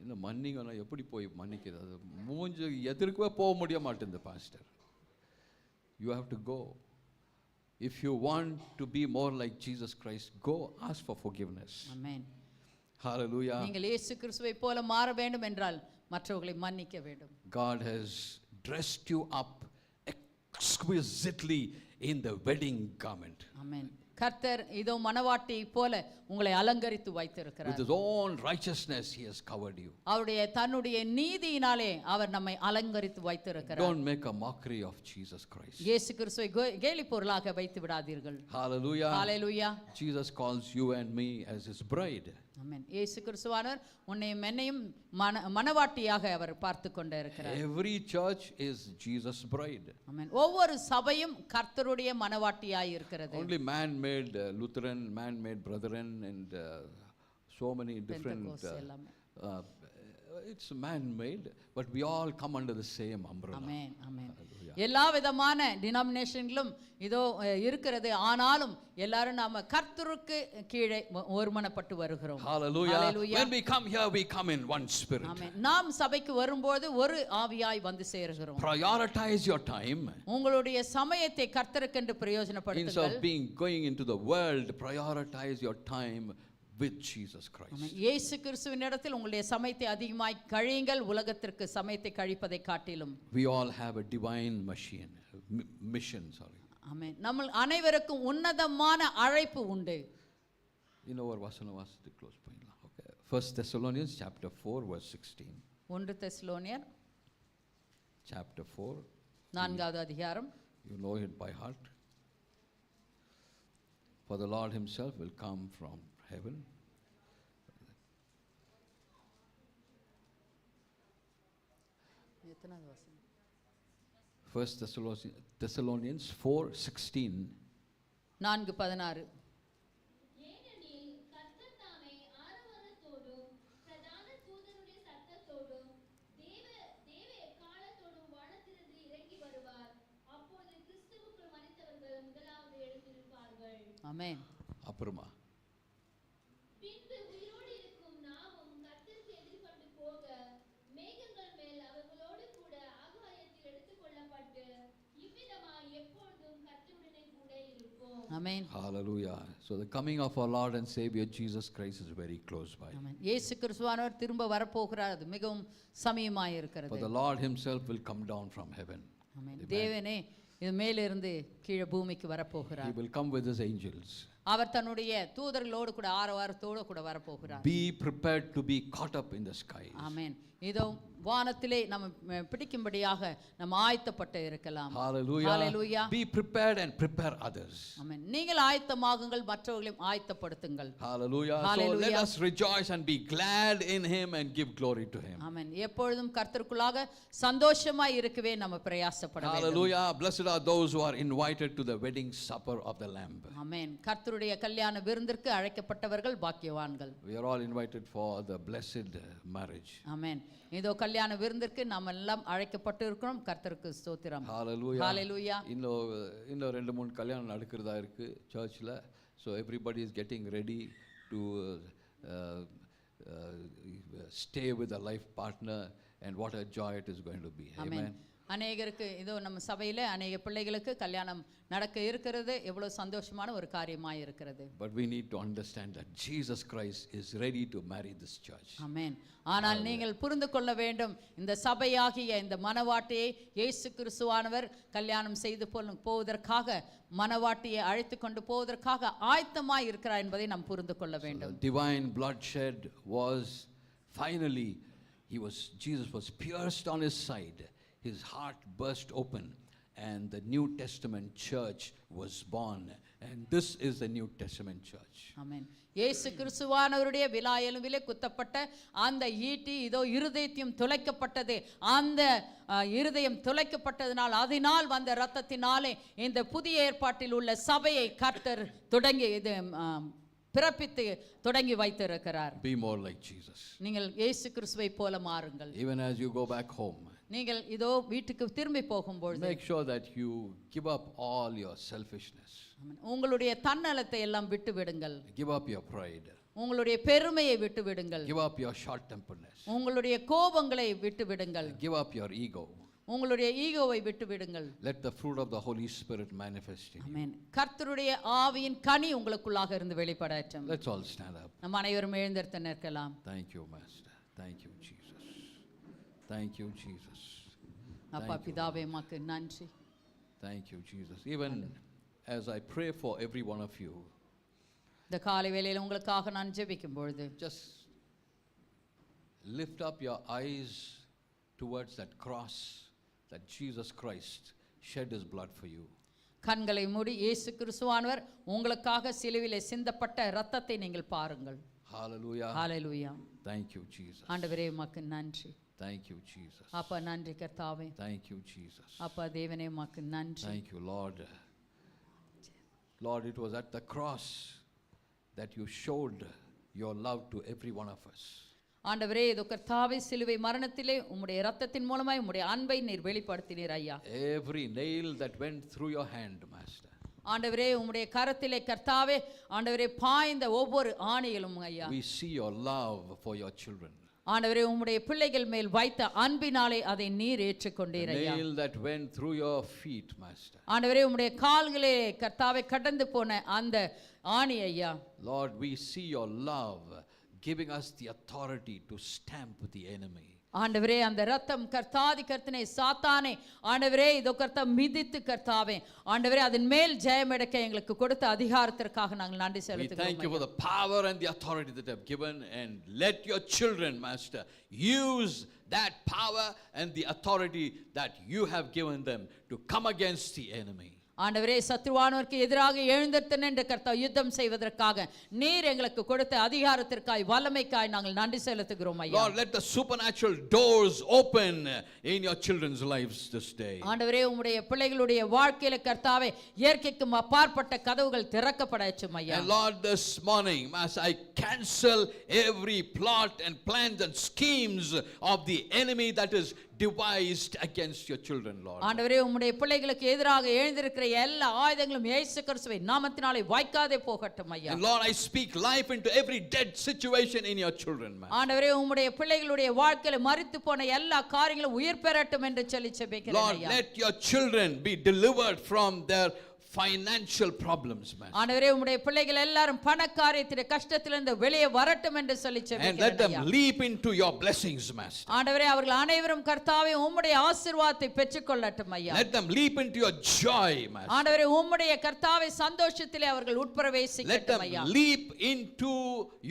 இன்னும் மன்னிங்கன்னா எப்படி போய் மன்னிக்கிறது? அது மூஞ்சு எதிர்க்கவே போக முடிய மாட்டேங்குது pastor. You have to go. If you want to be more like Jesus Christ, go ask for forgiveness. Amen. Hallelujah. நீங்கள் இயேசு கிறிஸ்துவை போல மாற வேண்டும் என்றால் மற்றவர்களை மன்னிக்க வேண்டும். God has dressed you up exquisitely in the wedding garment. Amen. கர்த்தர் இதோ மணவாட்டி போல உங்களை அலங்கரித்து வைத்திருக்கிறார். With his own righteousness he has covered you. அவருடைய தன்னுடைய நீதியினாலே அவர் நம்மை அலங்கரித்து வைத்திருக்கிறார். Don't make a mockery of Jesus Christ. இயேசு கிறிஸ்துவை கேலி பொருளாக வைத்து விடாதீர்கள். Hallelujah. Hallelujah. Jesus calls you and me as his bride. ஆமென். இயேசு கிறிஸ்துவானவர் உன்னையும் என்னையும் மணவாட்டியாக அவர் பார்த்து கொண்டே இருக்கிறார். Every church is Jesus' bride. ஆமென். ஒவ்வொரு சபையும் கர்த்தருடைய மணவாட்டியாய் இருக்கிறது. Only man-made Lutheran, man-made Brethren, and so many different. It's man-made, but we all come under the same umbrella. Amen. Amen. எல்லா விதமான டினாமினேஷன்களும் இதோ இருக்கிறது, ஆனாலும் எல்லாரும் நாம கர்த்தருக்கு கீழே ஒருமனப்பட்டு வருகிறோம். Hallelujah. When we come here, we come in one spirit. Amen. நாம் சபைக்கு வரும்போது ஒரு ஆவியாய் வந்து சேருகிறோம். Prioritize your time. உங்களுடைய சமயத்தை கர்த்தருக்கென்று பிரயோஜனப்படுத்துங்கள். Instead of going into the world, prioritize your time with Jesus Christ. இயேசு கிறிஸ்துவின் இடத்தில் உங்களுடைய சமயத்தை அதிகமாய் கழியுங்கள், உலகத்திற்கு சமயத்தை கழிப்பதை காட்டிலும். We all have a divine mission. ஆமென். நம்ம அனைவருக்கும் உன்னதமான அழைப்பு உண்டு. இன்னொரு வசனம் வாசித்து க்ளோஸ் பண்ணலாம். Okay. 1 Thessalonians chapter 4 verse 16. 1 தெசலோனியர் chapter 4. 4வது அதிகாரம். You know it by heart. For the Lord himself will come from heaven. எத்தனாவது வசனம்? 1 Thessalonians 4:16. 4:16. ஏனெனில் கர்த்தர் தாமே ஆரவாரத்தோடும் பிரதான தூதனுடைய சத்தத்தோடும் தேவ எக்காளத்தோடும் வானத்திலிருந்து இறங்கி வருவார். அப்பொழுது கிறிஸ்துவுக்குள் மரித்தவர்கள் முதலாவது எழுந்திருப்பார்கள். ஆமென். அப்புறமா பின்பு உயிரோடு இருக்கும் நாமும் கர்த்தருக்கு எதிர்கொண்டு போக மேகங்கள் மேல் அவர்களோடு கூட ஆகாயத்தில் எடுத்துக்கொள்ளப்பட்டு இவ்விதமாய் எப்பொழுதும் கர்த்தருடனே கூட இருப்போம். ஆமென். Hallelujah. So the coming of our Lord and Savior Jesus Christ is very close by. ஆமென். இயேசு கிறிஸ்துவானவர் திரும்ப வரப்போகிறார், அது மிகவும் சமீபமாய் இருக்கிறது. For the Lord himself will come down from heaven. ஆமென். தேவனே இது மேலிருந்து கீழே பூமிக்கு வரப்போகிறார். He will come with his angels. அவர் தன்னுடைய தூதர்களோடு கூட ஆரவாரத்தோடு கூட வரப்போகிறார். Be prepared to be caught up in the skies. ஆமென். இதோ வானத்திலே நம்ம பிடிக்கும்படியாக நம்ம ஆயத்தப்பட்டு இருக்கலாம். Hallelujah. Hallelujah. Be prepared and prepare others. ஆமென். நீங்கள் ஆயத்தமாகுங்கள், மற்றவர்களையும் ஆயத்தப்படுத்துங்கள். Hallelujah. Hallelujah. So let us rejoice and be glad in him and give glory to him. ஆமென். எப்பொழுதும் கர்த்தருக்குள்ளாக சந்தோஷமாய் இருக்கவே நம்ம பிரயாசப்பட வேண்டும். Hallelujah. Blessed are those who are invited to the wedding supper of the Lamb. ஆமென். கர்த்தருடைய கர்த்தருடைய கல்யாண விருந்திற்கு அழைக்கப்பட்டவர்கள் பாக்கியவான்கள். We are all invited for the blessed marriage. ஆமென். இதோ கல்யாண விருந்திற்கு நாம் எல்லாம் அழைக்கப்பட்டு இருக்கிறோம். கர்த்தருக்கு ஸ்தோத்திரம். Hallelujah. Hallelujah. இன்னும் 2-3 கல்யாணம் நடக்கிறதா இருக்கு சர்ச்சில். So everybody is getting ready to stay with a life partner, and what a joy it is going to be. Amen. அநேகருக்கு இதோ நம்ம சபையில அநேக பிள்ளைகளுக்கு கல்யாணம் நடக்க இருக்கிறது. எவ்வளவு சந்தோஷமான ஒரு காரியமாய் இருக்கிறது. But we need to understand that Jesus Christ is ready to marry this church. ஆமென். ஆனால் நீங்கள் புரிந்து கொள்ள வேண்டும், இந்த சபையாகிய இந்த மனவாட்டியை இயேசு கிறிஸ்துவானவர் கல்யாணம் செய்து போவதற்காக மனவாட்டியை அழைத்து கொண்டு போவதற்காக ஆயத்தமாய் இருக்கிறார் என்பதை நாம் புரிந்து கொள்ள வேண்டும். So divine bloodshed was finally, Jesus was pierced on his side. His heart burst open, and the New Testament church was born, and this is the New Testament church. ஆமென். இயேசு கிறிஸ்துவானவருடைய விலாயெலும்பிலே குத்தப்பட்ட அந்த ஈட்டி இதோ இருதயத்தையும் துளைக்கப்பட்டது. அந்த இருதயம் துளைக்கப்பட்டதினால் அதனால் வந்த இரத்தத்தினாலே இந்த புதிய ஏற்பாட்டில் உள்ள சபையை கர்த்தர் பிறப்பித்து தொடங்கி வைத்திருக்கிறார். Be more like Jesus. நீங்கள் இயேசு கிறிஸ்துவை போல மாறுங்கள். Even as you go back home, நீங்கள் இதோ வீட்டுக்கு திரும்பி போகும்போது make sure that you give up all your selfishness. உங்களுடைய தன்னலத்தை எல்லாம் விட்டு விடுங்கள். Give up your pride. உங்களுடைய பெருமையை விட்டு விடுங்கள். Give up your short temperedness. உங்களுடைய கோபங்களை விட்டு விடுங்கள். Give up your ego. உங்களுடைய ஈகோவை விட்டு விடுங்கள். Let the fruit of the Holy Spirit manifest in you. ஆமென். கர்த்தருடைய ஆவியின் கனி உங்களுக்குள்ளாக இருந்து வெளிப்படட்டும். Let's all stand up. நம் அனைவரும் எழுந்திருத்து நிற்கலாம். Thank you, Master. Thank you, Jesus. Thank you, Jesus. அப்பா பிதாவே உமக்கு நன்றி. Thank you, Jesus. Even as I pray for every one of you, இந்த காலை வேளையில் உங்களுக்காக நான் ஜெபிக்கும் பொழுது just lift up your eyes towards that cross that Jesus Christ shed his blood for you. கண்களை மூடி இயேசு கிறிஸ்துவானவர் உங்களுக்காக சிலுவையிலே சிந்தப்பட்ட இரத்தத்தை நீங்கள் பாருங்கள். Hallelujah. Hallelujah. Thank you, Jesus. ஆண்டவரே உமக்கு நன்றி. Thank you, Jesus. அப்பா நன்றி கர்த்தாவே. Thank you, Jesus. அப்பா தேவனே உமக்கு நன்றி. Thank you, Lord. Lord, it was at the cross that you showed your love to every one of us. ஆண்டவரே இதோ கர்த்தாவே சிலுவை மரணத்திலே உம்முடைய இரத்தத்தின் மூலமாய் உம்முடைய அன்பை நீர் வெளிப்படுத்தினீர் ஐயா. Every nail that went through your hand, Master. ஆண்டவரே உம்முடைய கரத்திலே கர்த்தாவே ஆண்டவரே பாய்ந்த ஒவ்வொரு ஆணியிலும் ஐயா. We see your love for your children. ஆண்டவரே உம்முடைய பிள்ளைகள் மேல் வைத்த அன்பினாலே அதை நீர் ஏற்றுக்கொண்டீர் ஐயா. The nail that went through your feet, Master. ஆண்டவரே உம்முடைய கால்களே கர்த்தாவே கடந்து போன அந்த ஆணி ஐயா. Lord, we see your love giving us the authority to stamp the enemy. ஆண்டவரே அந்த ரத்தம் கர்த்தாதி கர்த்தனை சாத்தானே ஆண்டவரே இதோ கர்த்தா மிதித்து கர்த்தாவே ஆண்டவரே அதன் மேல் ஜெயம் எடுக்க எங்களுக்கு கொடுத்த அதிகாரத்திற்காக நாங்கள் நன்றி செலுத்துகிறோம். We thank you for the power and the authority that you have given, and let your children, Master, use that power and the authority that you have given them to come against the enemy. ஆண்டவரே சத்ருவானவருக்கு எதிராக எழுந்திருத்து நின்று கர்த்தா யுத்தம் செய்வதற்காக நீர் எங்களுக்கு கொடுத்த அதிகாரத்திற்காய் வல்லமைக்காய் நாங்கள் நன்றி செலுத்துகிறோம் ஐயா. Lord, let the supernatural doors open in your children's lives this day. ஆண்டவரே உம்முடைய பிள்ளைகளுடைய வாழ்க்கையில கர்த்தாவே இயற்கைக்கு அப்பாற்பட்ட கதவுகள் திறக்கப்படட்டும் ஐயா. And Lord, this morning, Master, I cancel every plot and plans and schemes of the enemy that is devised against your children, Lord. ஆண்டவரே உம்முடைய பிள்ளைகளுக்கு எதிராக எழுந்திருக்கிற எல்லா ஆயுதங்களும் இயேசு கிறிஸ்துவின் நாமத்தினாலே வாய்க்காதே போகட்டும் ஐயா. And Lord, I speak life into every dead situation in your children, man. ஆண்டவரே உம்முடைய பிள்ளைகளுடைய வாழ்க்கையில மரித்து போன எல்லா காரியங்களும் உயிர் பெறட்டும் என்று சொல்லி ஜெபிக்கிறேன் Lord, ஐயா. let your children be delivered from their financial problems, man. ஆண்டவரே உம்முடைய பிள்ளைகள் எல்லாரும் பண காரியத்திலே கஷ்டத்திலிருந்து வெளியே வரட்டும் என்று சொல்லி ஜெபிக்கிறேன் And let them ஐயா. leap into your blessings, Master. ஆண்டவரே அவர்கள் அனைவரும் கர்த்தாவே உம்முடைய ஆசீர்வாதத்தை பெற்றுக்கொள்ளட்டும் ஐயா. Let them leap into your joy, Master. ஆண்டவரே உம்முடைய கர்த்தாவே சந்தோஷத்திலே அவர்கள் Let உட்பிரவேசிக்கட்டும் them ஐயா. leap into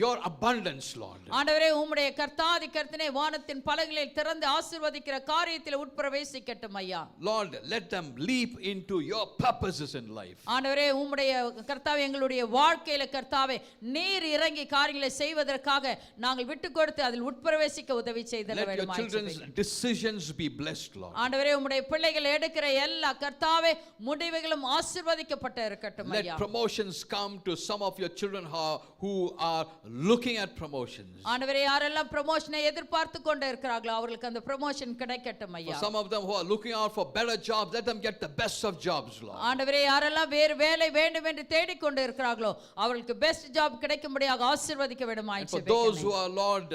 your abundance, Lord. ஆண்டவரே உம்முடைய கர்த்தாதி கர்த்தனை வானத்தின் பலகைகளில் திறந்து ஆசீர்வதிக்கிற காரியத்தில் உட்பிரவேசிக்கட்டும் ஐயா. Lord, let them leap into your purposes in life. ஆண்டவரே உம்முடைய கர்த்தாவே எங்களுடைய வாழ்க்கையில கர்த்தாவே நீர் இறங்கி காரியங்களை செய்வதற்காக நாங்கள் விட்டு கொடுத்து அதில் உட்பிரவேசிக்க உதவி செய்தல Let your வேண்டுமாய் children's ஜெபிக்கிறேன். decisions be blessed, Lord. ஆண்டவரே உம்முடைய பிள்ளைகள் எடுக்கிற எல்லா கர்த்தாவே முடிவுகளும் ஆசீர்வதிக்கப்பட்டு இருக்கட்டும் Let ஐயா. promotions come to some of your children who are looking at promotions. ஆண்டவரே யாரெல்லாம் ப்ரமோஷனை எதிர்பார்த்து கொண்டு இருக்கிறார்களோ அவர்களுக்கு அந்த ப்ரமோஷன் கிடைக்கட்டும் For ஐயா. some of them who are looking out for better jobs, let them get the best of jobs, Lord. ஆண்டவரே யாரெல்லாம் வேறு வேலை வேண்டும் என்று தேடிக்கொண்டு இருக்கிறார்களோ அவர்களுக்கு பெஸ்ட் ஜாப் கிடைக்கும்படியாக ஆசீர்வதிக்க வேண்டுமாய் And for those who are, Lord,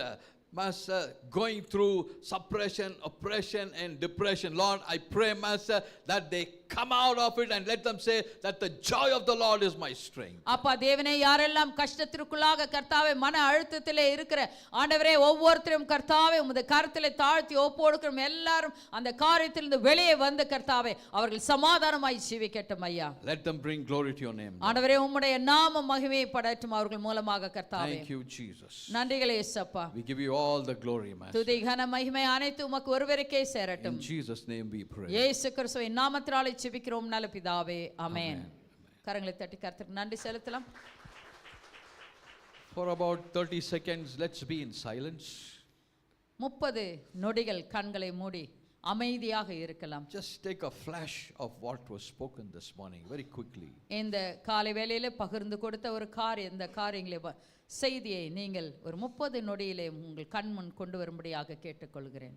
Master, going through suppression, oppression, and depression, Lord, I pray, Master, that they come out of it and let them say that the joy of the Lord is my strength. அப்பா தேவனே யாரெல்லாம் கஷ்டத்திற்குள்ளாக கர்த்தாவே மன அழுத்தத்திலே இருக்கிற ஆண்டவரே ஒவ்வொருத்தரும் கர்த்தாவே உமது கரத்திலே தாழ்த்தி ஒப்புக்கொடுக்கிறோம் எல்லாரும் அந்த காரியத்திலிருந்து வெளியே வந்து கர்த்தாவே அவர்கள் சமாதானமாய் ஜீவிக்கட்டும் ஐயா. Let them bring glory to your name. ஆண்டவரே உம்முடைய நாம மகிமைப்படட்டும் அவர்கள் மூலமாக கர்த்தாவே. Thank you, Jesus. நன்றிகளே இயேசுப்பா. We give you all the glory, Master. துதி கன மகிமை அனைத்து உமக்கு ஒருவருக்கே சேரட்டும். In Jesus' name we pray. இயேசு கிறிஸ்துவின் நாமத்தினாலே ஜெபிக்கிறோம் நல்ல பிதாவே ஆமென். கரங்களை தட்டி கர்த்தருக்கு நன்றி செலுத்தலாம். For about 30 seconds, let's be in silence. 30 நொடிகள் கண்களை மூடி அமைதியாக இருக்கலாம். Just take a flash of what was spoken this morning very quickly. இந்த காலை வேளையிலே பகிர்ந்து கொடுத்த ஒரு இந்த காரியங்களை செய்தியை நீங்கள் ஒரு 30 நொடியிலே உங்கள் கண் முன் கொண்டு வரும்படியாக கேட்டுக்கொள்கிறேன்.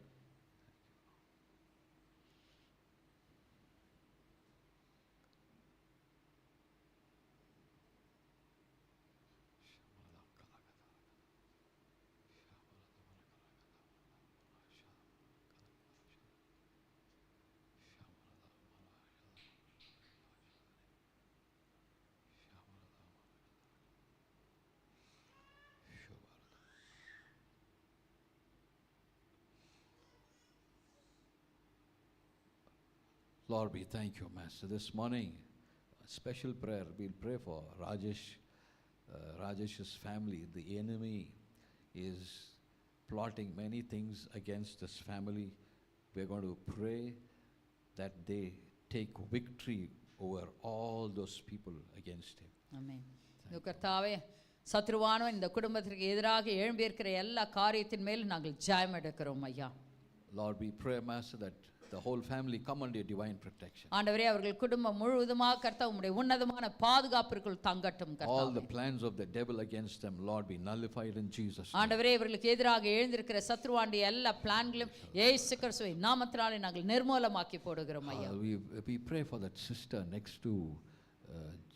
Lord, we thank you, Master. This morning, a special prayer. We'll pray for Rajesh's family. The enemy is plotting many things against this family. We're going to pray that they take victory over all those people against him. ஆமென். கர்த்தாவே சத்ருவானோ இந்த குடும்பத்திற்கு எதிராக எழும்பியிருக்கிற எல்லா காரியத்தின் மேல் நாங்கள் ஜெயம் எடுக்கிறோம் ஐயா. Lord, we pray, Master, that the whole family come under your divine protection. ஆண்டவரே அவர்கள் குடும்பம் முழுவதுமாக கர்த்தா உம்முடைய உன்னதமான பாதுகாப்பிற்குள் தங்கட்டும் கர்த்தாவே. All the plans of the devil against them, Lord, be nullified in Jesus' name. ஆண்டவரே இவர்களுக்கு எதிராக எழுந்திருக்கிற சத்ருவாண்டிய எல்லா பிளான்களும் இயேசு கிறிஸ்துவின் நாமத்தினாலே நாங்கள் நிர்மூலமாக்கி போடுகிறோம் ஐயா. We pray for that sister next to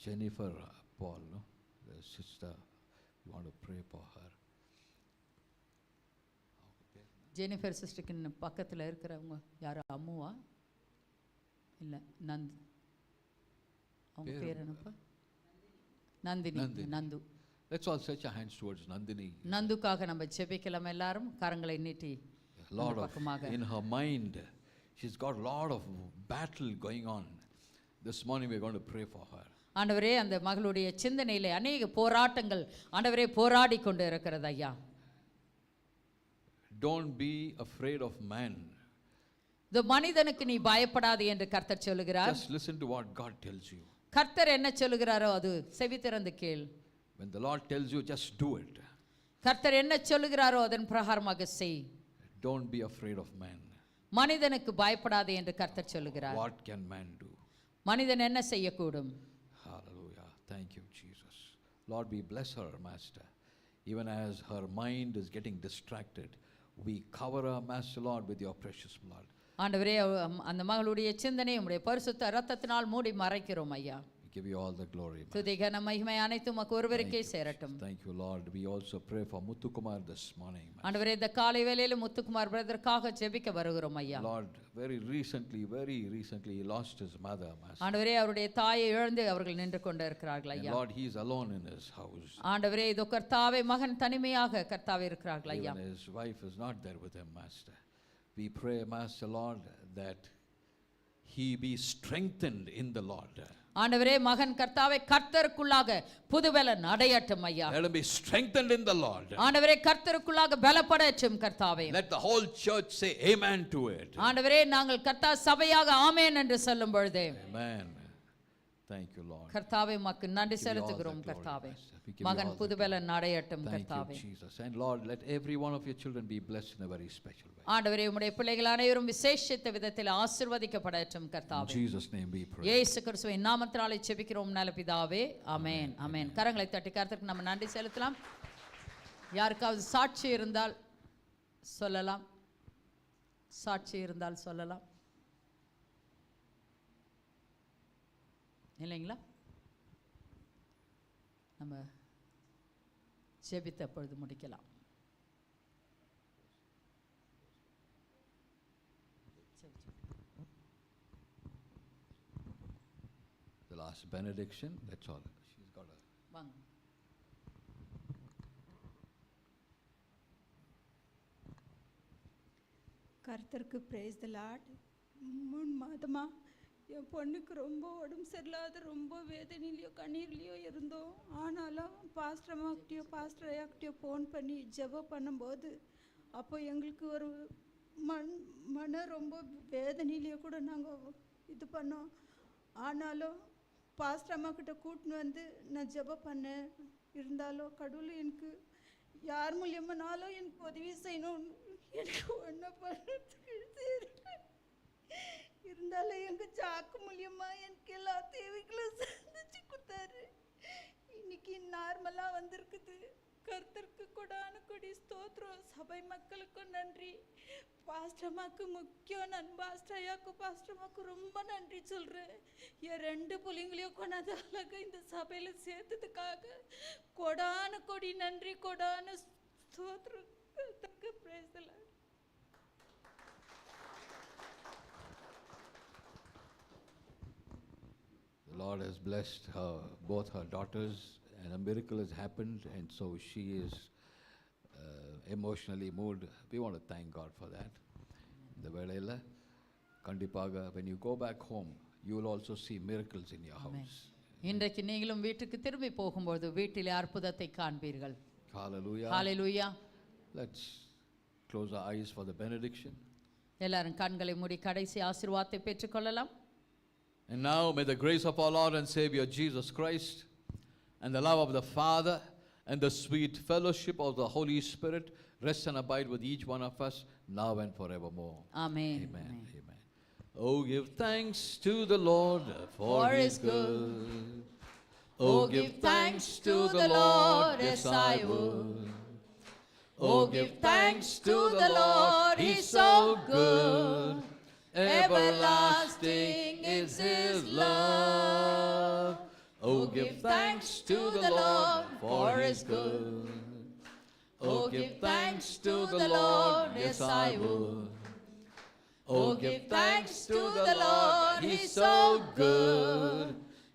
Jennifer Paul, no? The sister, we want to pray for her. Jennifer சிஸ்டருக்கு பக்கத்தில் இருக்கிறவங்க யாரோ அம்முவா இல்லை அவங்க பேர் என்னப்பா Nandu. Let's all stretch our hands towards Nandini. நந்துக்காக நம்ம ஜெபிக்கலாம் எல்லாரும் கரங்களை நீட்டி. Lord, in her mind she's got a lot of battle going on. This morning we're going to pray for her. ஆண்டவரே அந்த மகளுடைய சிந்தனையிலே அநேக போராட்டங்கள் ஆண்டவரே போராடி கொண்டு இருக்கிறது ஐயா. Don't be afraid of man. இந்த மனிதனுக்கு நீ பயப்படாதே என்று கர்த்தர் சொல்லுகிறார். Just listen to what God tells you. கர்த்தர் என்ன சொல்லுகிறாரோ அது செவி திறந்து கேள். When the Lord tells you, just do it. கர்த்தர் என்ன சொல்லுகிறாரோ அதன் பிரகாரமாக செய். Don't be afraid of man. மனிதனுக்கு பயப்படாதே என்று கர்த்தர் சொல்லுகிறார். What can man do? மனிதன் என்ன செய்யக்கூடும்? Hallelujah. Thank you, Jesus. Lord, we bless her, Master. Even as her mind is getting distracted, we cover her, Master Lord, with your precious blood. ஆண்டவரே அந்த மகளுடைய சிந்தனை உம்முடைய பரிசுத்த இரத்தத்தினால் மூடி மறைக்கிறோம் ஐயா. We give you all the glory. துதி கன மகிமை அனைத்தும் உமக்கு ஒருவருக்கே சேரட்டும். Thank you, Lord. We also pray for Muthukumar this morning. ஆண்டவரே இந்த காலை வேளையில முத்துக்குமார் பிரதருக்காக ஜெபிக்க வருகிறோம் ஐயா. Lord, very recently he lost his mother, Master. ஆண்டவரே அவருடைய தாயை இழந்து அவர்கள் நின்று கொண்டு இருக்கிறார்கள் ஐயா. Lord, he is alone in his house. ஆண்டவரே இதோ கர்த்தாவே மகன் தனிமையாக கர்த்தாவே இருக்கிறார்கள் ஐயா. Even his wife is not there with him, Master. We pray, Master Lord, that he be strengthened in the Lord. ஆண்டவரே மகன் கர்த்தாவே கர்த்தருக்குள்ளாக புதுபலன் அடையட்டும் ஐயா. Let him be strengthened in the Lord. ஆண்டவரே கர்த்தருக்குள்ளாக பலப்படட்டும் கர்த்தாவே. Let the whole church say amen to it. ஆண்டவரே நாங்கள் கர்த்தா சபையாக ஆமென் என்று சொல்லும் பொழுது Amen. Thank you, Lord. கர்த்தாவே உமக்கு நன்றி Give you all the செலுத்துகிறோம் glory, கர்த்தாவே. Master. We give you மகன் all the புதுபலன் அடையட்டும் Thank கர்த்தாவே. you, Jesus. And Lord, let every one of your children be blessed in a very special way. ஆண்டவரே உம்முடைய பிள்ளைகள் அனைவரும் விசேஷித்த விதத்தில் ஆசீர்வதிக்கப்படட்டும் In கர்த்தாவே. Jesus' name we pray. இயேசு கிறிஸ்துவின் நாமத்தினாலே ஜெபிக்கிறோம் நல்ல பிதாவே. ஆமென் ஆமென். கரங்களை தட்டி கர்த்தருக்கு நம்ம நன்றி செலுத்தலாம். யாருக்காவது சாட்சி இருந்தால் சொல்லலாம். சாட்சி இருந்தால் சொல்லலாம். இல்லைங்களா? நம்ம ஜெபித்த பொழுது முடிக்கலாம். The last benediction, that's all. She's got a வாங்க. கர்த்தருக்கு பிரேஸ் த லார்ட். 3 மாதமா என் பொண்ணுக்கு ரொம்ப உடம்பு சரியில்லாத ரொம்ப வேதனையிலையோ கண்ணீர்லேயோ இருந்தோம். ஆனாலும் பாஸ்டர் அம்மாக்கிட்டேயோ பாஸ்டர் ஐயாக்கிட்டேயோ ஃபோன் பண்ணி ஜெபம் பண்ணும்போது அப்போ எங்களுக்கு ஒரு மன ரொம்ப வேதனையிலையோ கூட நாங்கள் இது பண்ணோம். ஆனாலும் பாஸ்டர் அம்மாக்கிட்ட கூட்டின்னு வந்து நான் ஜெபம் பண்ணேன். இருந்தாலும் கடவுள் எனக்கு யார் மூலியமானாலும் எனக்கு உதவி செய்யணும், எனக்கு ஒன்றும் பண்ணுறதுக்கு இருந்தாலும் எங்கள் சாக்கு மூலியமா எனக்கு எல்லா தேவைகளும் சந்திச்சு கொடுத்தாரு. இன்னைக்கு நார்மலாக வந்திருக்குது. கர்த்தருக்கு கொடான கொடி ஸ்தோத்திரம். சபை மக்களுக்கும் நன்றி. பாஸ்டர்மாக்கு முக்கியம். நான் பாஸ்டர் ஐயாக்கும் பாஸ்டர்மாக்கு ரொம்ப நன்றி சொல்கிறேன். என் 2 பிள்ளைங்களையும் கொண்டாந்து அழகாக இந்த சபையில் சேர்த்ததுக்காக கொடான கொடி நன்றி, கொடான ஸ்தோத்திரம். கர்த்தருக்கு praise the Lord. The Lord has blessed her, both her daughters, and a miracle has happened, and so she is emotionally moved. We want to thank God for that. The வேளையில கண்டிப்பாக when you go back home, you will also see miracles in your house. இன்றைக்கு நீங்களும் வீட்டுக்கு திரும்பி போகும்போது வீட்டிலே அற்புதத்தை காண்பீர்கள். Hallelujah. Hallelujah. Let's close our eyes for the benediction. எல்லாரும் கண்களை மூடி கடைசி ஆசீர்வாதத்தை பெற்றுக்கொள்ளலாம். And now may the grace of our Lord and Savior Jesus Christ and the love of the Father and the sweet fellowship of the Holy Spirit rest and abide with each one of us now and forevermore. Amen. Amen. Amen. Oh, give thanks to the Lord for His good. Oh, give thanks to the Lord, yes I would. Oh, give thanks to the Lord, He's so good. Everlasting is His love. Oh, give thanks to the Lord for His good. Oh, give thanks to the Lord, yes I would. Oh, give thanks to the Lord, He's so good.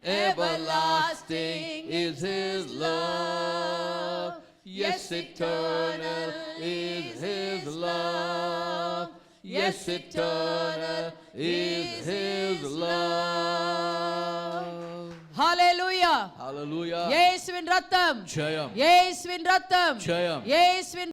Everlasting is His love. Yes, eternal is His love. Yes, eternal is His love. Hallelujah. Hallelujah. இயேசுவின் ரத்தம் Jayam. இயேசுவின் ரத்தம் Jayam. இயேசுவின்